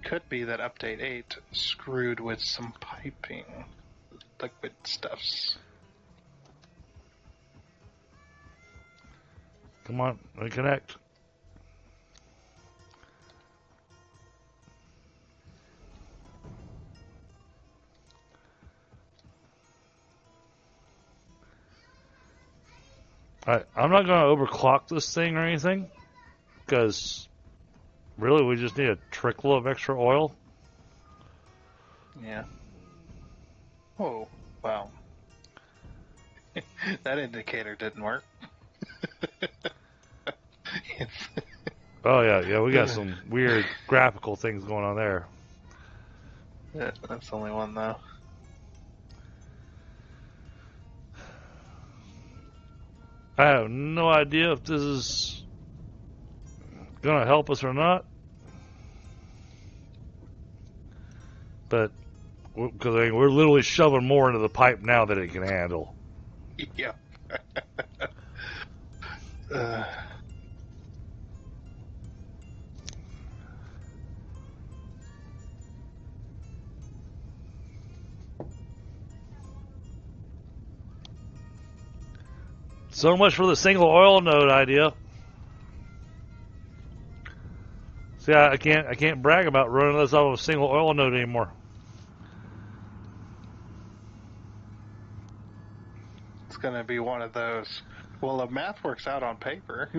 Could be that update 8 screwed with some piping, liquid stuffs. Come on, reconnect. I'm not going to overclock this thing or anything, because really we just need a trickle of extra oil. Yeah. Oh, wow. That indicator didn't work. Oh yeah, we got some weird graphical things going on there. Yeah, that's the only one though. I have no idea if this is going to help us or not, but because we're literally shoving more into the pipe now than it can handle. Yeah. uh, So much for the single oil node idea. See, I can't brag about running this off of a single oil node anymore. it's going to be one of those. Well, the math works out on paper.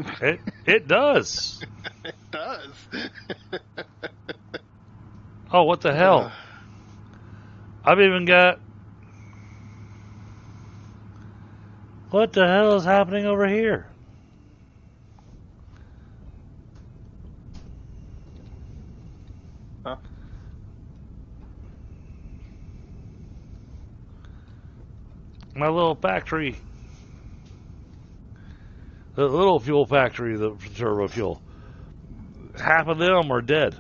It does. It does. Oh, what the hell? I've even got. What the hell is happening over here? Huh? My little factory. The little fuel factory, the turbo fuel. Half of them are dead.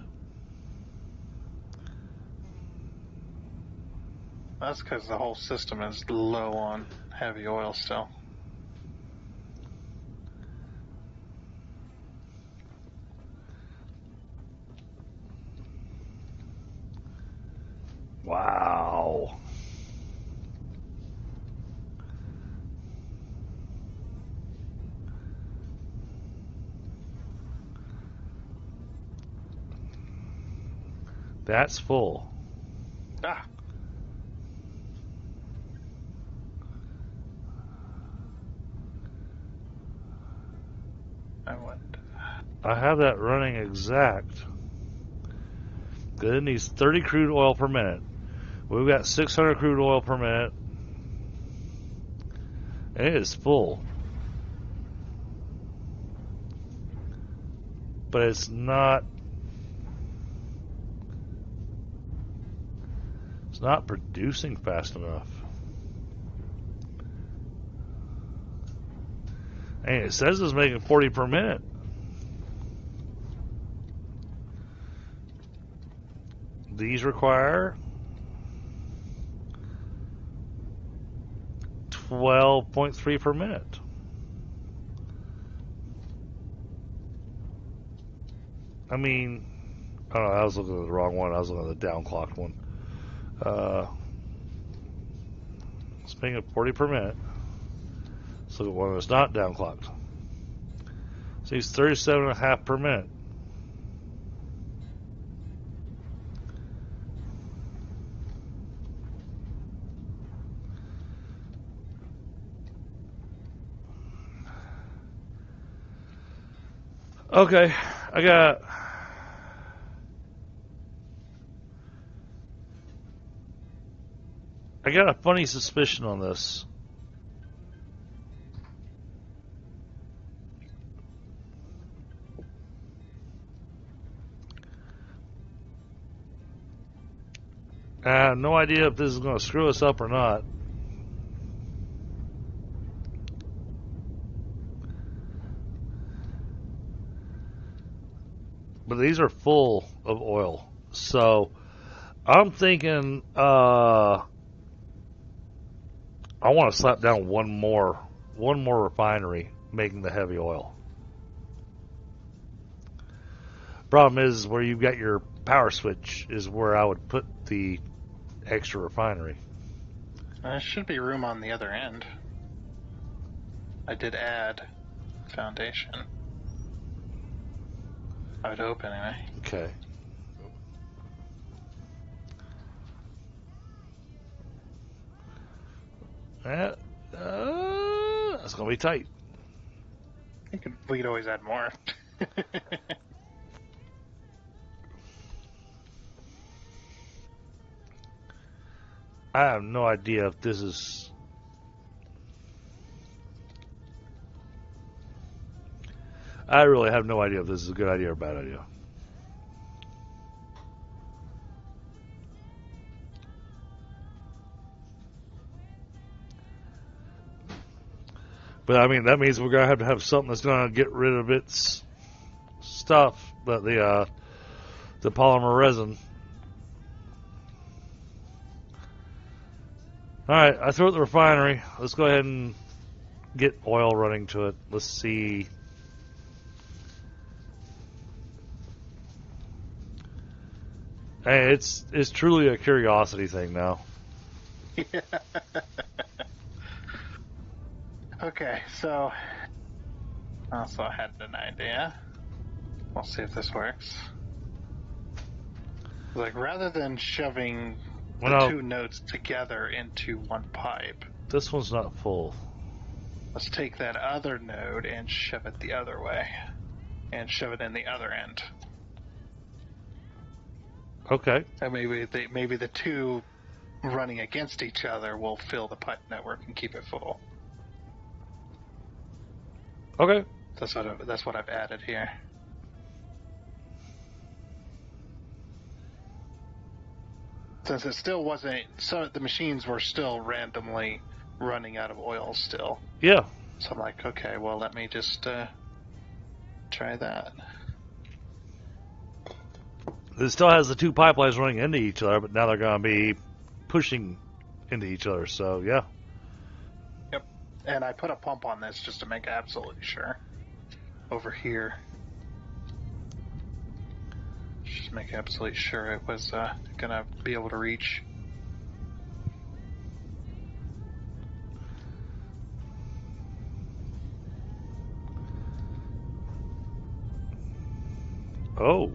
That's because the whole system is low on heavy oil still. Wow. That's full. Ah. I went. I have that running exact. It needs 30 crude oil per minute. We've got 600 crude oil per minute. And it is full. But it's not producing fast enough. And it says it's making 40 per minute. These require 12.3 per minute. I mean, oh, I was looking at the wrong one. I was looking at the downclocked one. It's making 40 per minute. Let's look at one that's not downclocked. So he's 37.5 per minute. Okay, I got a funny suspicion on this. I have no idea if this is going to screw us up or not. But these are full of oil. So I'm thinking I want to slap down one more refinery making the heavy oil. Problem is where you've got your power switch is where I would put the extra refinery. There should be room on the other end. I did add foundation. I would hope anyway. Okay. That's going to be tight. We could always add more. I have no idea if this is... I really have no idea if this is a good idea or a bad idea. But I mean, that means we're gonna have something that's gonna get rid of its stuff, but the polymer resin. All right, I threw it at the refinery. Let's go ahead and get oil running to it. Let's see. Hey, it's truly a curiosity thing now. Yeah. Okay, so also I had an idea. We'll see if this works. Like, rather than shoving the Well, no, two nodes together into one pipe, this one's not full. let's take that other node and shove it the other way. And shove it in the other end. Okay. And maybe the two running against each other will fill the pipe network and keep it full. Okay. That's what I've added here. Since it still wasn't, so the machines were still randomly running out of oil still. Yeah. So I'm like, okay, well, let me just try that. It still has the two pipelines running into each other, but now they're going to be pushing into each other. So, yeah. Yep. And I put a pump on this just to make absolutely sure. Over here. Just make absolutely sure it was going to be able to reach. Oh.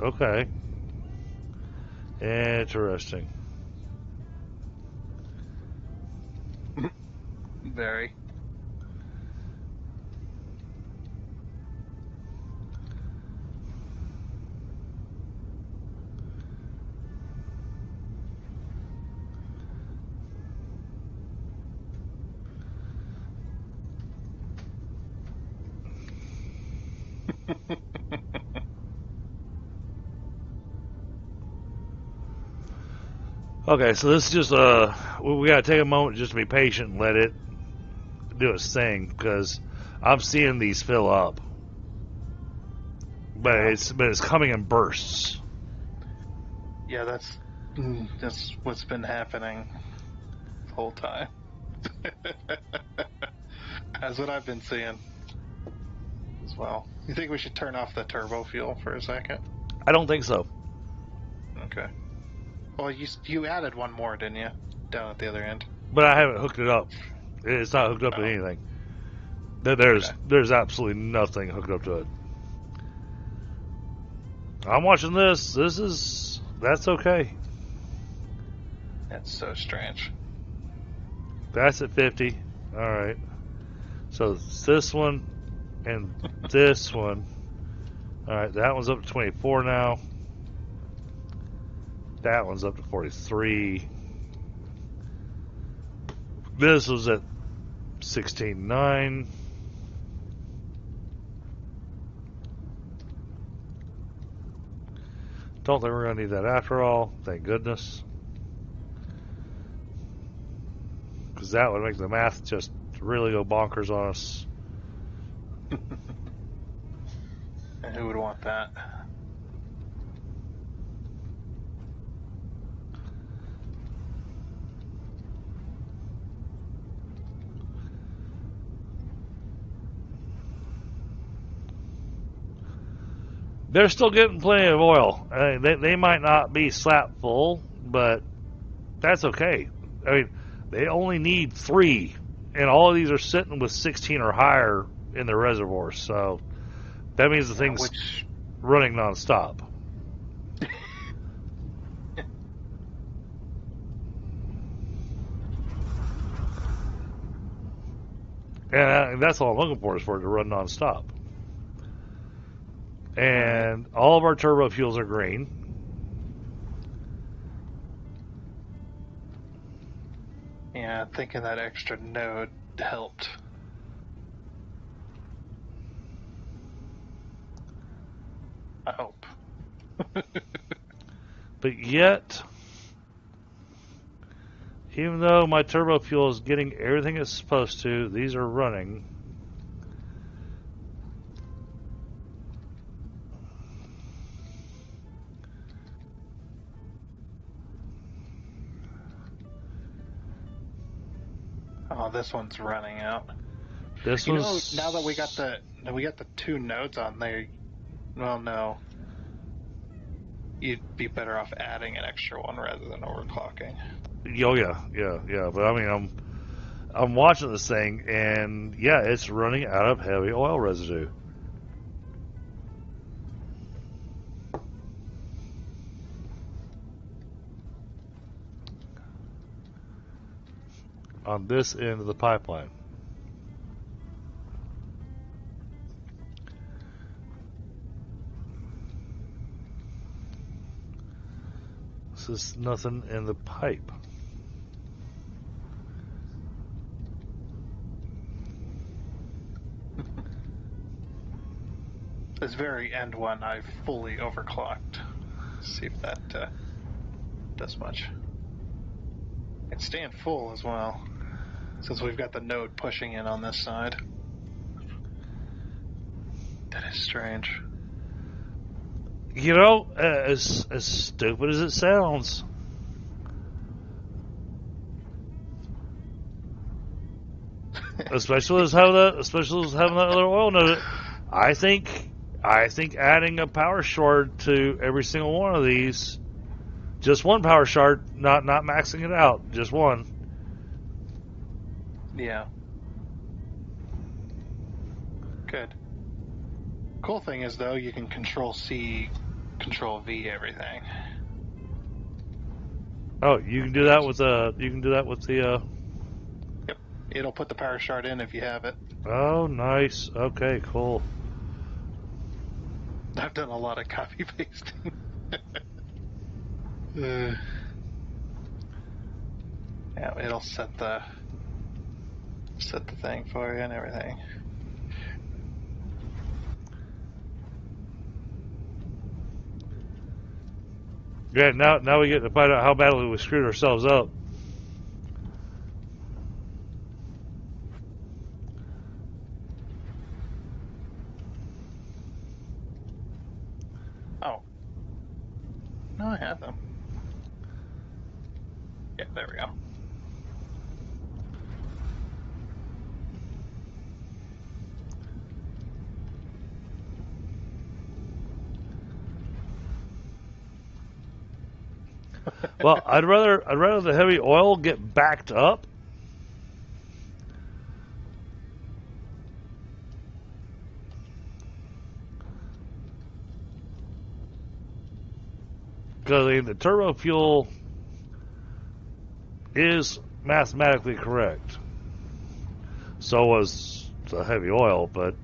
Okay. Interesting. Very. Okay, so this is just we got to take a moment just to be patient and let it do its thing, because I'm seeing these fill up, but Yeah. it's coming in bursts. Yeah, that's what's been happening the whole time. That's what I've been seeing as well. You think we should turn off the turbo fuel for a second? I don't think so, Okay. Well, you added one more, didn't you? Down at the other end. but I haven't hooked it up. It's not hooked up to Oh. anything. Okay. There's absolutely nothing hooked up to it. I'm watching this. That's okay. That's so strange. That's at 50. All right. So it's this one and this one. All right, that one's up to 24 now. That one's up to 43. This was at 16.9. Don't think we're going to need that after all. Thank goodness. Because that would make the math just really go bonkers on us. And who would want that? They're still getting plenty of oil. They might not be slap full, but that's okay. I mean, they only need 3, and all of these are sitting with 16 or higher in the reservoirs. So that means the thing's running nonstop. And that's all I'm looking for, is for it to run nonstop. And all of our turbo fuels are green. Yeah, thinking that extra node helped. I hope. But yet, even though my turbo fuel is getting everything it's supposed to, these are running. Oh, this one's running out. This You was know, now that we got the two nodes on there, well, no, you'd be better off adding an extra one rather than overclocking. Oh yeah. But I mean, I'm watching this thing, and yeah, it's running out of heavy oil residue. On this end of the pipeline. This is nothing in the pipe. This very end one, I fully overclocked. See if that does much. It's staying full as well, since we've got the node pushing in on this side. That is strange. You know, as stupid as it sounds, especially as having that other oil node, I think adding a power shard to every single one of these, just one power shard, not maxing it out, just one. Yeah. Good. Cool thing is though, you can Control C, Control V everything. Oh, you can do that with the. Yep. It'll put the power shard in if you have it. Oh, nice. Okay, cool. I've done a lot of copy pasting. Yeah, it'll set the thing for you and everything. Yeah, now we get to find out how badly we screwed ourselves up. Oh. No, I have them. Yeah, there we go. Well, I'd rather the heavy oil get backed up because I mean, the turbo fuel is mathematically correct. So was the heavy oil, but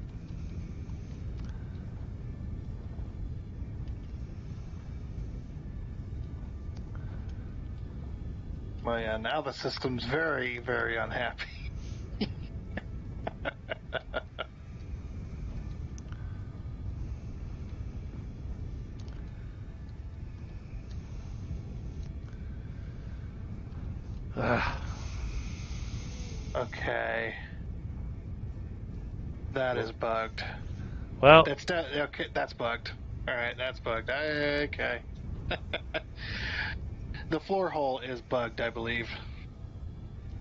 Well, yeah, now the system's very, very unhappy. Okay. That is bugged. well, Okay, that's bugged. Alright, that's bugged. Okay. The floor hole is bugged, I believe.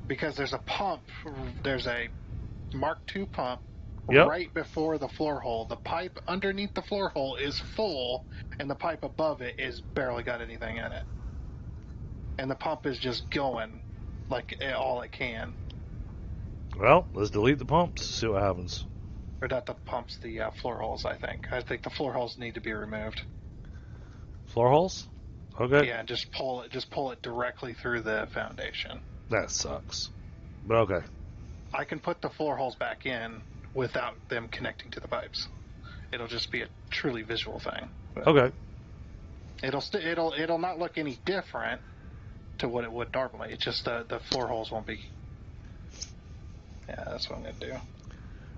Because there's a Mark II pump yep. right before the floor hole. The pipe underneath the floor hole is full, and the pipe above it is barely got anything in it. And the pump is just going like all it can. Well, let's delete the pumps. See what happens. Or not the pumps, the floor holes, I think. I think the floor holes need to be removed. Floor holes? Okay. Yeah, just pull it directly through the foundation. That sucks. But okay. I can put the floor holes back in without them connecting to the pipes. It'll just be a truly visual thing. But Okay. it'll not look any different to what it would normally. It's just the floor holes won't be. Yeah, that's what I'm gonna do.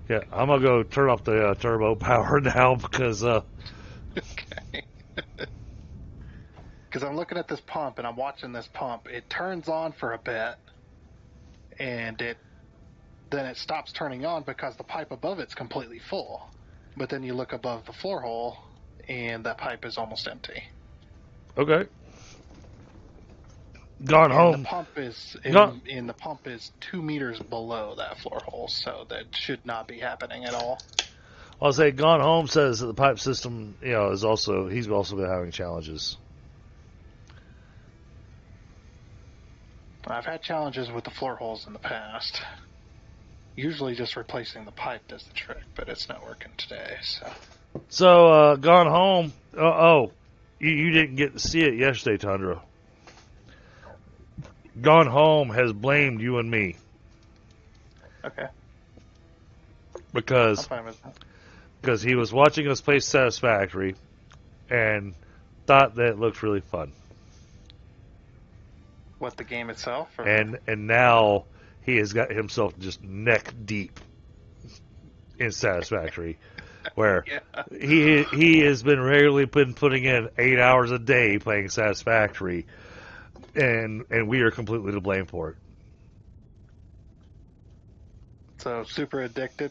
Yeah, I'm gonna go turn off the turbo power now because Okay. Because I'm looking at this pump and I'm watching this pump. It turns on for a bit, and then it stops turning on because the pipe above it's completely full. But then you look above the floor hole, and that pipe is almost empty. okay. Gone And home. the pump is and the pump is 2 meters below that floor hole, so that should not be happening at all. I'll say Gone Home says that the pipe system, is also he's also been having challenges. I've had challenges with the floor holes in the past. Usually just replacing the pipe does the trick, but it's not working today, so. So Gone Home. You didn't get to see it yesterday, Tundra. Gone Home has blamed you and me Okay. I'm because fine with that. he was watching us play Satisfactory and thought that it looked really fun. What, the game itself? Or? And now he has got himself just neck deep in Satisfactory, where Yeah. he has been regularly putting in 8 hours a day playing Satisfactory, and we are completely to blame for it. So, super addicted?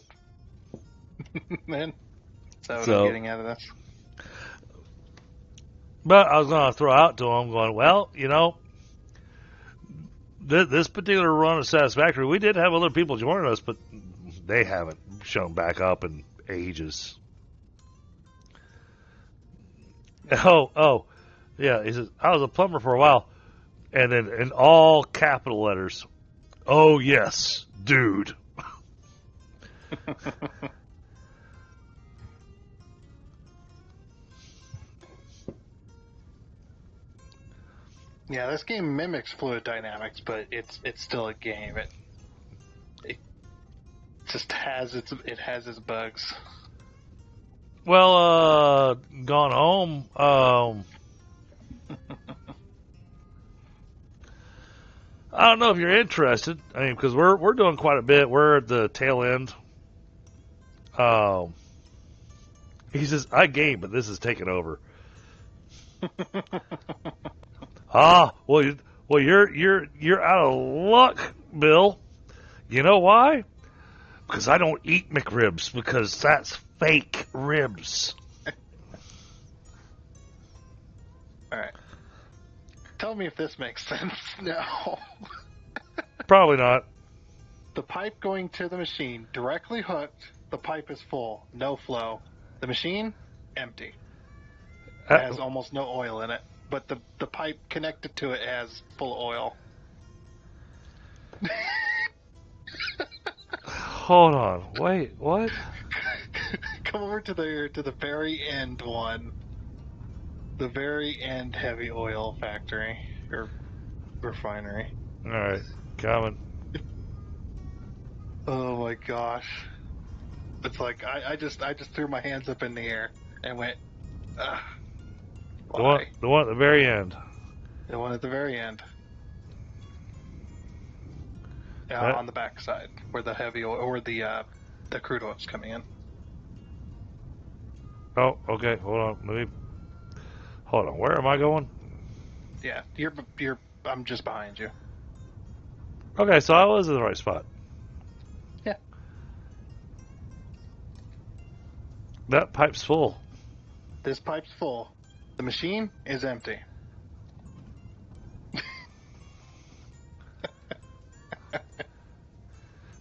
Then? Is that what So- I'm getting out of this? But I was going to throw out to him, going, well, this particular run of Satisfactory, we did have other people joining us, but they haven't shown back up in ages. Oh, yeah. He says, I was a plumber for a while, and then in all capital letters, oh yes, dude. Yeah, this game mimics fluid dynamics, but it's still a game. It just has its bugs. Well, Gone Home. I don't know if you're interested. I mean, because we're doing quite a bit. We're at the tail end. He says, I game, but this is taking over. Well, you're out of luck, Bill. You know why? Because I don't eat McRibs, because that's fake ribs. Alright. Tell me if this makes sense now. Probably not. The pipe going to the machine, directly hooked, the pipe is full, no flow. The machine, empty. It has almost no oil in it. But the pipe connected to it has full oil. Hold on. Wait, what? Come over to the very end one. The very end heavy oil factory or refinery. All right, coming. Oh my gosh. It's like I just threw my hands up in the air and went, ugh. Why? The one at the very end. The one at the very end. On the back side, where the heavy oil or the crude oil is coming in. Oh, okay. Hold on. Where am I going? Yeah, I'm just behind you. Okay, so I was in the right spot. Yeah. That pipe's full. This pipe's full. The machine is empty.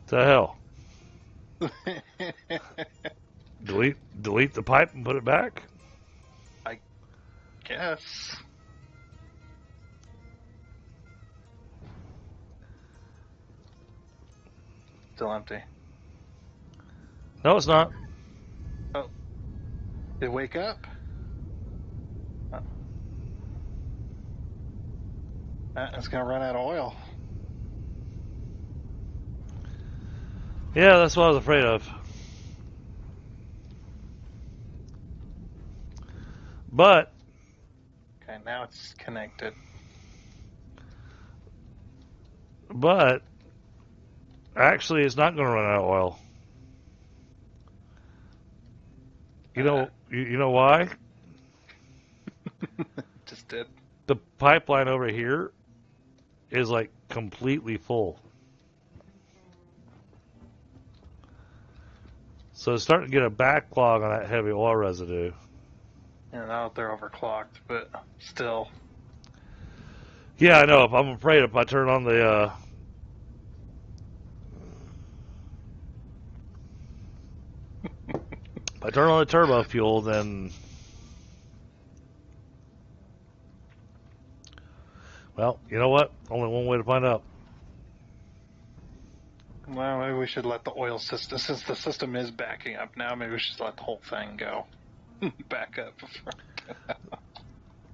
The hell? Delete the pipe and put it back? I guess. Still empty. No, it's not. Oh. Did it wake up? Oh. It's going to run out of oil. Yeah, that's what I was afraid of. But Okay, now it's connected. actually, it's not going to run out of oil. You know why? Just did. The pipeline over here is like completely full. So it's starting to get a backlog on that heavy oil residue. Yeah, now they're overclocked, but still. Yeah, I know. I'm afraid if I turn on the if I turn on the turbo fuel, then well, you know what? Only one way to find out. Well, maybe we should let the oil system, since the system is backing up now, maybe we should let the whole thing go. Back up.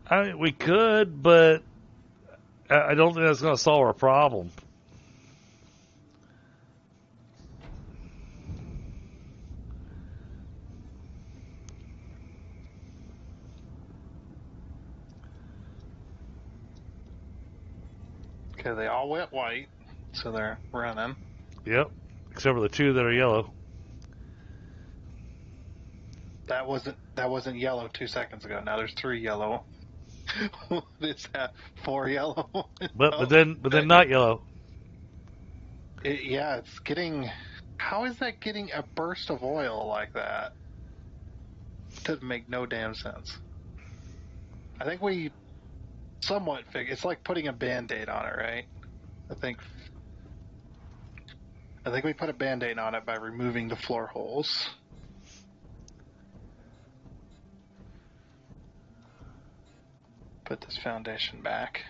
I mean, we could, but I don't think that's going to solve our problem. Okay, they all went white, so they're running. Yep, except for the two that are yellow. That wasn't yellow 2 seconds ago. Now there's 3 yellow. It's 4 yellow. But then not yellow. Yeah, it's getting. How is that getting a burst of oil like that? Doesn't make no damn sense. I think we somewhat figure it's like putting a band-aid on it, right? I think we put a band-aid on it by removing the floor holes. Put this foundation back.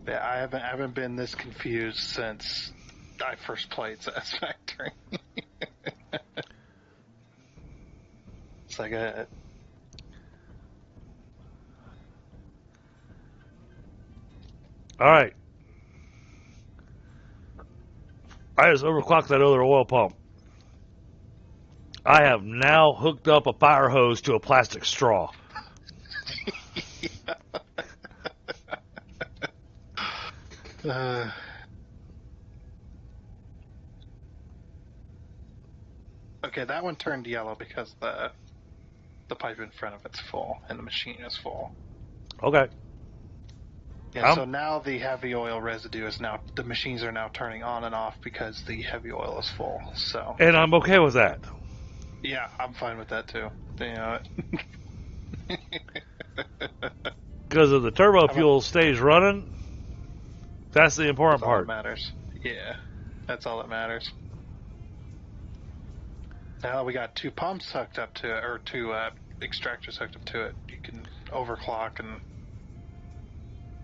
Yeah, I haven't been this confused since I first played Satisfactory. It's like a. All right. I just overclocked that other oil pump. I have now hooked up a fire hose to a plastic straw. Okay, that one turned yellow because the pipe in front of it's full and the machine is full. Okay. Yeah, so now the heavy oil residue is now, the machines are now turning on and off because the heavy oil is full. So. And I'm okay with that. Yeah, I'm fine with that too. You know. Because if the turbo fuel stays running, that's the important That's all part. that matters. Yeah, that's all that matters. Now we got 2 pumps hooked up to it, or 2 extractors hooked up to it. You can overclock and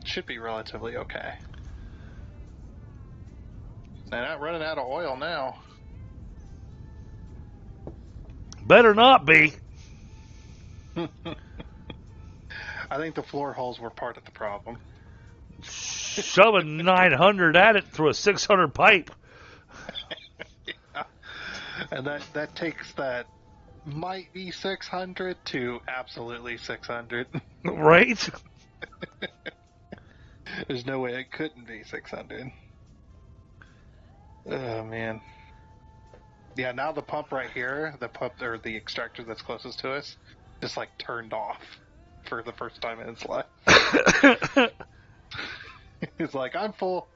it should be relatively okay. They're not running out of oil now. Better not be. I think the floor holes were part of the problem. Shoving 900 at it through a 600 pipe. Yeah. And that takes that might be 600 to absolutely 600. Right? There's no way it couldn't be 600. Oh, man. Yeah, now the pump right here, the pump or the extractor that's closest to us, just like turned off for the first time in its life. It's like, I'm full.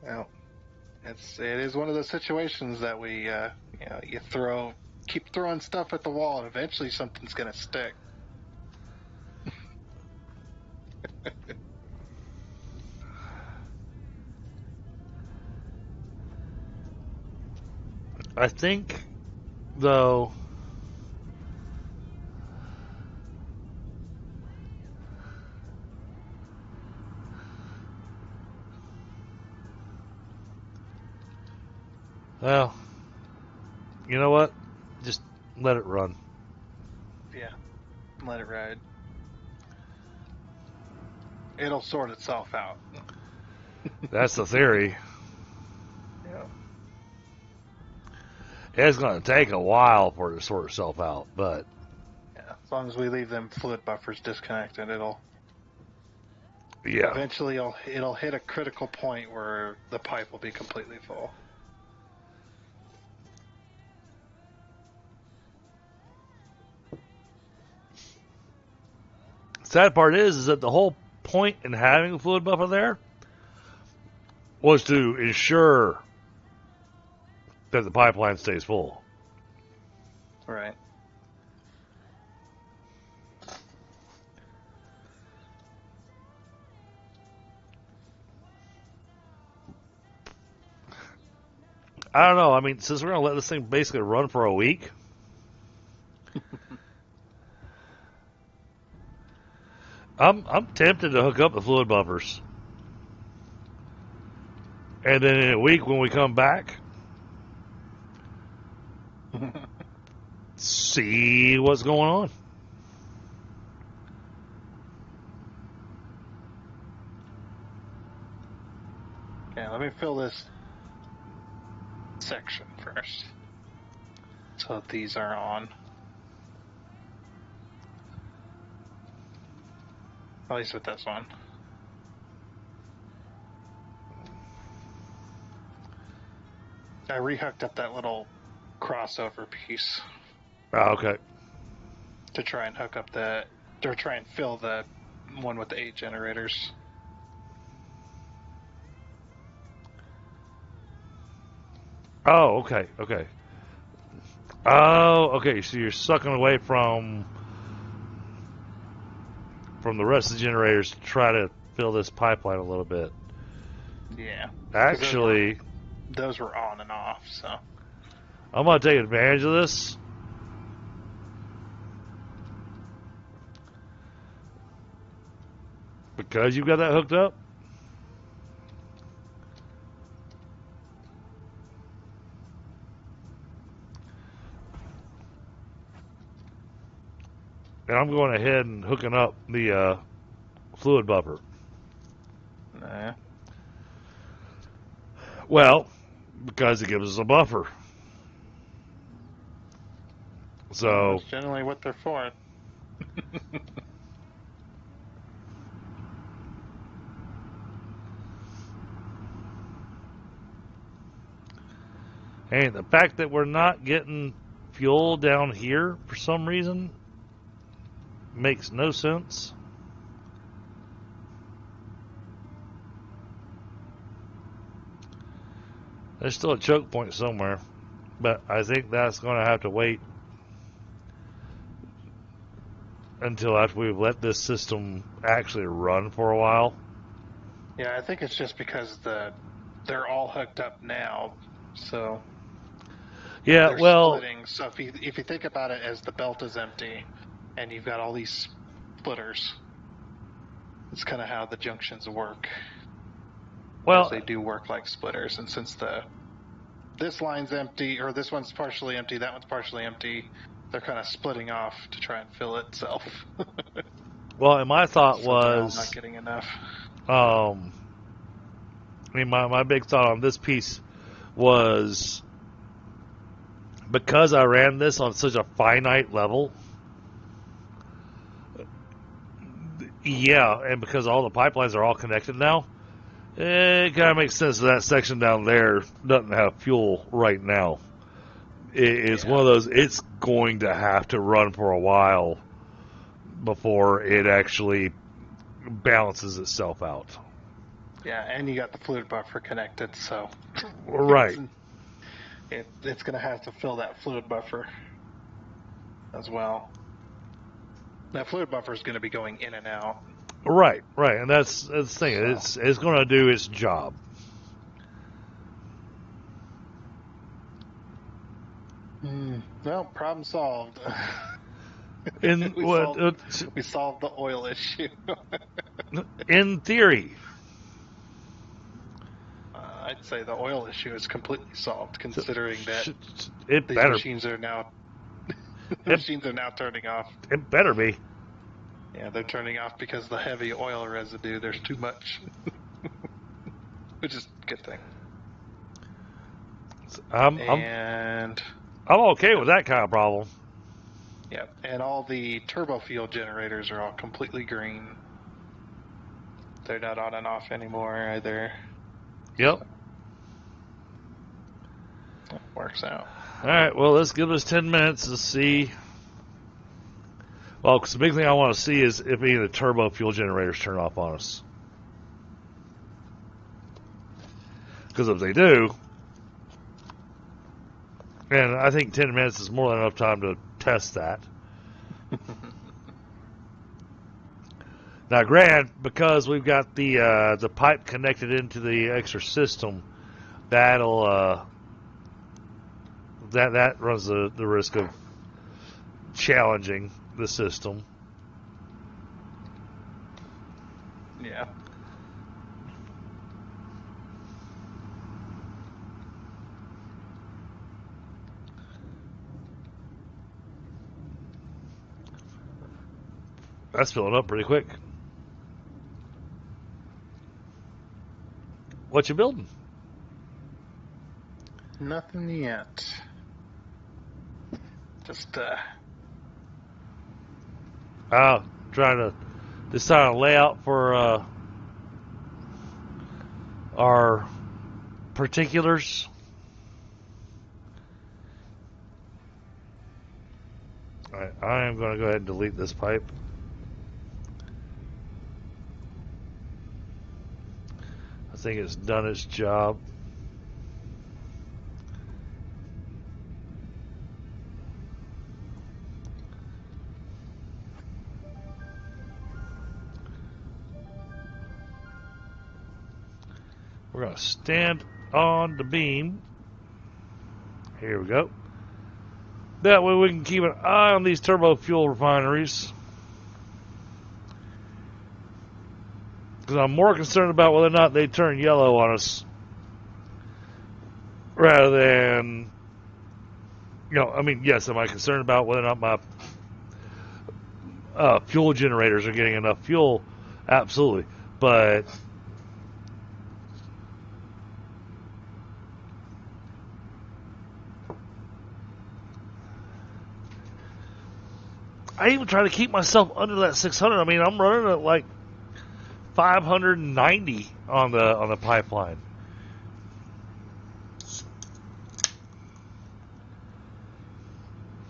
Well, it is one of those situations that we, you keep throwing stuff at the wall, and eventually something's gonna stick. I think, though, Well, you know what? Just let it run. Yeah, let it ride. It'll sort itself out. That's the theory. Yeah. It's going to take a while for it to sort itself out, but Yeah. As long as we leave them fluid buffers disconnected, it'll yeah. eventually it'll hit a critical point where the pipe will be completely full. Sad part is that the whole point in having a fluid buffer there was to ensure that the pipeline stays full. Right. I don't know. I mean, since we're going to let this thing basically run for a week, I'm tempted to hook up the fluid buffers. And then in a week when we come back, see what's going on. Okay, let me fill this section first. So these are on. At least with this one. I rehooked up that little crossover piece Oh, okay. to try and hook up the, or try and fill the one with the 8 generators. Oh, okay, okay. Oh, okay. So you're sucking away from the rest of the generators to try to fill this pipeline a little bit. Yeah. Actually, Those were on and off, so. I'm going to take advantage of this. Because you've got that hooked up. And I'm going ahead and hooking up the fluid buffer. Nah. Well, because it gives us a buffer. So, That's generally what they're for. and the fact that we're not getting fuel down here for some reason makes no sense. There's still a choke point somewhere, but I think that's going to have to wait until after we've let this system actually run for a while. Yeah, I think it's just because they're all hooked up now, so Yeah, they're well, splitting. So if you think about it as the belt is empty, and you've got all these splitters, it's kind of how the junctions work. well, As they do work like splitters, and since this line's empty, or this one's partially empty, that one's partially empty, they're kind of splitting off to try and fill itself. well, and my thought So they're all was, not getting enough. I mean, my big thought on this piece was because I ran this on such a finite level. Yeah, and because all the pipelines are all connected now, it kind of makes sense that section down there doesn't have fuel right now. It's one of those, it's going to have to run for a while before it actually balances itself out. Yeah, and you got the fluid buffer connected, so Right. it's going to have to fill that fluid buffer as well. That fluid buffer is going to be going in and out. Right, and that's the thing. So. It's going to do its job. Well, problem solved. In we solved the oil issue. in theory. I'd say the oil issue is completely solved, considering that It these better. machines are now machines are now turning off. It better be. Yeah, they're turning off because the heavy oil residue. There's too much, which is a good thing. I'm okay with that kind of problem. Yeah, and all the turbo fuel generators are all completely green. They're not on and off anymore either. Yep. So, that works out. All right. Well, let's give us 10 minutes to see. Well, because the big thing I want to see is if any of the turbo fuel generators turn off on us. Because if they do, and I think 10 minutes is more than enough time to test that. Now, granted, because we've got the pipe connected into the extra system, that'll that runs the risk of challenging the system. Yeah. That's filling up pretty quick. What you building? Nothing yet. Just Trying to decide on a layout for our particulars. Alright, I am going to go ahead and delete this pipe. I think it's done its job. We're going to stand on the beam. Here we go. That way we can keep an eye on these turbo fuel refineries. Because I'm more concerned about whether or not they turn yellow on us. Rather than, yes, am I concerned about whether or not my fuel generators are getting enough fuel? Absolutely. But I even try to keep myself under that 600. I mean, I'm running at like 590 on the pipeline.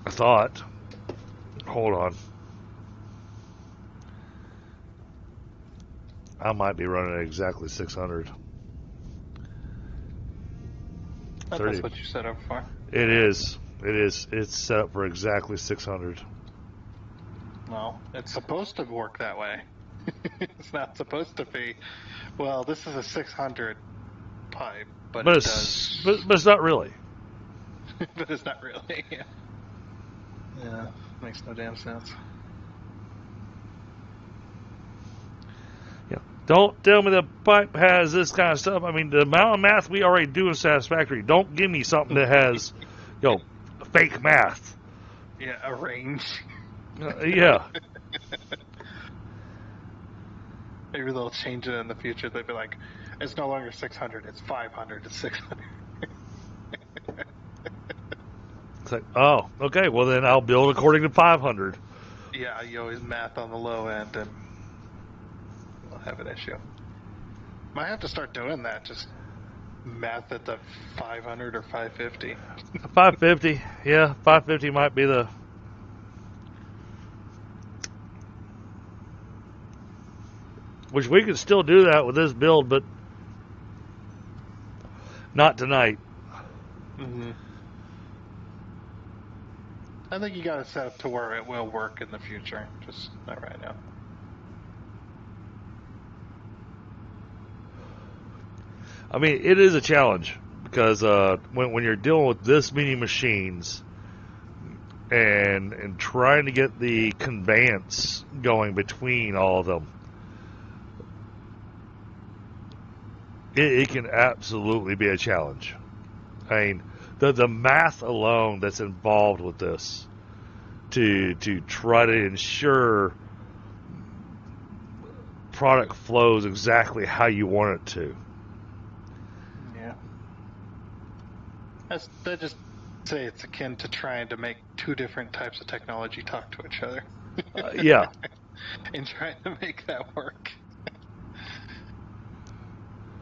I thought. Hold on. I might be running at exactly 600. that's what you set up for. It is. It is. It's set up for exactly 600. Well, it's supposed to work that way. It's not supposed to be. Well, this is a 600 pipe, but it does. But it's not really. But it's not really. Yeah, makes no damn sense. Yeah. Don't tell me the pipe has this kind of stuff. I mean, the amount of math we already do in Satisfactory. Don't give me something that has, fake math. Yeah, a range. Yeah. Maybe they'll change it in the future. They'll be like, it's no longer 600, it's 500, it's 600. It's like, oh, okay, well then I'll build according to 500. Yeah, you always math on the low end and we'll have an issue. Might have to start doing that, just math at the 500 or 550. 550, yeah, 550 might be the... Which we could still do that with this build, but not tonight. Mm-hmm. I think you got to set up to where it will work in the future, just not right now. I mean, it is a challenge because when you're dealing with this many machines and trying to get the conveyance going between all of them, it can absolutely be a challenge. I mean, the math alone that's involved with this to try to ensure product flows exactly how you want it to. Yeah. That just say it's akin to trying to make two different types of technology talk to each other Yeah. and trying to make that work.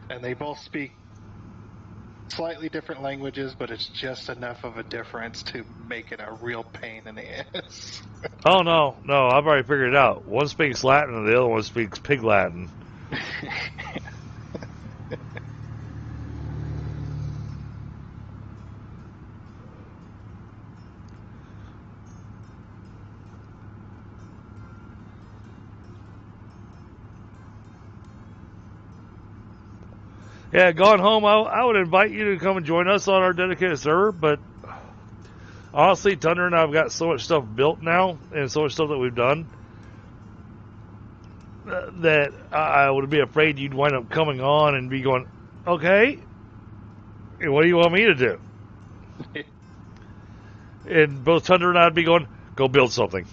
And they both speak slightly different languages, but it's just enough of a difference to make it a real pain in the ass. Oh, no, I've already figured it out. One speaks Latin and the other one speaks Pig Latin. Yeah, Gone Home, I would invite you to come and join us on our dedicated server, but honestly, Thunder and I have got so much stuff built now and so much stuff that we've done that I would be afraid you'd wind up coming on and be going, okay, what do you want me to do? And both Thunder and I'd be going, go build something.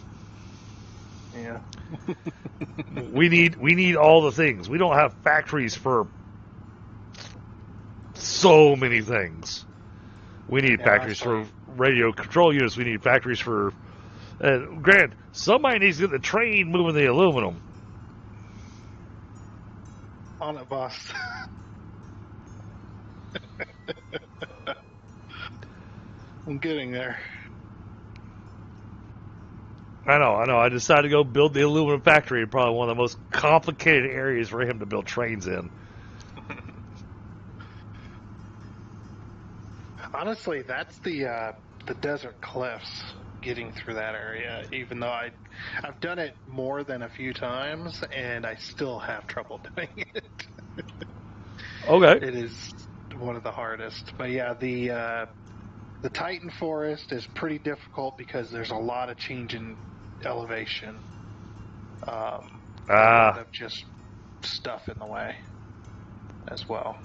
Yeah. We need all the things. We don't have factories for so many things. We need factories for radio control units. We need factories for. Granted, somebody needs to get the train moving the aluminum. On it, boss. I'm getting there. I know. I decided to go build the aluminum factory in probably one of the most complicated areas for him to build trains in. Honestly, that's the desert cliffs. Getting through that area, even though I've done it more than a few times, and I still have trouble doing it. Okay. It is one of the hardest. But yeah, the Titan Forest is pretty difficult because there's a lot of change in elevation. A lot of just stuff in the way as well.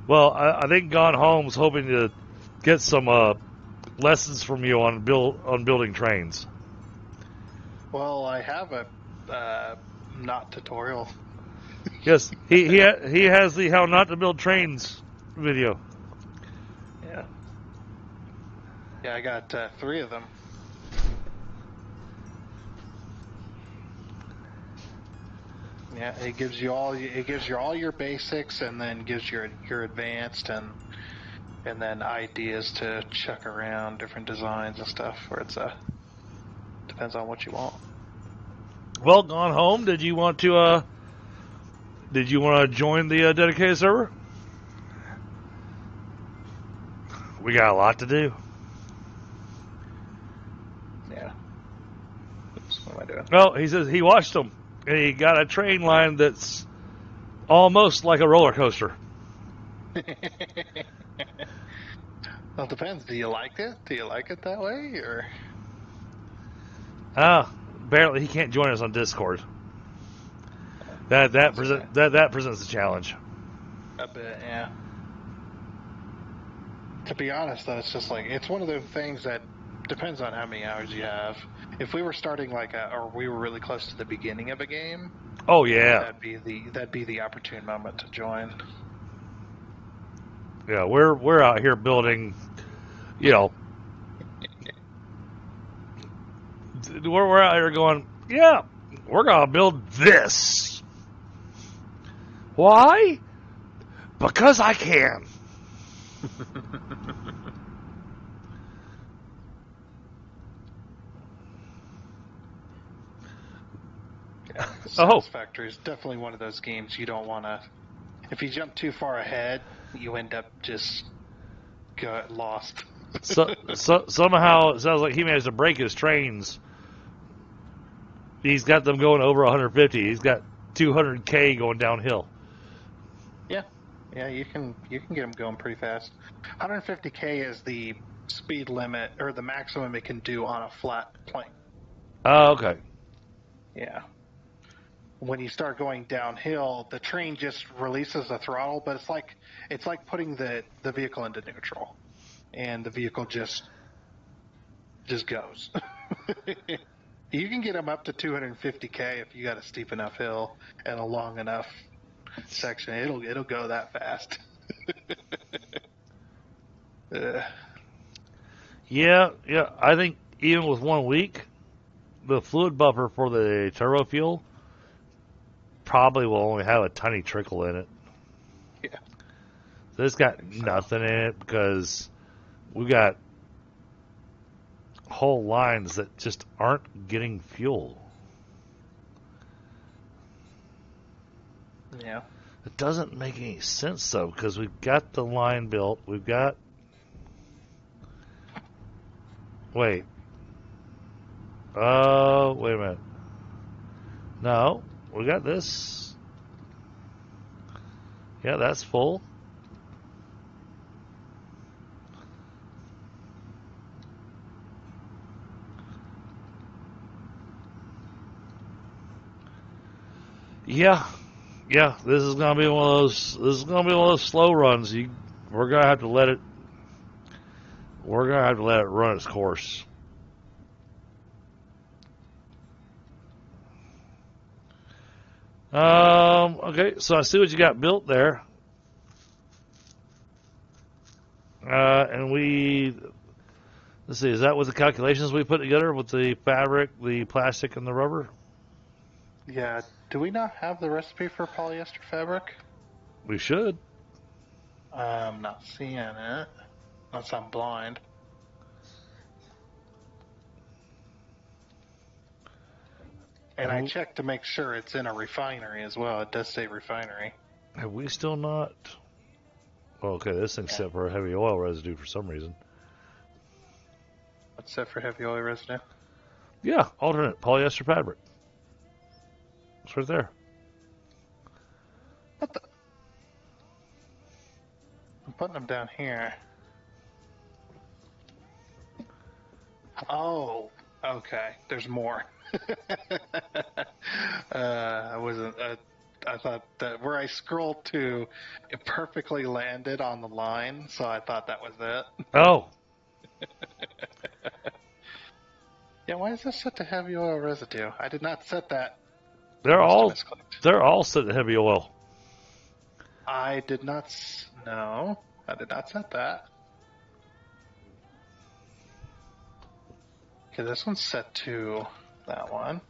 Well, I think Gone Home's hoping to get some lessons from you on building trains. Well, I have a not tutorial. Yes, he has the how not to build trains video. Yeah. Yeah, I got 3 of them. Yeah, it gives you all your basics, and then gives your advanced and then ideas to check around different designs and stuff. Where it's depends on what you want. Well, Gone Home, did you want to join the dedicated server? We got a lot to do. Yeah. Oops, what am I doing? Well, he says he watched them, and he got a train line that's almost like a roller coaster. Well, it depends. Do you like it? Do you like it that way, or? Apparently he can't join us on Discord. That presents a challenge. A bit, yeah. To be honest, though, it's just like it's one of those things that depends on how many hours you have. If we were starting or we were really close to the beginning of a game, oh yeah, that'd be the opportune moment to join. Yeah, we're out here building, we're out here going, yeah, we're gonna build this. Why? Because I can. Yeah, Satisfactory is definitely one of those games you don't want to. If you jump too far ahead, you end up just lost. Somehow it sounds like he managed to break his trains. He's got them going over 150. He's got 200K going downhill. Yeah, you can get them going pretty fast. 150K is the speed limit or the maximum it can do on a flat plane. Oh, okay. Yeah. when you start going downhill, the train just releases the throttle, but it's like putting the vehicle into neutral, and the vehicle just goes. You can get them up to 250k if you got a steep enough hill and a long enough section. It'll go that fast. Yeah. I think even with 1 week, the fluid buffer for the turbo fuel probably will only have a tiny trickle in it. Yeah. So it's got nothing in it because we've got whole lines that just aren't getting fuel. Yeah. It doesn't make any sense though, because we've got the line built. We've got. Wait. Oh, wait a minute. No, we got this. Yeah, that's full. Yeah, this is gonna be one of those. This is gonna be one of those slow runs. We're gonna have to let it. We're gonna have to let it run its course. Okay, so I see what you got built there. And let's see, is that with the calculations we put together with the fabric, the plastic, and the rubber? Yeah. Do we not have the recipe for polyester fabric? We should. I'm not seeing it. Unless I'm blind. And I checked to make sure it's in a refinery as well. It does say refinery. Have we still not? Well, okay, this thing's set for a heavy oil residue for some reason. What's set for heavy oil residue? Yeah, alternate polyester fabric. It's right there. What the? I'm putting them down here. Oh, okay. There's more. I wasn't. I thought that where I scrolled to, it perfectly landed on the line, so I thought that was it. Oh. Yeah, why is this set to heavy oil residue? I did not set that. They're all set to heavy oil. I did not. No, I did not set that. Okay, this one's set to that one.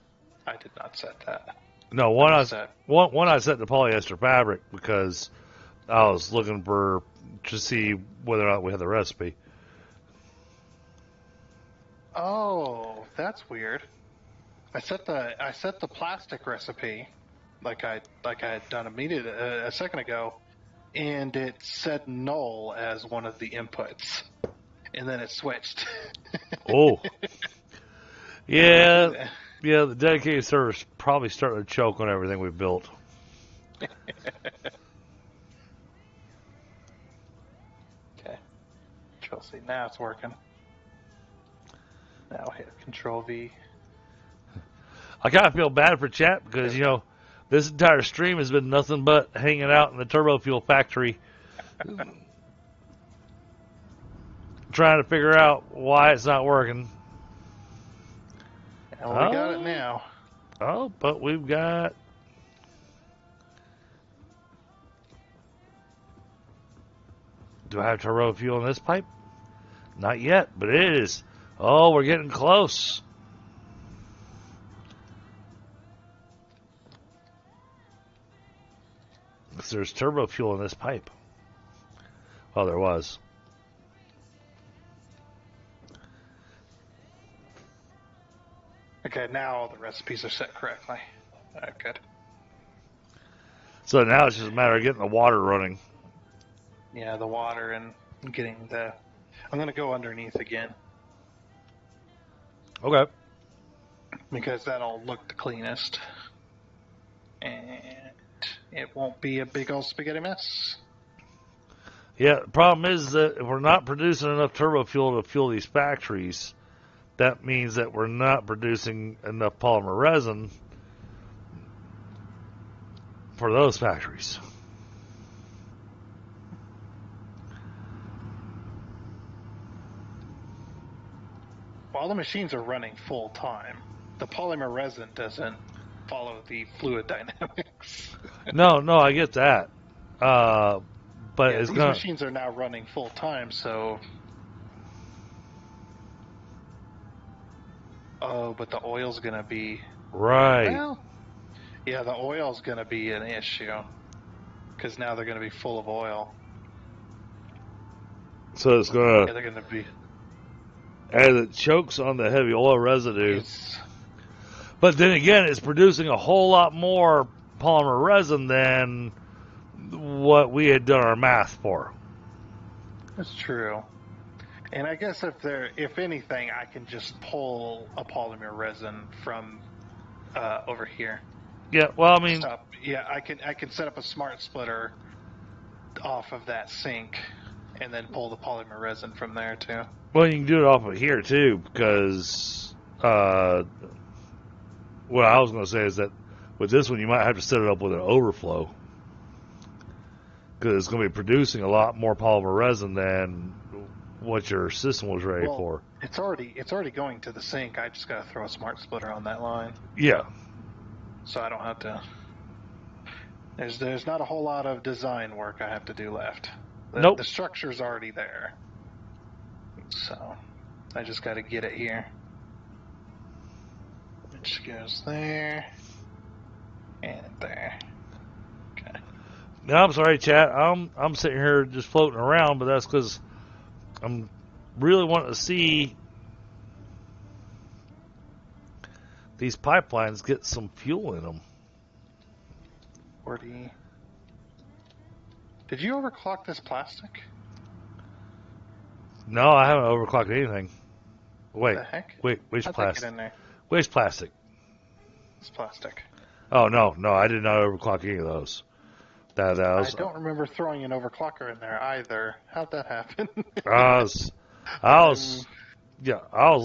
I did not set that. No, one I set to polyester fabric because I was looking to see whether or not we had the recipe. Oh, that's weird. I set the plastic recipe like I had done a second ago, and it said null as one of the inputs, and then it switched. Oh, yeah. The dedicated server's probably starting to choke on everything we've built. Okay, Control C. Now it's working. Now hit Control V. I kind of feel bad for chat because, this entire stream has been nothing but hanging out in the turbo fuel factory trying to figure out why it's not working. And we got it now. Oh, but we've got... Do I have turbo fuel in this pipe? Not yet, but it is. Oh, we're getting close. There's turbo fuel in this pipe. Well, there was. Okay, now all the recipes are set correctly. Alright, good. So now it's just a matter of getting the water running. Yeah, the water and getting the... I'm going to go underneath again. Okay. Because that'll look the cleanest. And it won't be a big old spaghetti mess. Yeah, the problem is that if we're not producing enough turbo fuel to fuel these factories, that means that we're not producing enough polymer resin for those factories. While the machines are running full time, the polymer resin doesn't follow the fluid dynamics. No, I get that. But Yeah, it's these gonna machines are now running full time, so. Oh, but the oil's gonna be. right. Well, yeah, the oil's gonna be an issue because now they're gonna be full of oil. So it's Yeah, gonna, they're gonna be. as it chokes on the heavy oil residue. It's, But then again, it's producing a whole lot more polymer resin than what we had done our math for. that's true. And I guess if anything, I can just pull a polymer resin from over here. Yeah, well, I mean, Stop. Yeah, I can set up a smart splitter off of that sink, and then pull the polymer resin from there too. well, you can do it off of here too, because what I was going to say is that with this one, you might have to set it up with an overflow, because it's going to be producing a lot more polymer resin than what your system was ready for. It's already going to the sink. I just got to throw a smart splitter on that line, Yeah, so I don't have to. There's not a whole lot of design work I have to do left. Nope. The structure's already there, so I just got to get it here. It just goes there and there. Okay. now I'm sorry, chat. I'm sitting here just floating around, but that's because I'm really wanting to see these pipelines get some fuel in them. 40. Did you overclock this plastic? No, I haven't overclocked anything. Wait, The heck? which How'd that get plastic? in there? Which plastic? It's plastic. Oh no, I did not overclock any of those. That was I don't remember throwing an overclocker in there either. How'd that happen? I was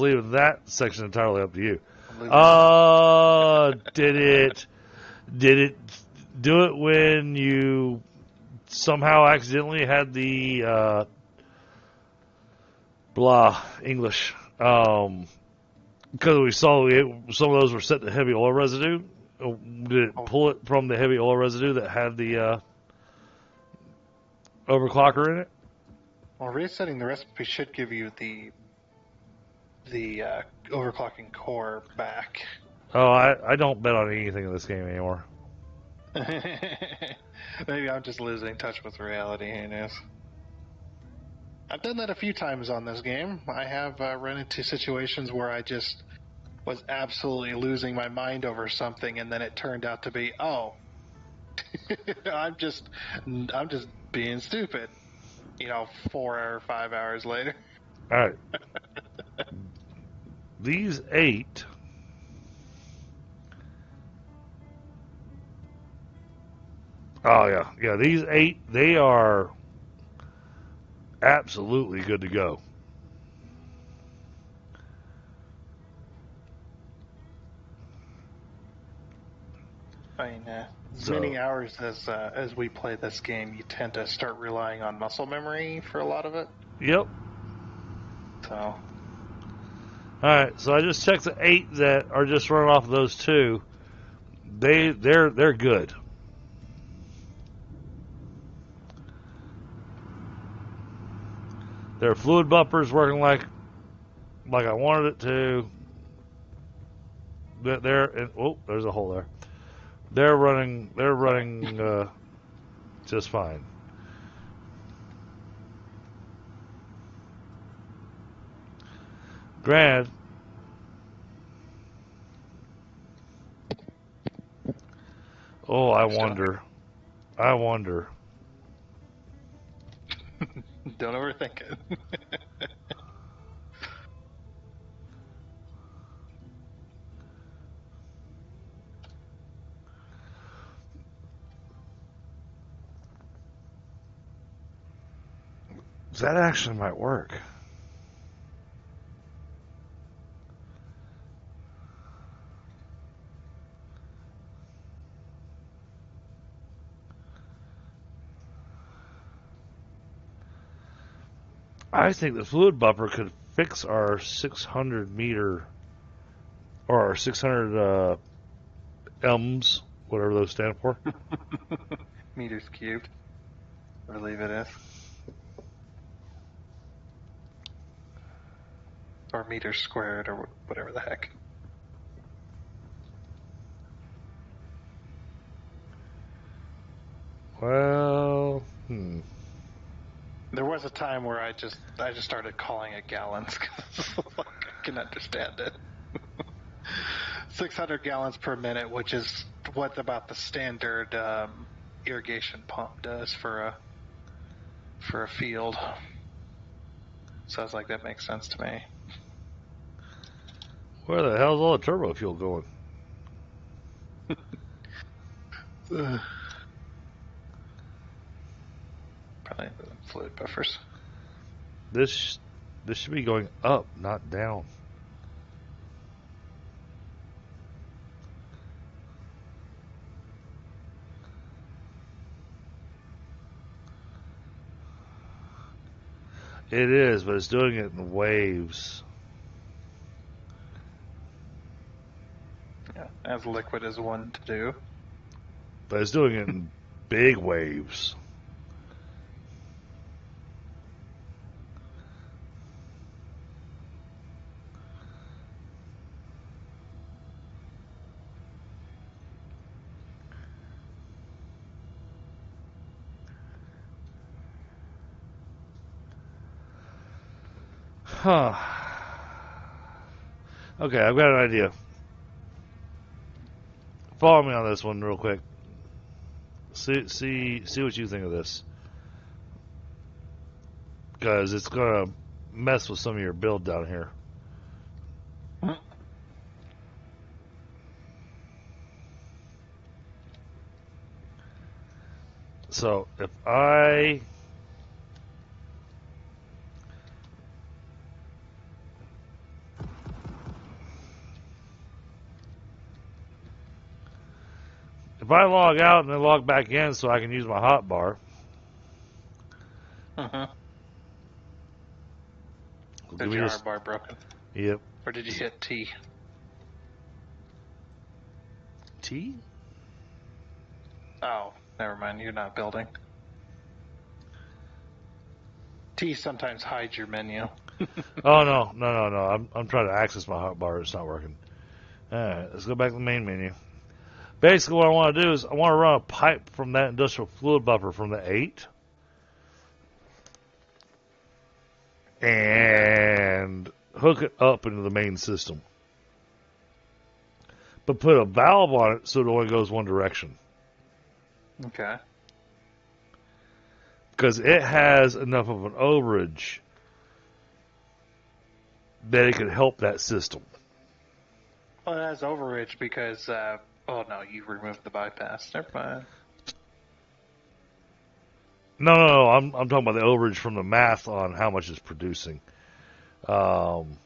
leaving that section entirely up to you. Did it do it when you somehow accidentally had the English? Because we saw some of those were set to heavy oil residue. Did it pull it from the heavy oil residue that had the overclocker in it? Well, resetting the recipe should give you the overclocking core back. Oh, I don't bet on anything in this game anymore. Maybe I'm just losing touch with reality. Who knows? I've done that a few times on this game. I have run into situations where I just was absolutely losing my mind over something, and then it turned out to be, oh, I'm just being stupid. 4 or 5 hours later. All right. These 8. Oh yeah. These 8, they are absolutely good to go. I mean, as many hours as we play this game, you tend to start relying on muscle memory for a lot of it. Yep. So. All right. So I just checked the 8 that are just running off of those 2. They're good. Their fluid bumper's working like I wanted it to. There's a hole there. They're running just fine. Granted, I wonder. Don't overthink it. That actually might work. I think the fluid buffer could fix our 600 meter or our 600 M's, whatever those stand for. Meters cubed, I believe it is. Or meters squared, or whatever the heck. Well, There was a time where I just started calling it gallons because I can understand it. 600 gallons per minute, which is what about the standard irrigation pump does for a field. Sounds like that makes sense to me. where the hell's all the turbo fuel going? Probably the fluid buffers. This should be going up, not down. It is, but it's doing it in waves. Yeah, as liquid as one to do. But it's doing it in big waves. Huh. Okay, I've got an idea. Follow me on this one real quick. See what you think of this. Because it's going to mess with some of your build down here. So, if I log out and then log back in so I can use my hotbar. Is your bar broken? Yep. Or did you hit T? T? Oh, never mind. You're not building. T sometimes hides your menu. Oh, no. I'm trying to access my hotbar. It's not working. Alright, let's go back to the main menu. Basically, what I want to do is I want to run a pipe from that industrial fluid buffer from the 8 and hook it up into the main system. But put a valve on it so it only goes one direction. Okay. Because it has enough of an overage that it could help that system. Well, it has overage because, oh no, you removed the bypass. Never mind. No. I'm talking about the overage from the math on how much it's producing. And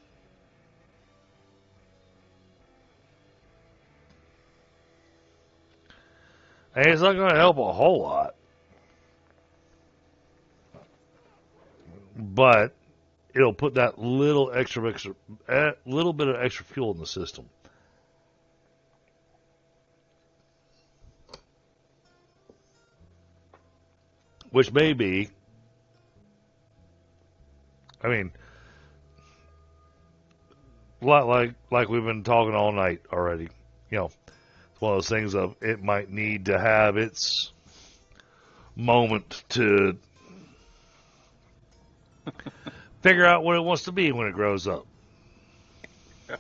it's not going to help a whole lot. But it'll put that little bit of extra fuel in the system. Which may be, I mean, like we've been talking all night already. You know, it's one of those things of it might need to have its moment to figure out what it wants to be when it grows up. Yeah.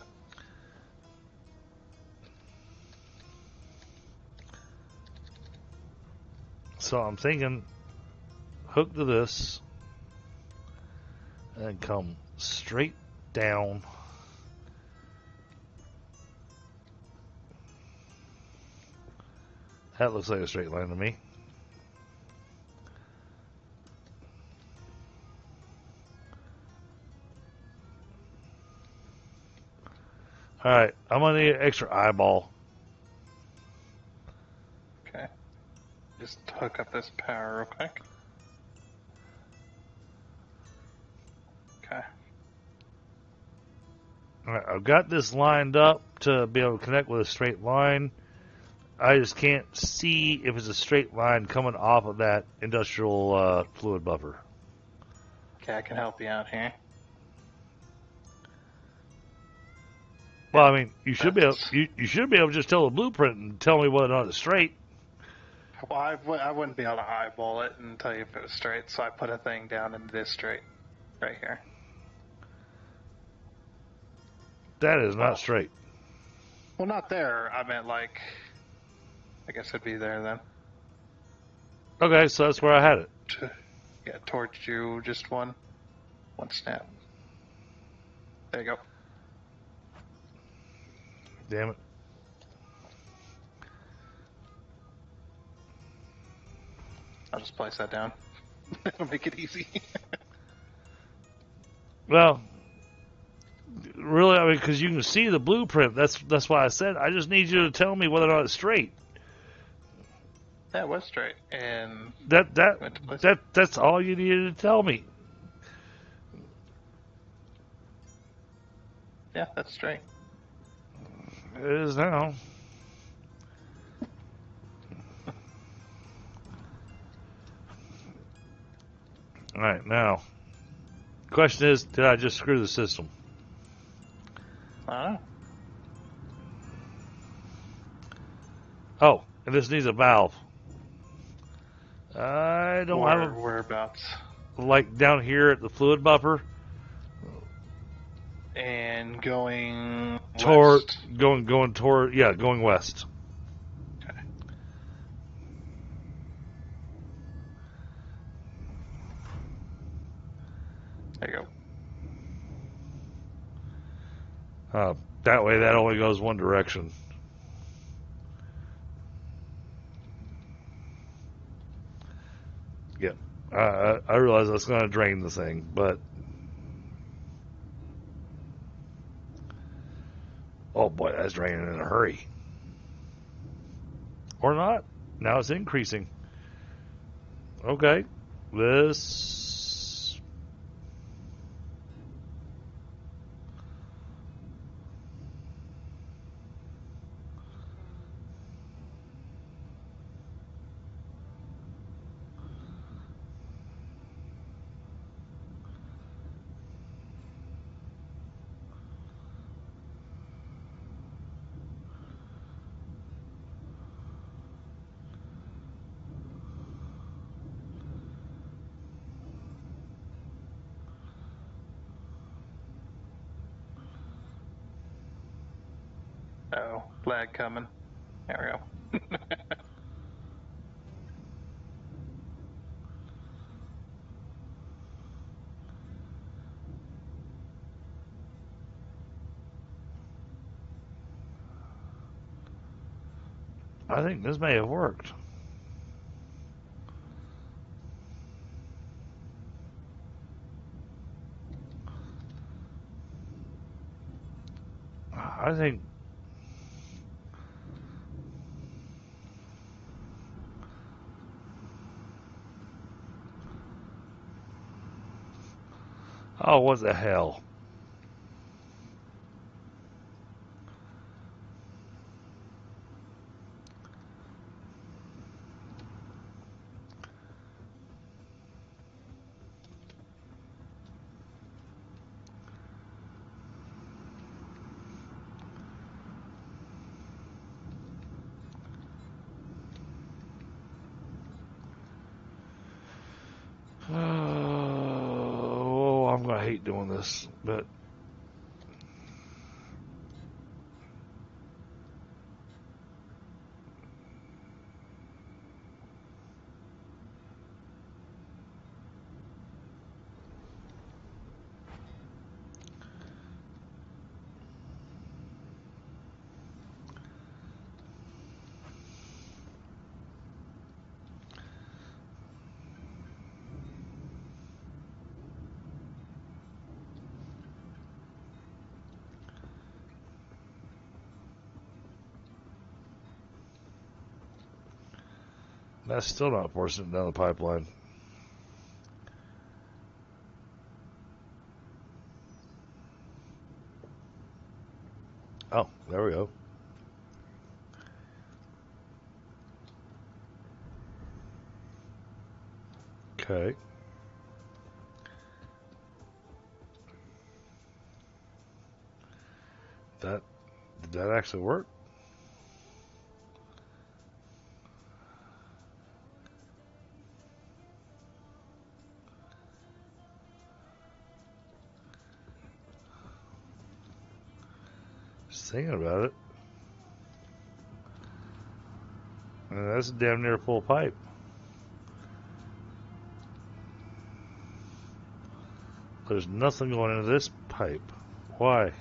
So I'm thinking hook to this and come straight down. That looks like a straight line to me. Alright, I'm going to need an extra eyeball. Okay. Just hook up this power real quick. Okay. All right, I've got this lined up to be able to connect with a straight line. I just can't see if it's a straight line coming off of that industrial fluid buffer. Okay, I can help you out here. Well, I mean, you should be able That's- you should be able to just tell the blueprint and tell me whether or not it's straight. Well, I wouldn't be able to eyeball it and tell you if it was straight, so I put a thing down and it is straight. Right here. That is not straight. Well, not there. I meant like... I guess it'd be there then. Okay, so that's where I had it. Yeah, towards you, just one snap. There you go. Damn it. I'll just place that down. That'll make it easy. Well, really, I mean, because you can see the blueprint. That's why I said I just need you to tell me whether or not it's straight. That was straight, and That's all you needed to tell me. yeah, that's straight. It is now. All right, now, question is, did I just screw the system? I don't know. Oh, and this needs a valve. I don't have Whereabouts? like down here at the fluid buffer. And going Toward west. going toward going west. Okay. There you go. That way, that only goes one direction. Yeah, I realize that's going to drain the thing, but oh boy, that's draining in a hurry. Or not. Now it's increasing. Okay, this. Oh, lag coming. There we go. I think this may have worked. I think. Oh, what the hell? Oh, I'm gonna hate doing this, but that's still not forcing it down the pipeline. Oh, there we go. Okay. Did that actually work? Just thinking about it. And that's damn near full pipe. There's nothing going into this pipe. Why?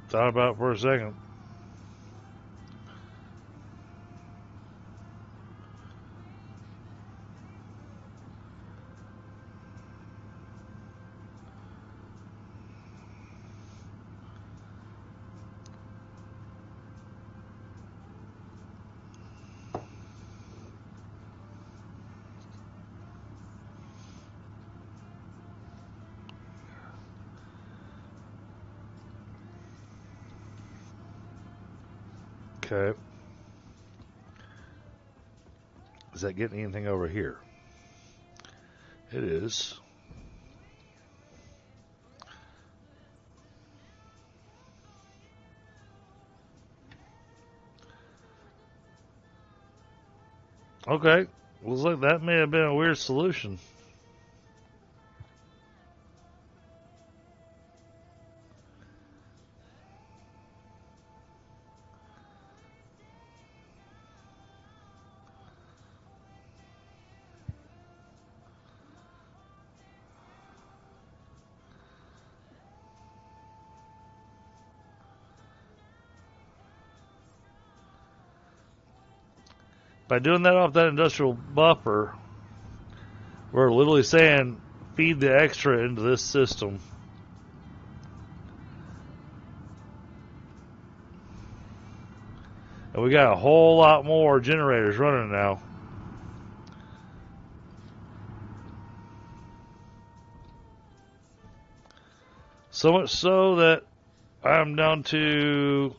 Thought about it for a second. Okay. Is that getting anything over here? It is. Okay. Looks like that may have been a weird solution. By doing that off that industrial buffer, we're literally saying feed the extra into this system. And we got a whole lot more generators running now. So much so that I'm down to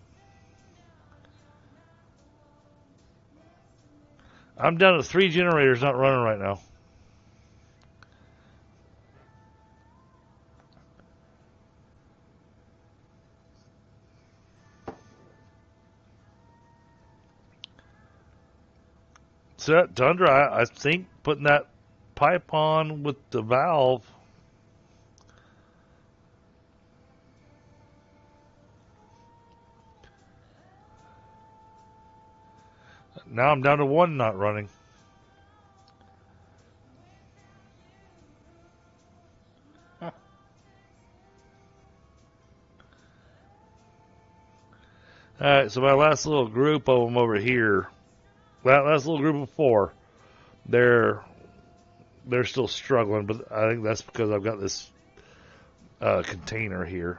3 generators not running right now. So that Tundra, I think putting that pipe on with the valve. Now I'm down to 1 not running. Huh. Alright, so my last little group of them over here, that last little group of 4, they're still struggling, but I think that's because I've got this container here.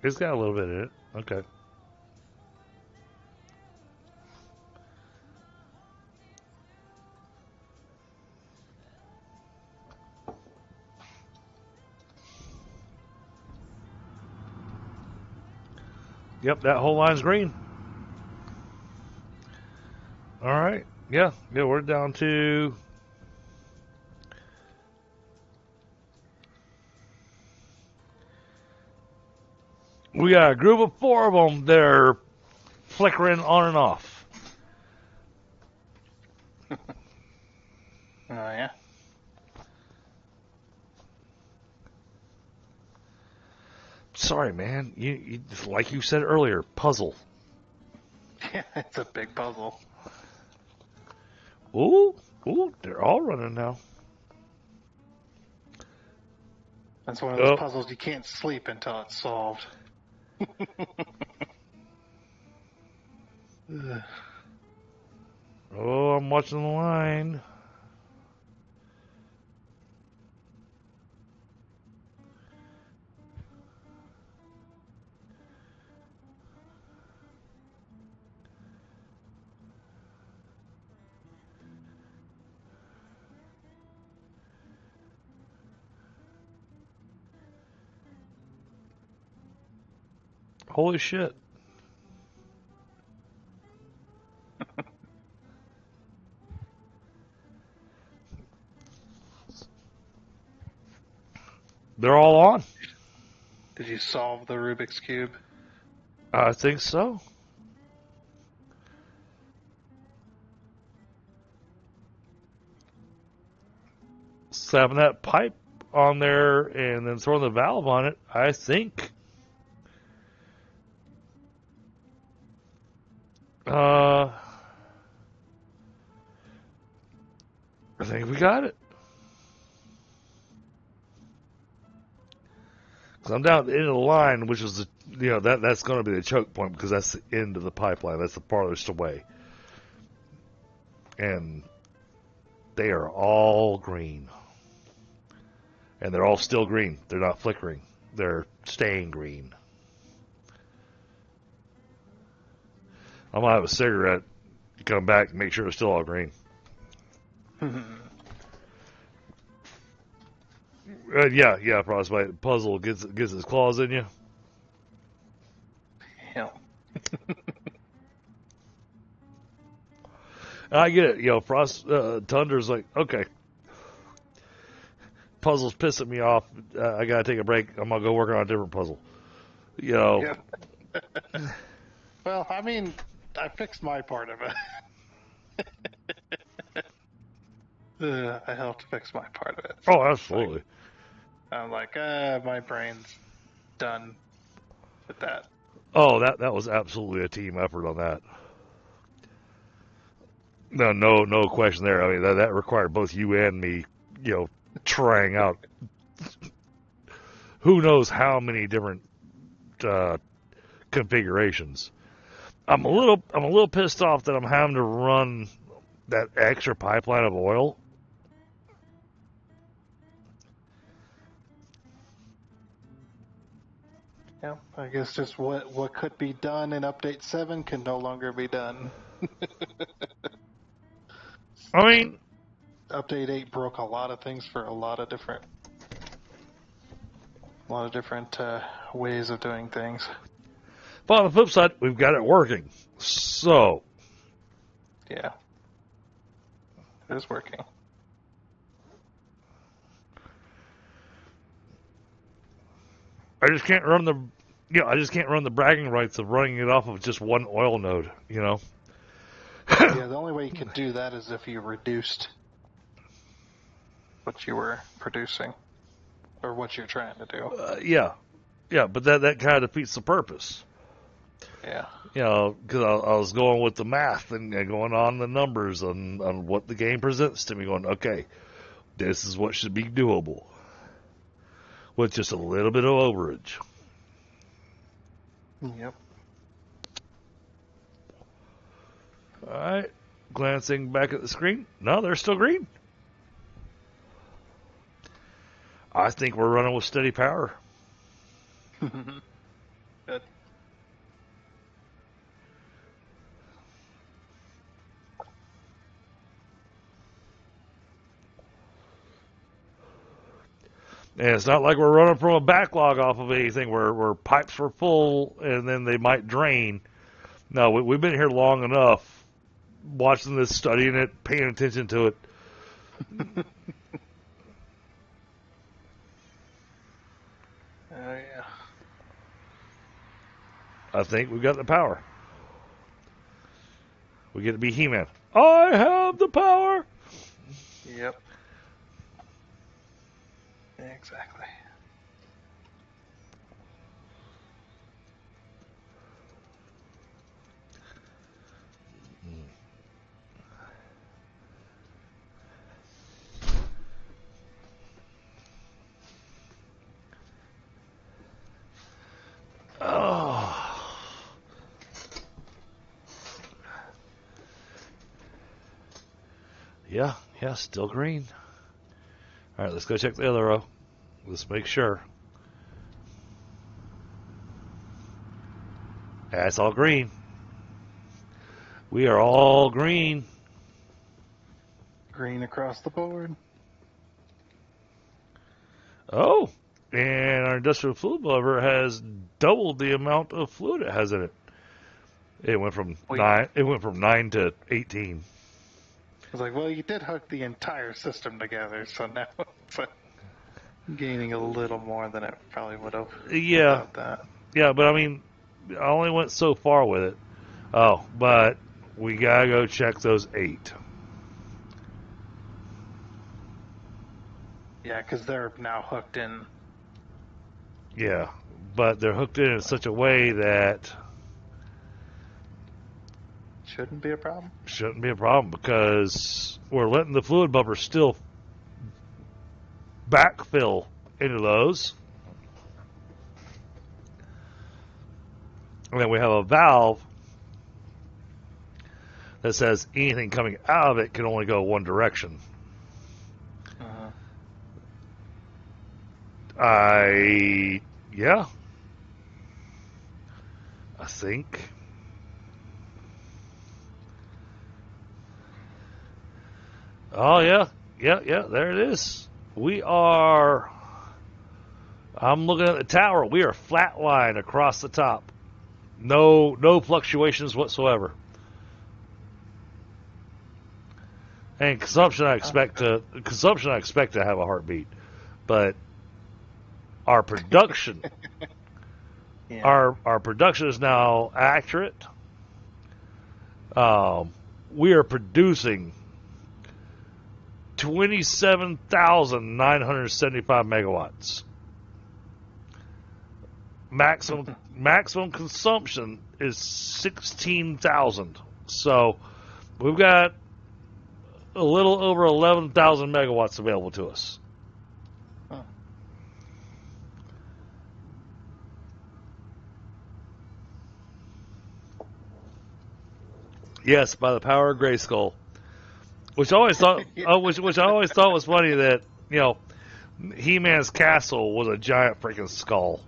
It's got a little bit in it. Okay. Yep, that whole line's green. Alright. Yeah, we're down to we got a group of 4 of them that are flickering on and off. Oh, yeah. Sorry, man. You like you said earlier, puzzle. Yeah, it's a big puzzle. Ooh, they're all running now. That's one of those Oh. puzzles you can't sleep until it's solved. Ugh. Oh, I'm watching the line. Holy shit. They're all on. Did you solve the Rubik's Cube? I think so. Slapping that pipe on there and then throwing the valve on it, I think. I think we got it. Cause I'm down at the end of the line, which is that's going to be the choke point because that's the end of the pipeline. That's the farthest away, and they are all green, and they're all still green. They're not flickering. They're staying green. I'm gonna have a cigarette, come back, and make sure it's still all green. Yeah, frostbite puzzle gets his claws in you. Yeah. I get it. Frost Tunder's like, okay, puzzle's pissing me off. I gotta take a break. I'm gonna go work on a different puzzle. Yeah. Well, I mean, I fixed my part of it. I helped fix my part of it. So Oh, absolutely. I'm like, my brain's done with that. Oh, that was absolutely a team effort on that. No question there. I mean, that required both you and me, trying out who knows how many different configurations. I'm a little pissed off that I'm having to run that extra pipeline of oil. Yeah, I guess just what could be done in Update 7 can no longer be done. I mean, Update 8 broke a lot of things for a lot of different ways of doing things. but on the flip side, we've got it working. So, Yeah, it is working. I just can't run the bragging rights of running it off of just one oil node. Yeah, the only way you could do that is if you reduced what you were producing or what you're trying to do. Yeah, but that kind of defeats the purpose. Yeah. Because I was going with the math and going on the numbers on what the game presents to me, going, okay, this is what should be doable with just a little bit of overage. Yep. All right, glancing back at the screen, no, they're still green. I think we're running with steady power. Good. And it's not like we're running from a backlog off of anything where pipes were full and then they might drain. No, we've been here long enough watching this, studying it, paying attention to it. Oh, yeah. I think we've got the power. We get to be He-Man. I have the power. Yep. Exactly. Yeah, still green. All right, let's go check the other row. Let's make sure. That's all green. We are all green. Green across the board. Oh, and our industrial fluid lever has doubled the amount of fluid it has in it. It went from nine. It went from 9 to 18. I was like, well, you did hook the entire system together, so now it's gaining a little more than it probably would have. Yeah, Without that. yeah, but I mean, I only went so far with it. Oh, but we gotta go check those 8. Yeah, because they're now hooked in. Yeah, but they're hooked in such a way that Shouldn't be a problem. shouldn't be a problem because we're letting the fluid bumper still backfill into those. And then we have a valve that says anything coming out of it can only go one direction. Yeah. I think. Oh, yeah. Yeah, there it is. We are. I'm looking at the tower. We are flat line across the top. No fluctuations whatsoever. And consumption, I expect to have a heartbeat, but our production, Yeah. our production is now accurate. We are producing 27,975 megawatts. Maximum consumption is 16,000. So we've got a little over 11,000 megawatts available to us. Huh. Yes, by the power of Grayskull. Which I always thought, which I always thought was funny that He-Man's castle was a giant freaking skull.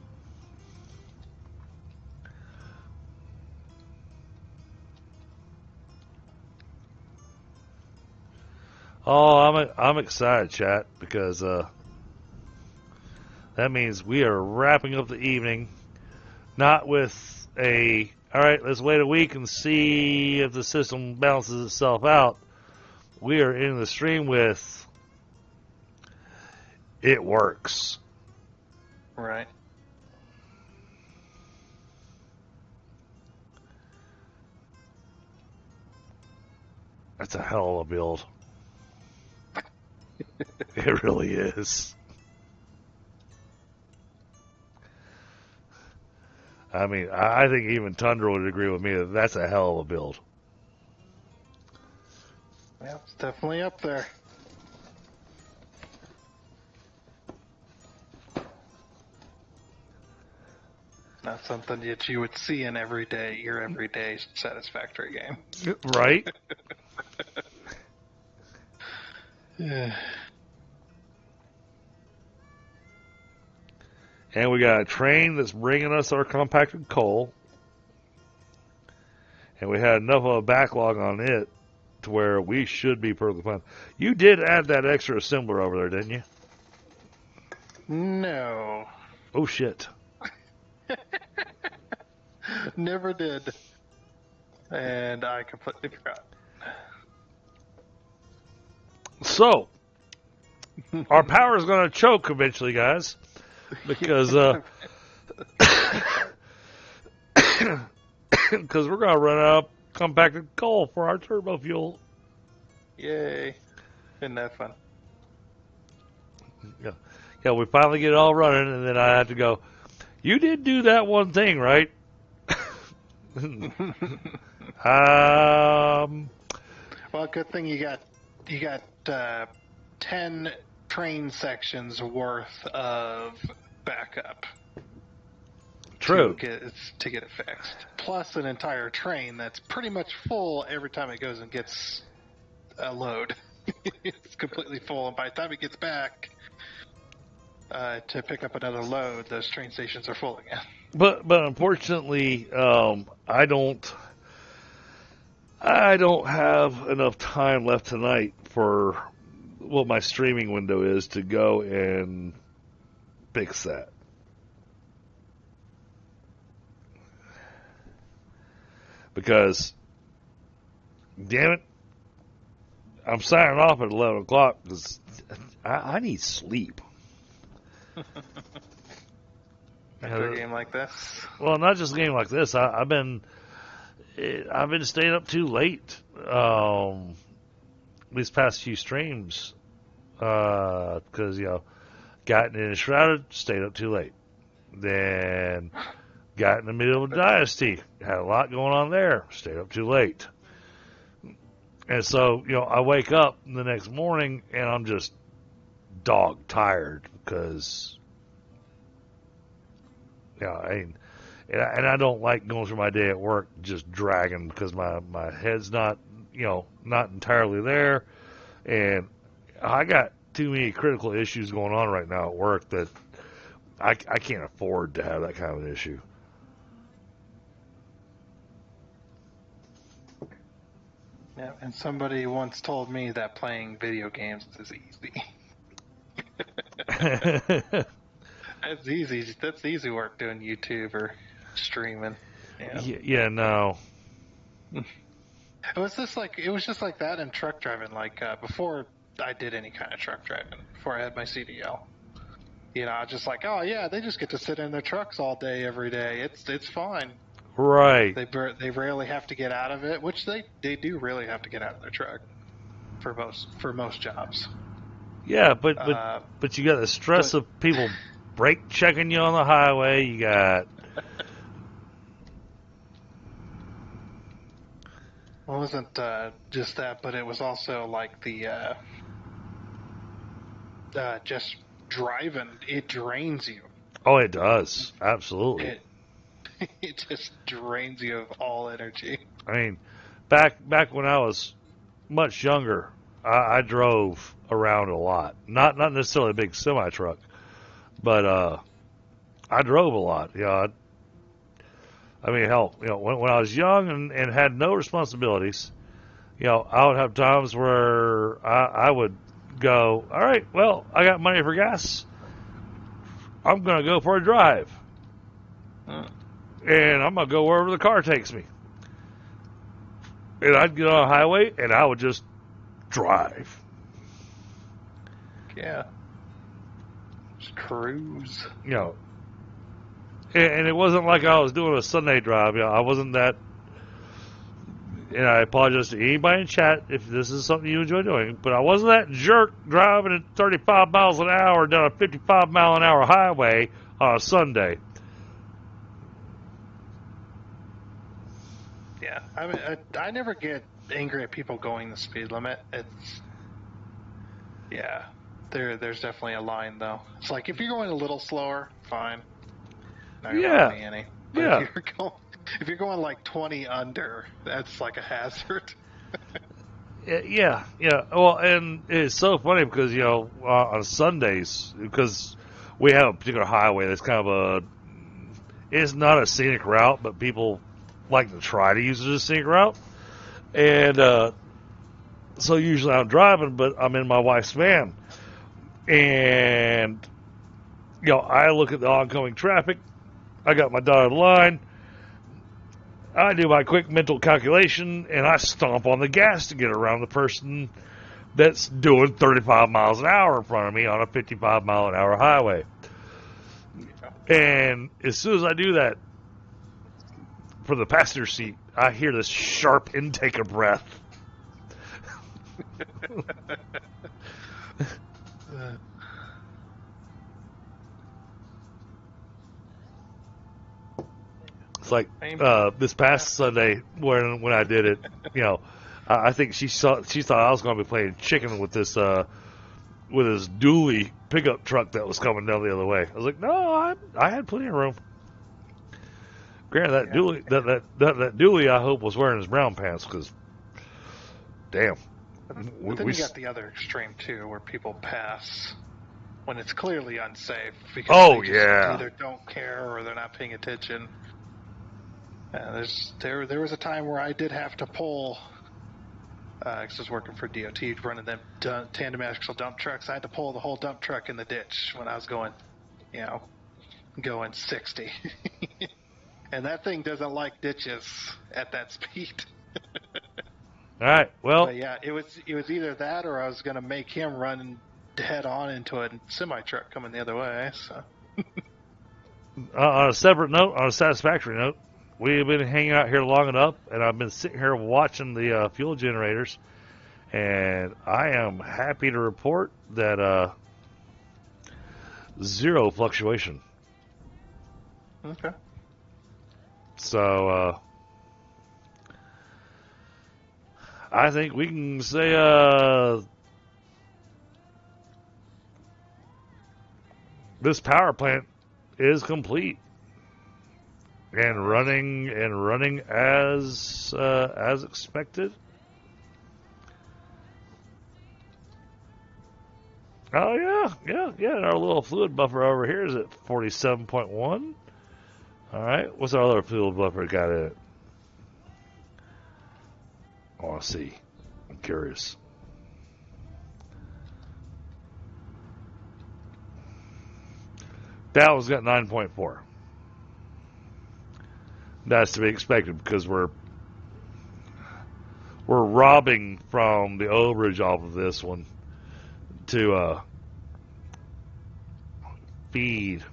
Oh, I'm excited, chat, because that means we are wrapping up the evening, not with all right, let's wait a week and see if the system balances itself out. We are in the stream with it works. Right. That's a hell of a build. It really is. I mean, I think even Tundra would agree with me that that's a hell of a build. Yeah, it's definitely up there. Not something that you would see in your everyday Satisfactory game. Right? Yeah. And we got a train that's bringing us our compacted coal. And we had enough of a backlog on it to where we should be perfectly fine. You did add that extra assembler over there, didn't you? No. Oh, shit. Never did. And I completely forgot. So, our power is going to choke eventually, guys. Because because we're going to run out of compacted coal for our turbo fuel. Yay. Isn't that fun? Yeah, we finally get it all running, and then I have to go, you did do that one thing, right? Well, good thing you got 10 train sections worth of backup. True. To get it fixed. Plus an entire train that's pretty much full every time it goes and gets a load. It's completely full, and by the time he gets back to pick up another load, those train stations are full again. But unfortunately, I don't have enough time left tonight for what my streaming window is to go and fix that. Because, damn it, I'm signing off at 11 o'clock because I need sleep. After a game like this. Well, not just a game like this. I've been staying up too late. These past few streams, because gotten in Shrouded, stayed up too late. Then got in the middle of Dynasty, had a lot going on there, stayed up too late. And so, I wake up the next morning and I'm just dog tired because, and I don't like going through my day at work just dragging because my head's not entirely there. And I got too many critical issues going on right now at work that I can't afford to have that kind of an issue. Yeah, and somebody once told me that playing video games is easy. That's easy. That's easy work doing YouTube or streaming. Yeah, no. It was just like that in truck driving. Like before I did any kind of truck driving, before I had my CDL. I was just like, oh yeah, they just get to sit in their trucks all day, every day. It's fine. Right. They rarely have to get out of it, which they do really have to get out of their truck for most jobs. Yeah, but you got the stress of people brake checking you on the highway. You got. Well, it wasn't just that, but it was also like the just driving. It drains you. Oh, it does. Absolutely. It just drains you of all energy. I mean, back when I was much younger, I drove around a lot. Not necessarily a big semi truck, but I drove a lot. I mean, hell, when I was young and had no responsibilities, I would have times where I would go, all right, well, I got money for gas. I'm going to go for a drive. And I'm going to go wherever the car takes me. And I'd get on a highway and I would just drive. Yeah. Just cruise. And it wasn't like I was doing a Sunday drive. I wasn't that. And I apologize to anybody in chat if this is something you enjoy doing, but I wasn't that jerk driving at 35 miles an hour down a 55-mile-an-hour highway on a Sunday. Yeah, I mean, I never get angry at people going the speed limit. There's definitely a line though. It's like if you're going a little slower, fine. Not gonna bother me any. But if you're going like 20 under, that's like a hazard. Yeah. Well, and it's so funny because on Sundays, because we have a particular highway that's kind of it's not a scenic route, but people like to try to use it as a scenic route. And so usually I'm driving, but I'm in my wife's van. And, I look at the oncoming traffic. I got my dotted line. I do my quick mental calculation, and I stomp on the gas to get around the person that's doing 35 miles an hour in front of me on a 55-mile-an-hour highway. And as soon as I do that, from the passenger seat, I hear this sharp intake of breath. It's like this past Sunday when I did it, I think she thought I was going to be playing chicken with this dually pickup truck that was coming down the other way. I was like, no, I had plenty of room. Granted, that dually, that dually, I hope was wearing his brown pants because, damn, But then you got the other extreme too, where people pass when it's clearly unsafe because they just either don't care or they're not paying attention. There was a time where I did have to pull. I was working for DOT, running them tandem axle dump trucks. I had to pull the whole dump truck in the ditch when I was going 60. And that thing doesn't like ditches at that speed. All right. Well, but yeah, it was either that or I was going to make him run head on into a semi truck coming the other way. So on a separate note, on a satisfactory note, we've been hanging out here long enough, and I've been sitting here watching the fuel generators, and I am happy to report that zero fluctuation. Okay. So I think we can say this power plant is complete and running as expected. Oh yeah. Our little fluid buffer over here is at 47.1. All right, what's our other fluid buffer got in it? I want to see. I'm curious. That one's got 9.4. That's to be expected because we're robbing from the overage off of this one to feed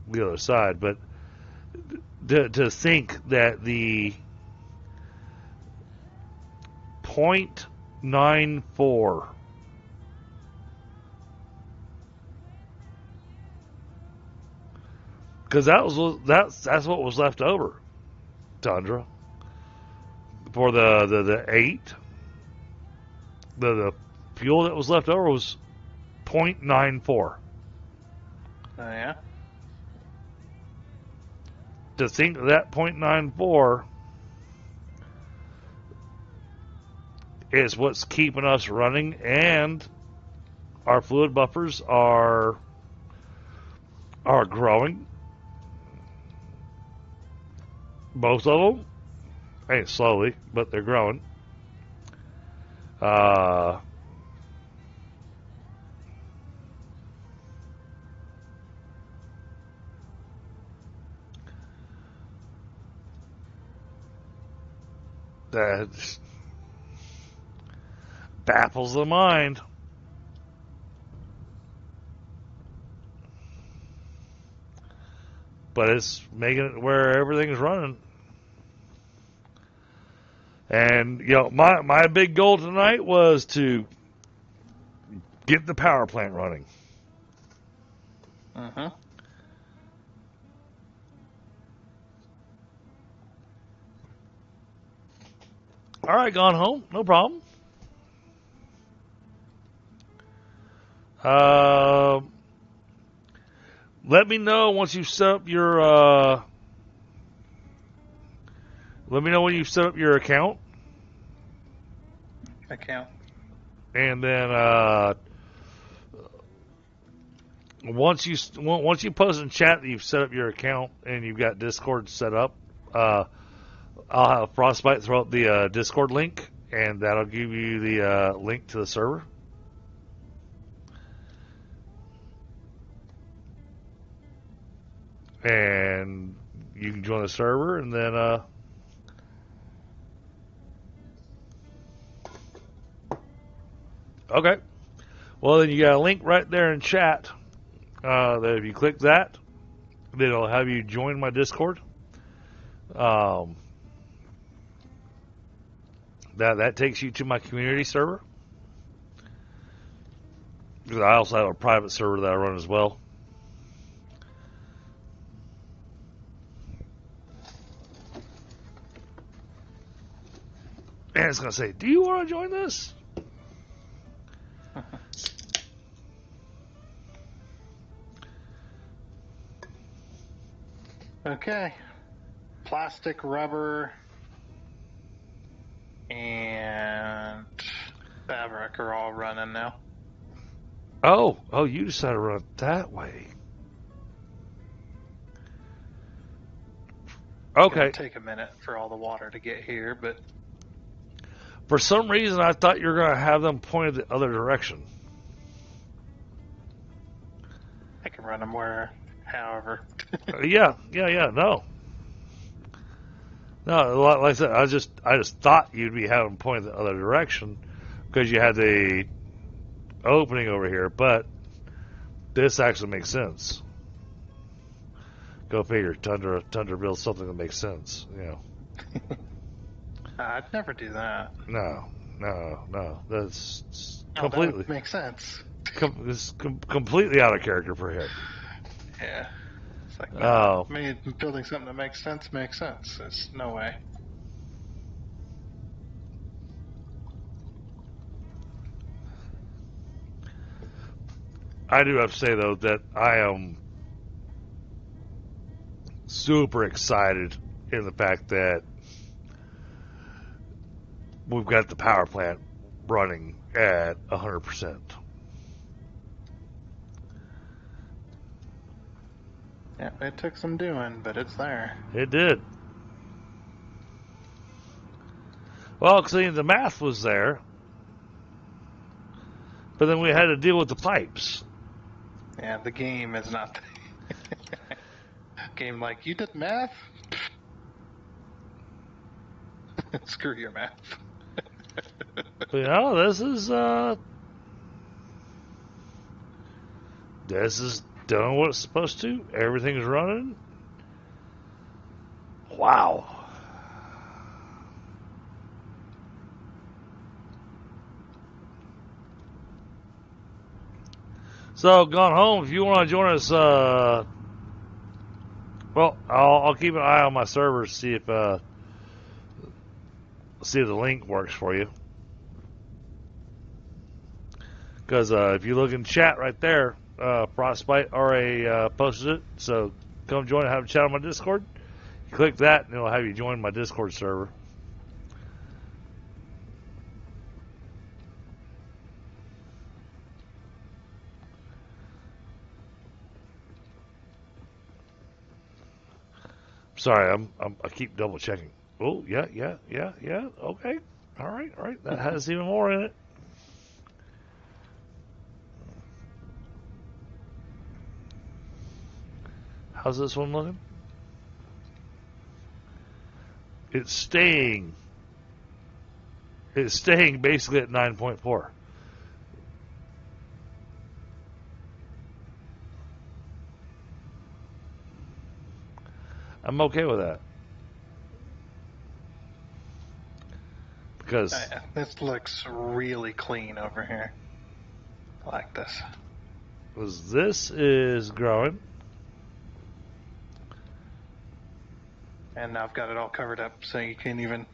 the other side. But to think that the 0.94 because that's what was left over, Tundra, for the 8. The fuel that was left over was 0.94. Oh yeah. To think that 0.94 is what's keeping us running, and our fluid buffers are growing. Both of them, hey, slowly, but they're growing. That baffles the mind. But it's making it where everything's running. And, my big goal tonight was to get the power plant running. Uh-huh. All right, gone home. No problem. Let me know once you set up your. Let me know when you set up your account. And then once you post in chat that you've set up your account and you've got Discord set up, I'll have Frostbite throw up the Discord link, and that'll give you the link to the server. And you can join the server, and then okay. Well, then you got a link right there in chat. That if you click that, then it'll have you join my Discord. That takes you to my community server. Because I also have a private server that I run as well. And it's going to say, do you want to join this? Okay. Plastic, rubber, and Fabric are all running now. Oh, you decided to run it that way. It's Okay. gonna take a minute for all the water to get here, but For some reason, I thought you were going to have them pointed the other direction. I can run them where, however. Yeah, no. No, like I said, I just thought you'd be having them pointed the other direction because you had the opening over here, but this actually makes sense. Go figure. Tundra builds something that makes sense. You know. I'd never do that. No. That's Oh, that completely would make sense. completely out of character for him. Yeah. It's like, no, Oh, me building something that makes sense makes sense. There's no way. I do have to say though that I am super excited in the fact that we've got the power plant running at 100%. Yeah, it took some doing, but it's there. It did. Well, see, the math was there, but then we had to deal with the pipes. Yeah, the game is not. Game like, you did math? Screw your math. But, you know, this is doing what it's supposed to. Everything's running. Wow. So, gone home. If you want to join us, well, I'll keep an eye on my servers, see if the link works for you. Because if you look in chat right there, Frostbite already posted it. So come join and have a chat on my Discord. You click that, and it'll have you join my Discord server. Sorry, I keep double checking. Oh, yeah. Okay. All right. That has even more in it. How's this one looking? It's staying basically at 9.4. I'm okay with that. Because This looks really clean over here. I like this is growing. And I've got it all covered up, so you can't even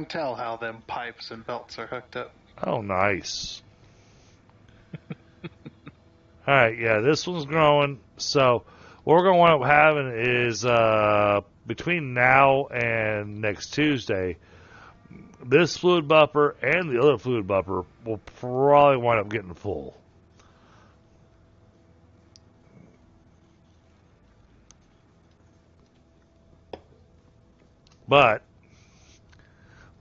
tell how them pipes and belts are hooked up. Oh, nice. All right, yeah, this one's growing. So what we're going to wind up having is between now and next Tuesday, this fluid buffer and the other fluid buffer will probably wind up getting full. But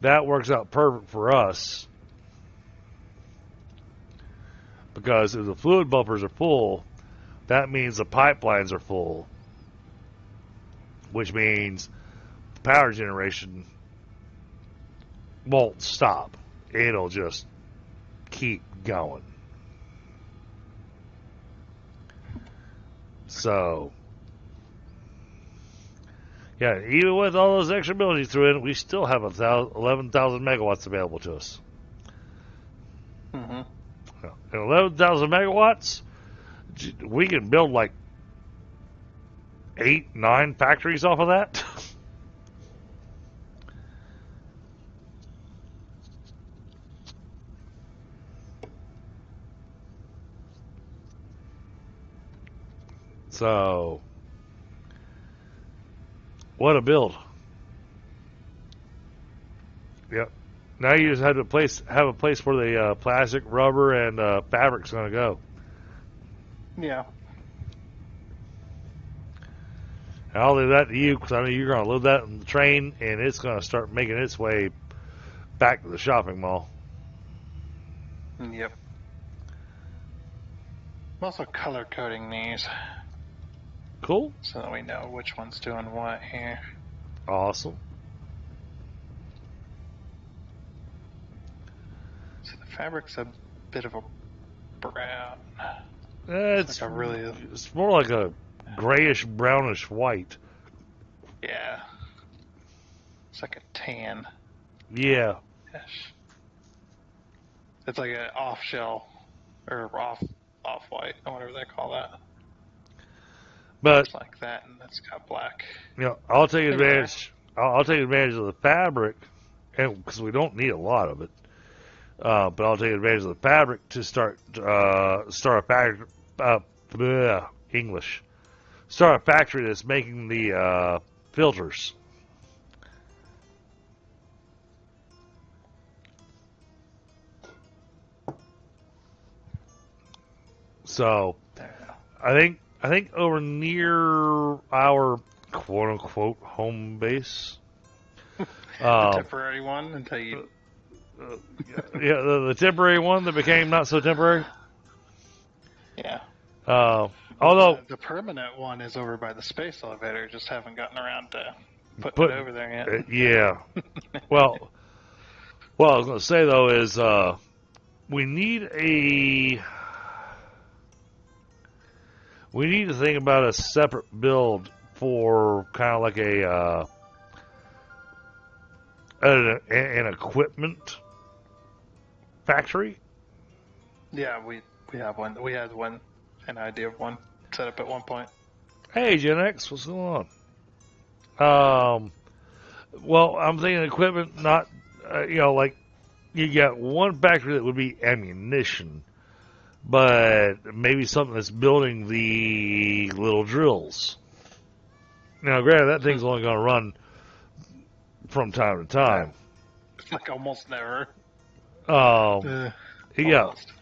that works out perfect for us because if the fluid buffers are full, that means the pipelines are full, which means the power generation won't stop. It'll just keep going. So, yeah, even with all those extra abilities through it, we still have 11,000 megawatts available to us. Mm-hmm. And 11,000 megawatts, we can build like 8, 9 factories off of that. So, what a build. Yep. Now you just have to have a place where the plastic, rubber, and fabric's going to go. Yeah. And I'll leave that to you because I know you're going to load that on the train, and it's going to start making its way back to the shopping mall. Yep. I'm also color coding these Cool. so that we know which one's doing what here. Awesome. So the fabric's a bit of a brown. It's like a really... it's more like a grayish, brownish white. Yeah. It's like a tan. Yeah. It's like an off shell or off white or whatever they call that. But It's like that, and it's got black. you know, I'll take advantage. I'll take advantage of the fabric, and because we don't need a lot of it. But I'll take advantage of the fabric to start a factory. English. Start a factory that's making the filters. So, I think over near our quote unquote home base. The temporary one until you. Yeah, the temporary one that became not so temporary. Yeah. Although the permanent one is over by the space elevator, just haven't gotten around to putting it over there yet. Yeah. well, what I was going to say though is we need to think about a separate build for kind of like an equipment factory. Yeah, we have one. We had an idea of one set up at one point. Hey, Gen X, what's going on? Well, I'm thinking equipment, not like you got one factory that would be ammunition, but maybe something that's building the little drills. Now, granted, that thing's only going to run from time to time. Like almost never. Yeah. Almost.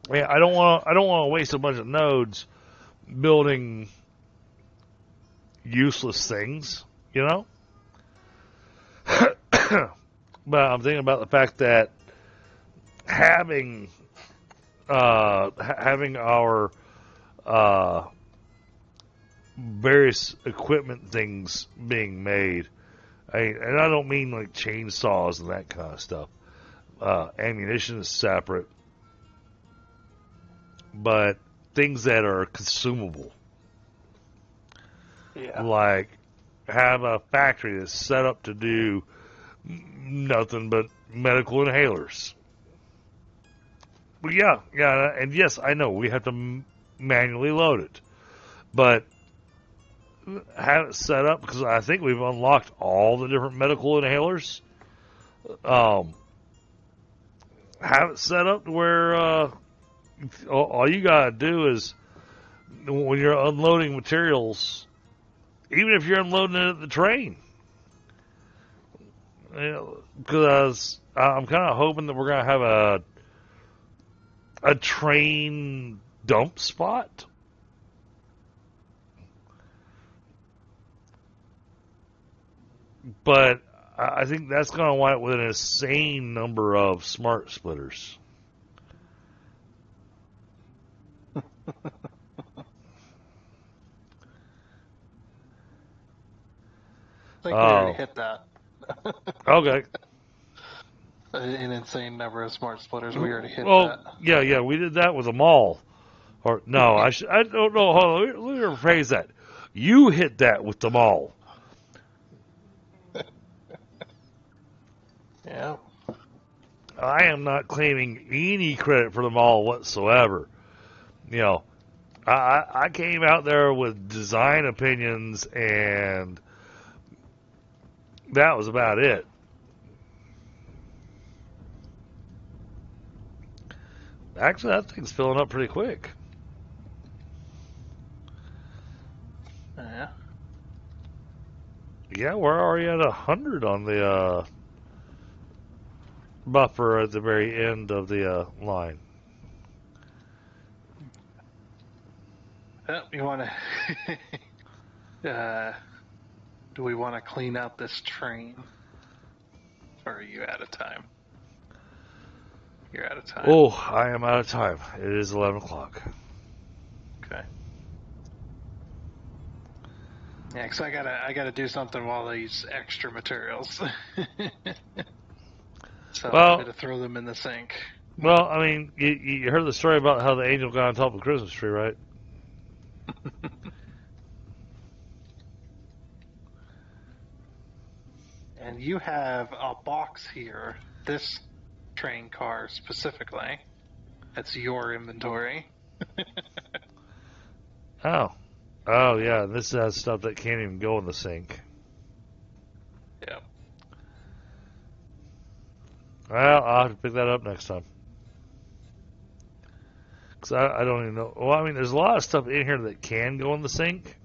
Yeah, I don't want to waste a bunch of nodes building useless things, you know. But I'm thinking about the fact that having our various equipment things being made, and I don't mean like chainsaws and that kind of stuff. Ammunition is separate, but things that are consumable, like have a factory that's set up to do nothing but medical inhalers. Well, yeah, and yes, I know we have to manually load it, but have it set up because I think we've unlocked all the different medical inhalers. Have it set up to where all you gotta do is when you're unloading materials, even if you're unloading it at the train, because I'm kind of hoping that we're gonna have a train dump spot. But I think that's going to wind up with an insane number of smart splitters. I think we already hit that. Okay. An insane number of smart splitters. We already hit that. Well, yeah, we did that with the mall. Or no, I don't know. Hold on, let me rephrase that. You hit that with the mall. Yeah. I am not claiming any credit for the mall whatsoever. You know, I came out there with design opinions, and that was about it. Actually, that thing's filling up pretty quick. Yeah. Yeah, we're already at 100 on the buffer at the very end of the line. You want to? Do we want to clean out this train? Or are you out of time? You're out of time. Oh, I am out of time. It is 11 o'clock. Okay. Yeah, because I gotta do something while these extra materials. So Well, I'm gonna throw them in the sink. Well, I mean, you heard the story about how the angel got on top of the Christmas tree, right? And you have a box here, this train car specifically. That's your inventory. Oh. Oh, yeah, this has stuff that can't even go in the sink. Yep. Well, I'll have to pick that up next time. Because I don't even know. Well, I mean, there's a lot of stuff in here that can go in the sink.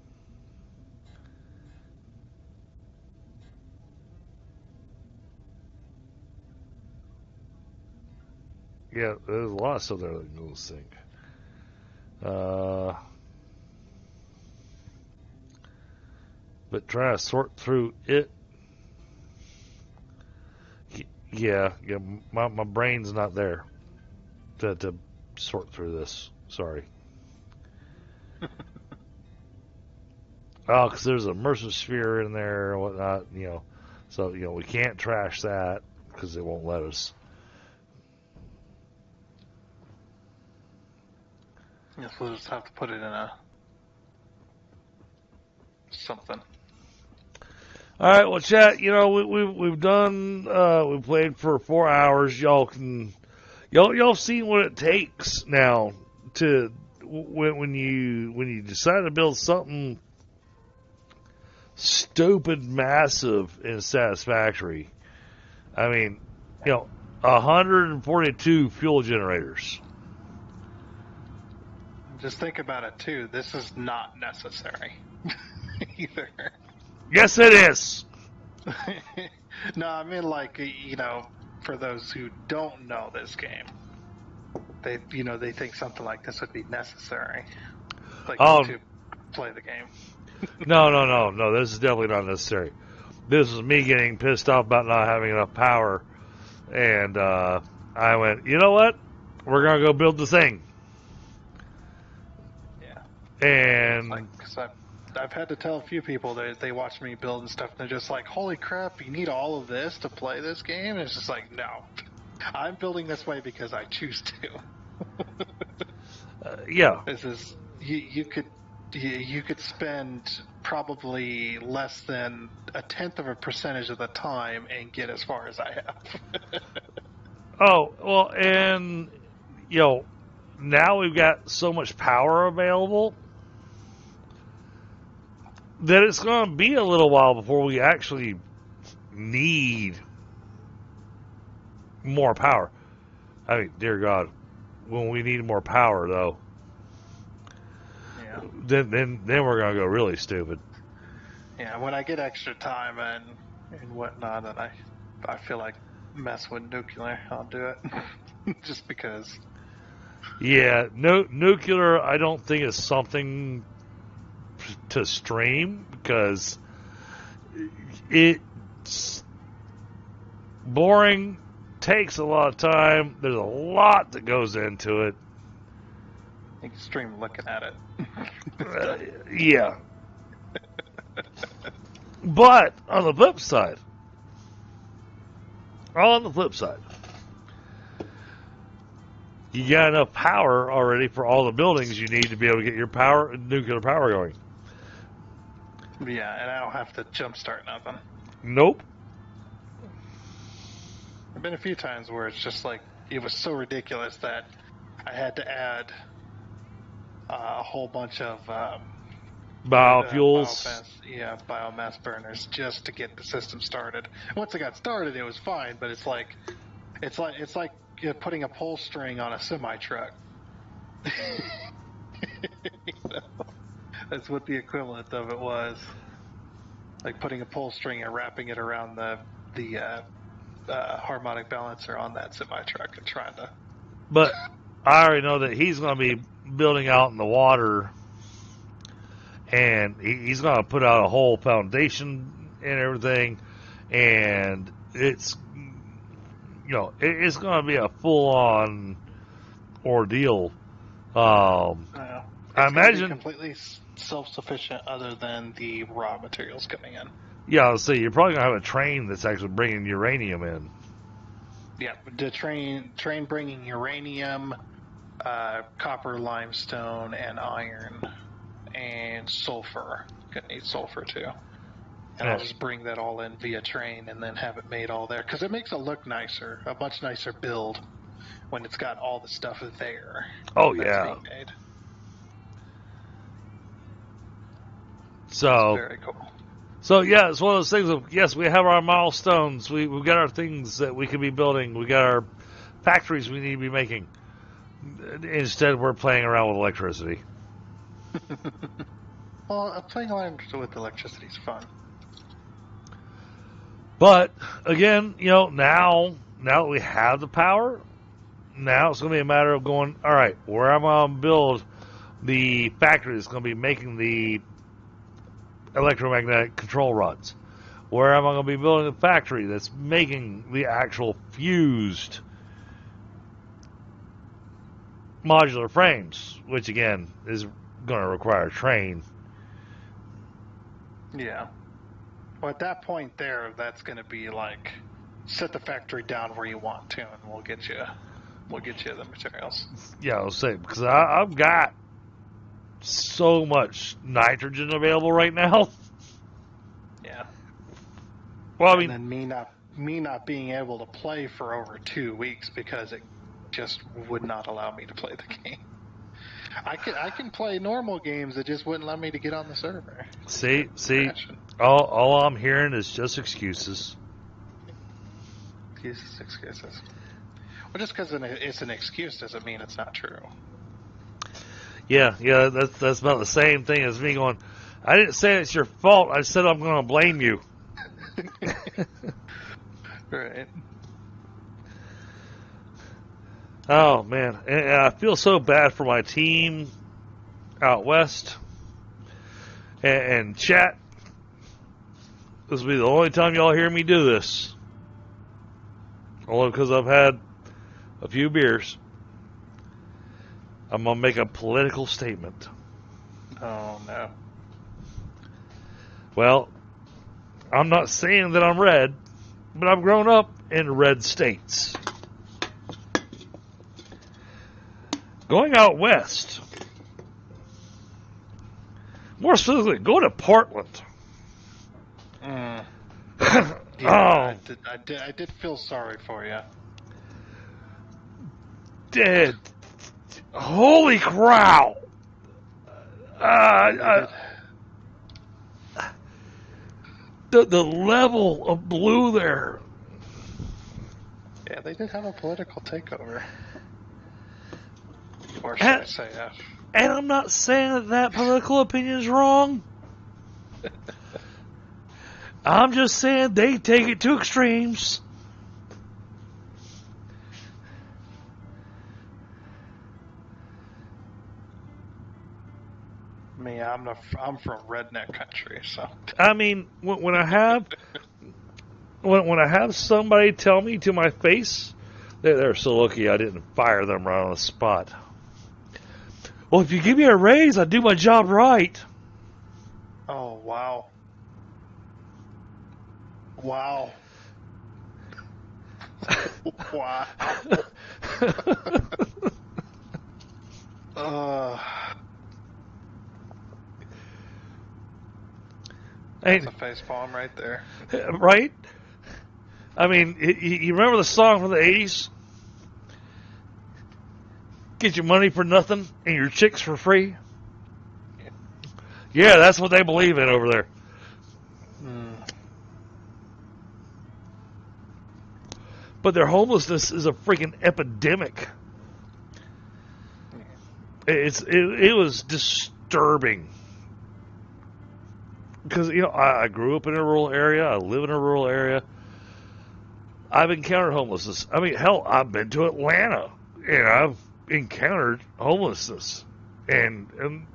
Yeah, there's a lot of stuff there that can go in the sink. But trying to sort through it. Yeah, my brain's not there to sort through this. Sorry. Oh, because there's a immersive sphere in there and whatnot, So, we can't trash that because it won't let us. Yes, we'll just have to put it in a something. All right, well, chat. We've done. We played for 4 hours. Y'all seen what it takes now to when you decide to build something stupid massive in Satisfactory. I mean, 142 fuel generators. Just think about it too. This is not necessary either. Yes, it is. No, I mean for those who don't know this game, they think something like this would be necessary, to play the game. No. This is definitely not necessary. This is me getting pissed off about not having enough power, and I went, you know what? We're gonna go build the thing. Yeah. And Because I've had to tell a few people that they watch me build and stuff, and they're just like, "Holy crap! You need all of this to play this game?" And it's just like, no, I'm building this way because I choose to. yeah. This is you could spend probably less than 0.1% of the time and get as far as I have. Oh, well, and now we've got so much power available that it's going to be a little while before we actually need more power. I mean, dear God, when we need more power, though, Yeah. then we're going to go really stupid. Yeah, when I get extra time and whatnot, and I feel like mess with nuclear, I'll do it. Just because. Yeah, nuclear, I don't think is something to stream because it's boring, takes a lot of time. There's a lot that goes into it. You can stream looking at it. Yeah. But on the flip side, you got enough power already for all the buildings you need to be able to get your nuclear power going. Yeah, and I don't have to jumpstart nothing. Nope. There have been a few times where it's just like, it was so ridiculous that I had to add a whole bunch of Biofuels. biomass burners just to get the system started. Once it got started, it was fine, but it's like putting a pull string on a semi truck. That's what the equivalent of it was. Like putting a pull string and wrapping it around the harmonic balancer on that semi-truck and trying to... But I already know that he's going to be building out in the water, and he's going to put out a whole foundation and everything, and it's, it's going to be a full-on ordeal. I It's imagine completely self-sufficient other than the raw materials coming in. Yeah, I'll say you're probably going to have a train that's actually bringing uranium in. Yeah, the train bringing uranium, copper, limestone, and iron, and sulfur. Gonna need sulfur too. And I'll just bring that all in via train and then have it made all there. Because it makes it look nicer, a much nicer build when it's got all the stuff there. Oh, that's yeah. being made. So, it's very cool. So, yeah, it's one of those things of, yes, we have our milestones. We've got our things that we could be building. We got our factories we need to be making. Instead, we're playing around with electricity. Well, playing around with electricity is fun. But, again, now that we have the power, now it's going to be a matter of going, all right, where am I going to build the factory that's going to be making the electromagnetic control rods? Where am I going to be building a factory that's making the actual fused modular frames, which again is going to require a train. Yeah. Well, at that point there, that's going to be like, set the factory down where you want to, and we'll get you the materials. Yeah, I'll say, because I've got so much nitrogen available right now. Yeah. Well, I mean, and then me not being able to play for over 2 weeks because it just would not allow me to play the game. I can play normal games, it just wouldn't let me to get on the server. See, all I'm hearing is just excuses. Excuses. Well, just because it's an excuse doesn't mean it's not true. Yeah, that's about the same thing as me going, I didn't say it's your fault, I said I'm going to blame you. Right. Oh, man. And I feel so bad for my team out west. And chat, this will be the only time y'all hear me do this. Only because I've had a few beers. I'm going to make a political statement. Oh, no. Well, I'm not saying that I'm red, but I've grown up in red states. Going out west, more specifically, go to Portland. Yeah, Oh, I did feel sorry for you. dead. Holy crow. The level of blue there. Yeah, they did have a political takeover. Or should I say F? And I'm not saying that political opinion is wrong. I'm just saying they take it to extremes. Me, I'm from redneck country, so. I mean, when I have somebody tell me to my face, they're so lucky I didn't fire them right on the spot. Well, if you give me a raise, I do my job right. Oh, wow. Wow. Wow. That's a facepalm right there. Right? I mean, you remember the song from the 80s? Get your money for nothing and your chicks for free? Yeah, that's what they believe in over there. But their homelessness is a freaking epidemic. It was disturbing. because I grew up in a rural area. I live in a rural area. I've encountered homelessness. I mean, hell, I've been to Atlanta and I've encountered homelessness. And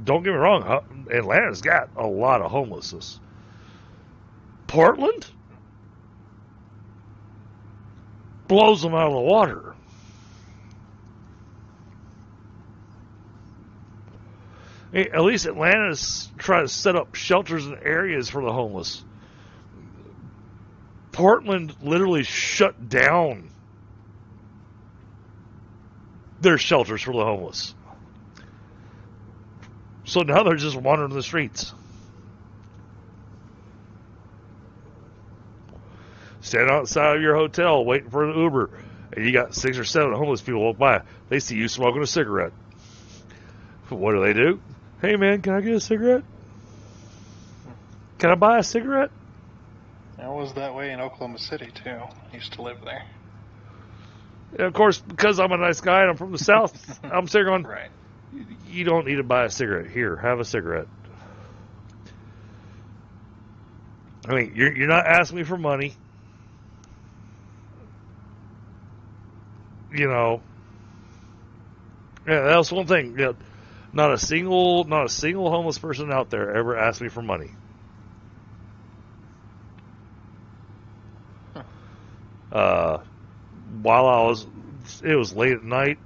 don't get me wrong, Atlanta's got a lot of homelessness. Portland blows them out of the water. At least Atlanta's trying to set up shelters and areas for the homeless. Portland literally shut down their shelters for the homeless. So now they're just wandering the streets. Stand outside of your hotel waiting for an Uber, and you got 6 or 7 homeless people walk by. They see you smoking a cigarette. What do? Hey man, can I get a cigarette? Can I buy a cigarette? It was that way in Oklahoma City too. I used to live there. And of course, because I'm a nice guy and I'm from the South, I'm sitting going, Right. You don't need to buy a cigarette. Here, have a cigarette. I mean, you're not asking me for money. Yeah, that's one thing. Not a single homeless person out there ever asked me for money. While it was late at night,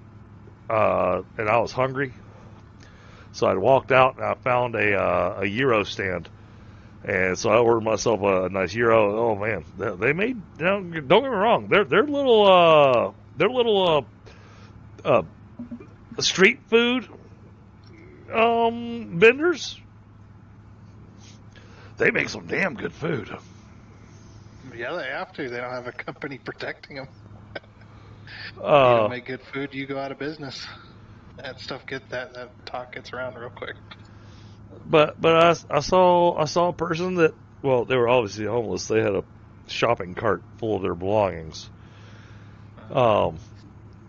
and I was hungry, so I walked out and I found a gyro stand, and so I ordered myself a nice gyro. Oh man, they made. Don't get me wrong, they're little street food vendors. They make some damn good food. Yeah, they have to. They don't have a company protecting them. You Uh, don't make good food, you go out of business. That talk gets around real quick. but I saw a person that, well, they were obviously homeless. They had a shopping cart full of their belongings. And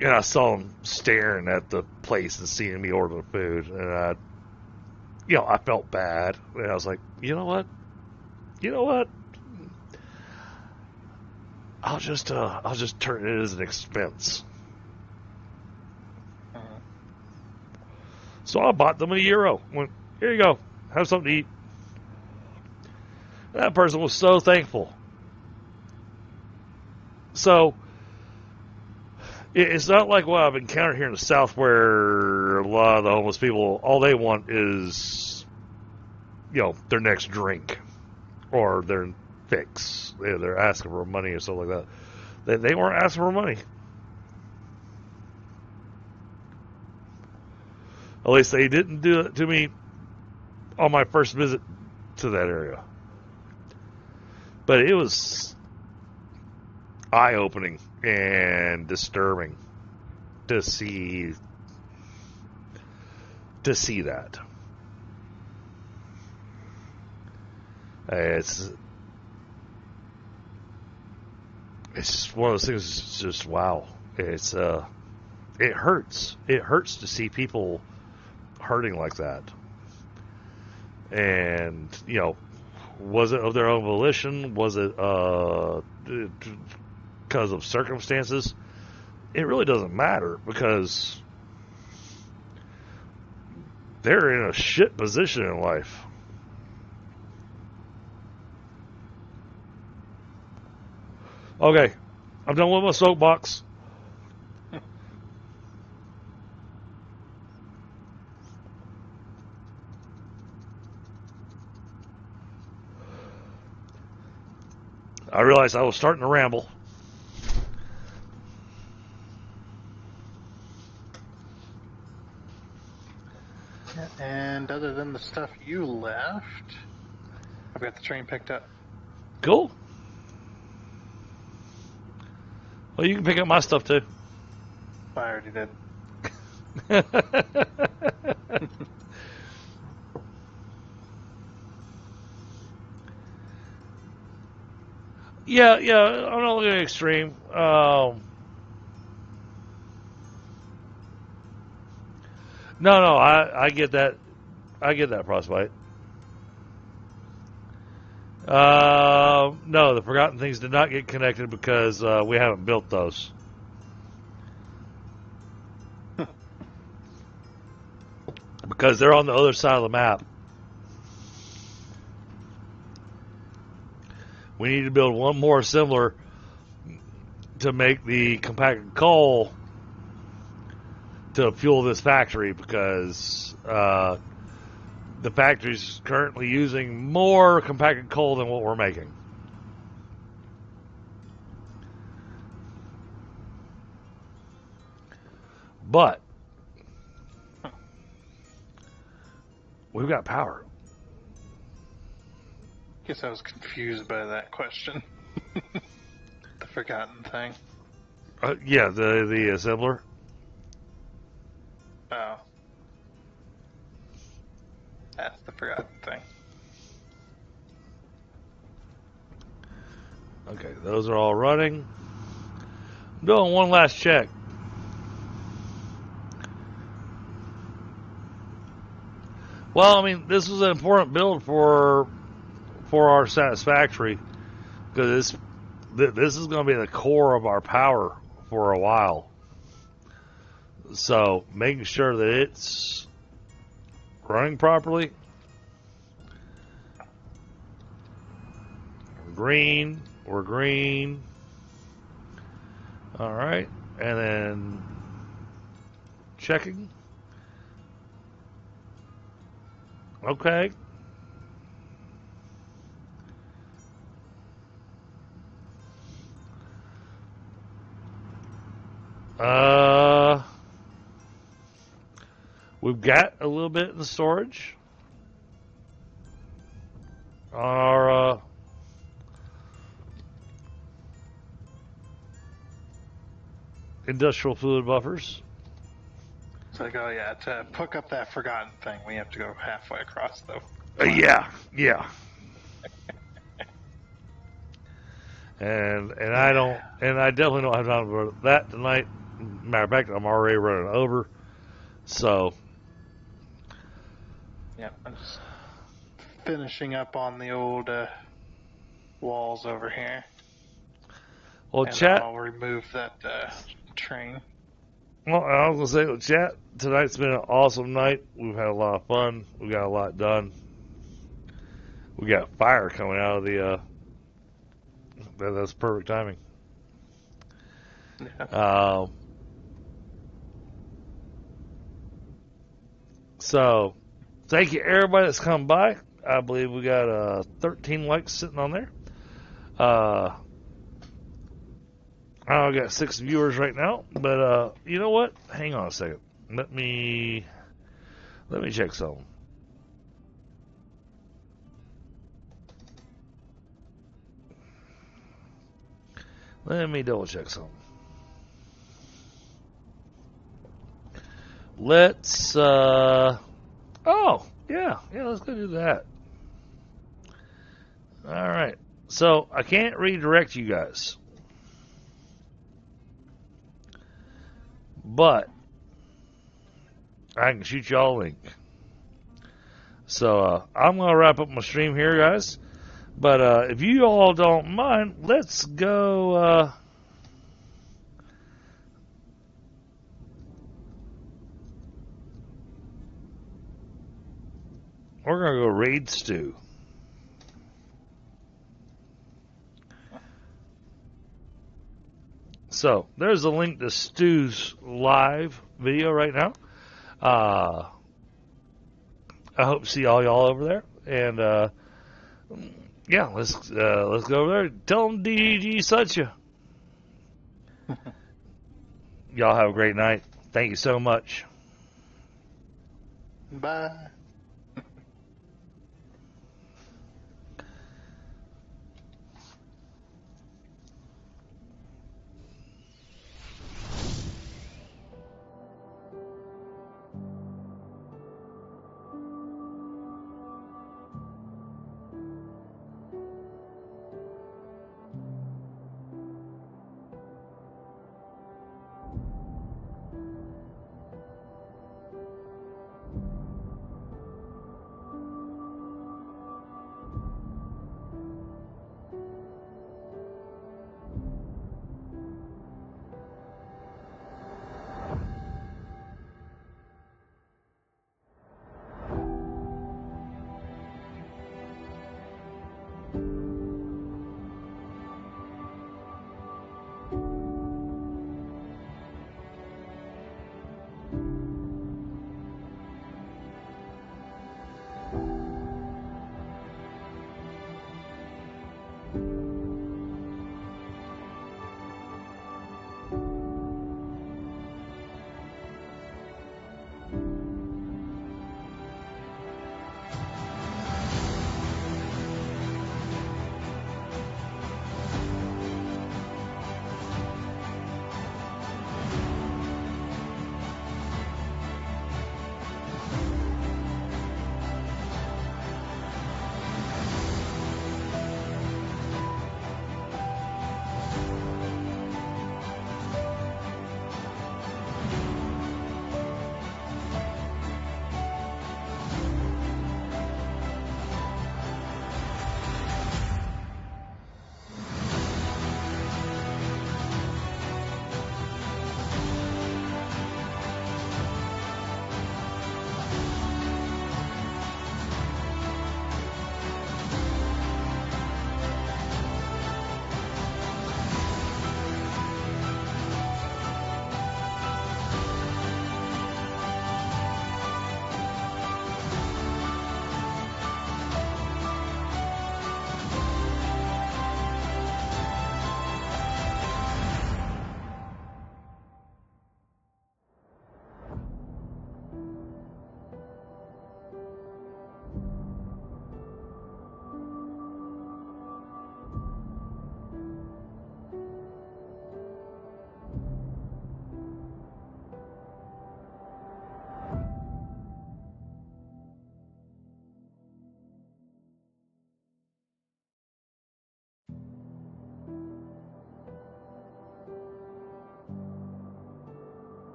I saw them staring at the place and seeing me order the food, and I felt bad. And I was like, you know what? I'll just turn it as an expense. So I bought them a gyro. Went, here you go, have something to eat. That person was so thankful. So it's not like what I've encountered here in the South, where a lot of the homeless people, all they want is, their next drink or their fix. They're asking for money or something like that. They weren't asking for money. At least they didn't do it to me on my first visit to that area. But it was eye-opening and disturbing to see that. It's just one of those things. It's just wow. It hurts. It hurts to see people hurting like that. And was it of their own volition? Was it because of circumstances? It really doesn't matter, because they're in a shit position in life. Okay, I'm done with my soapbox. I realized I was starting to ramble. And other than the stuff you left, I've got the train picked up. Cool. Well, you can pick up my stuff too. I already did. Yeah, I'm not looking at extreme. No, I get that. I get that, Frostbite. No, the forgotten things did not get connected because we haven't built those. Because they're on the other side of the map. We need to build one more similar to make the compacted coal to fuel this factory, because the factory's currently using more compacted coal than what we're making. But we've got power. Guess I was confused by that question. The forgotten thing. Yeah, the assembler. Oh. That's the forgotten thing. Okay, those are all running. I'm doing one last check. Well, I mean, this was an important build for our Satisfactory, because this is going to be the core of our power for a while. So making sure that it's running properly. We're green. All right, and then checking. Okay. We've got a little bit in storage on our industrial fluid buffers. It's like, oh yeah, to hook up that forgotten thing, we have to go halfway across though. Yeah. And I definitely don't have time for that tonight. Matter of fact, I'm already running over. So Yeah, I'm just finishing up on the old walls over here. well, And chat. I'll remove that train. Well, I was gonna say, chat. Tonight's been an awesome night. We've had a lot of fun. We got a lot done. We got fire coming out of the. That's perfect timing. Yeah. So, thank you everybody that's come by. I believe we got 13 likes sitting on there. I got 6 viewers right now, but you know what? Hang on a second. Let me check something. Let me double check something. Let's oh yeah, let's go do that. All right. So I can't redirect you guys, but I can shoot y'all a link. So I'm gonna wrap up my stream here, guys. But if you all don't mind, let's go. We're gonna go raid Stu. So there's a link to Stu's live video right now. I hope to see all y'all over there, and yeah, let's go over there. Tell them DDG such you. Y'all have a great night. Thank you so much. Bye.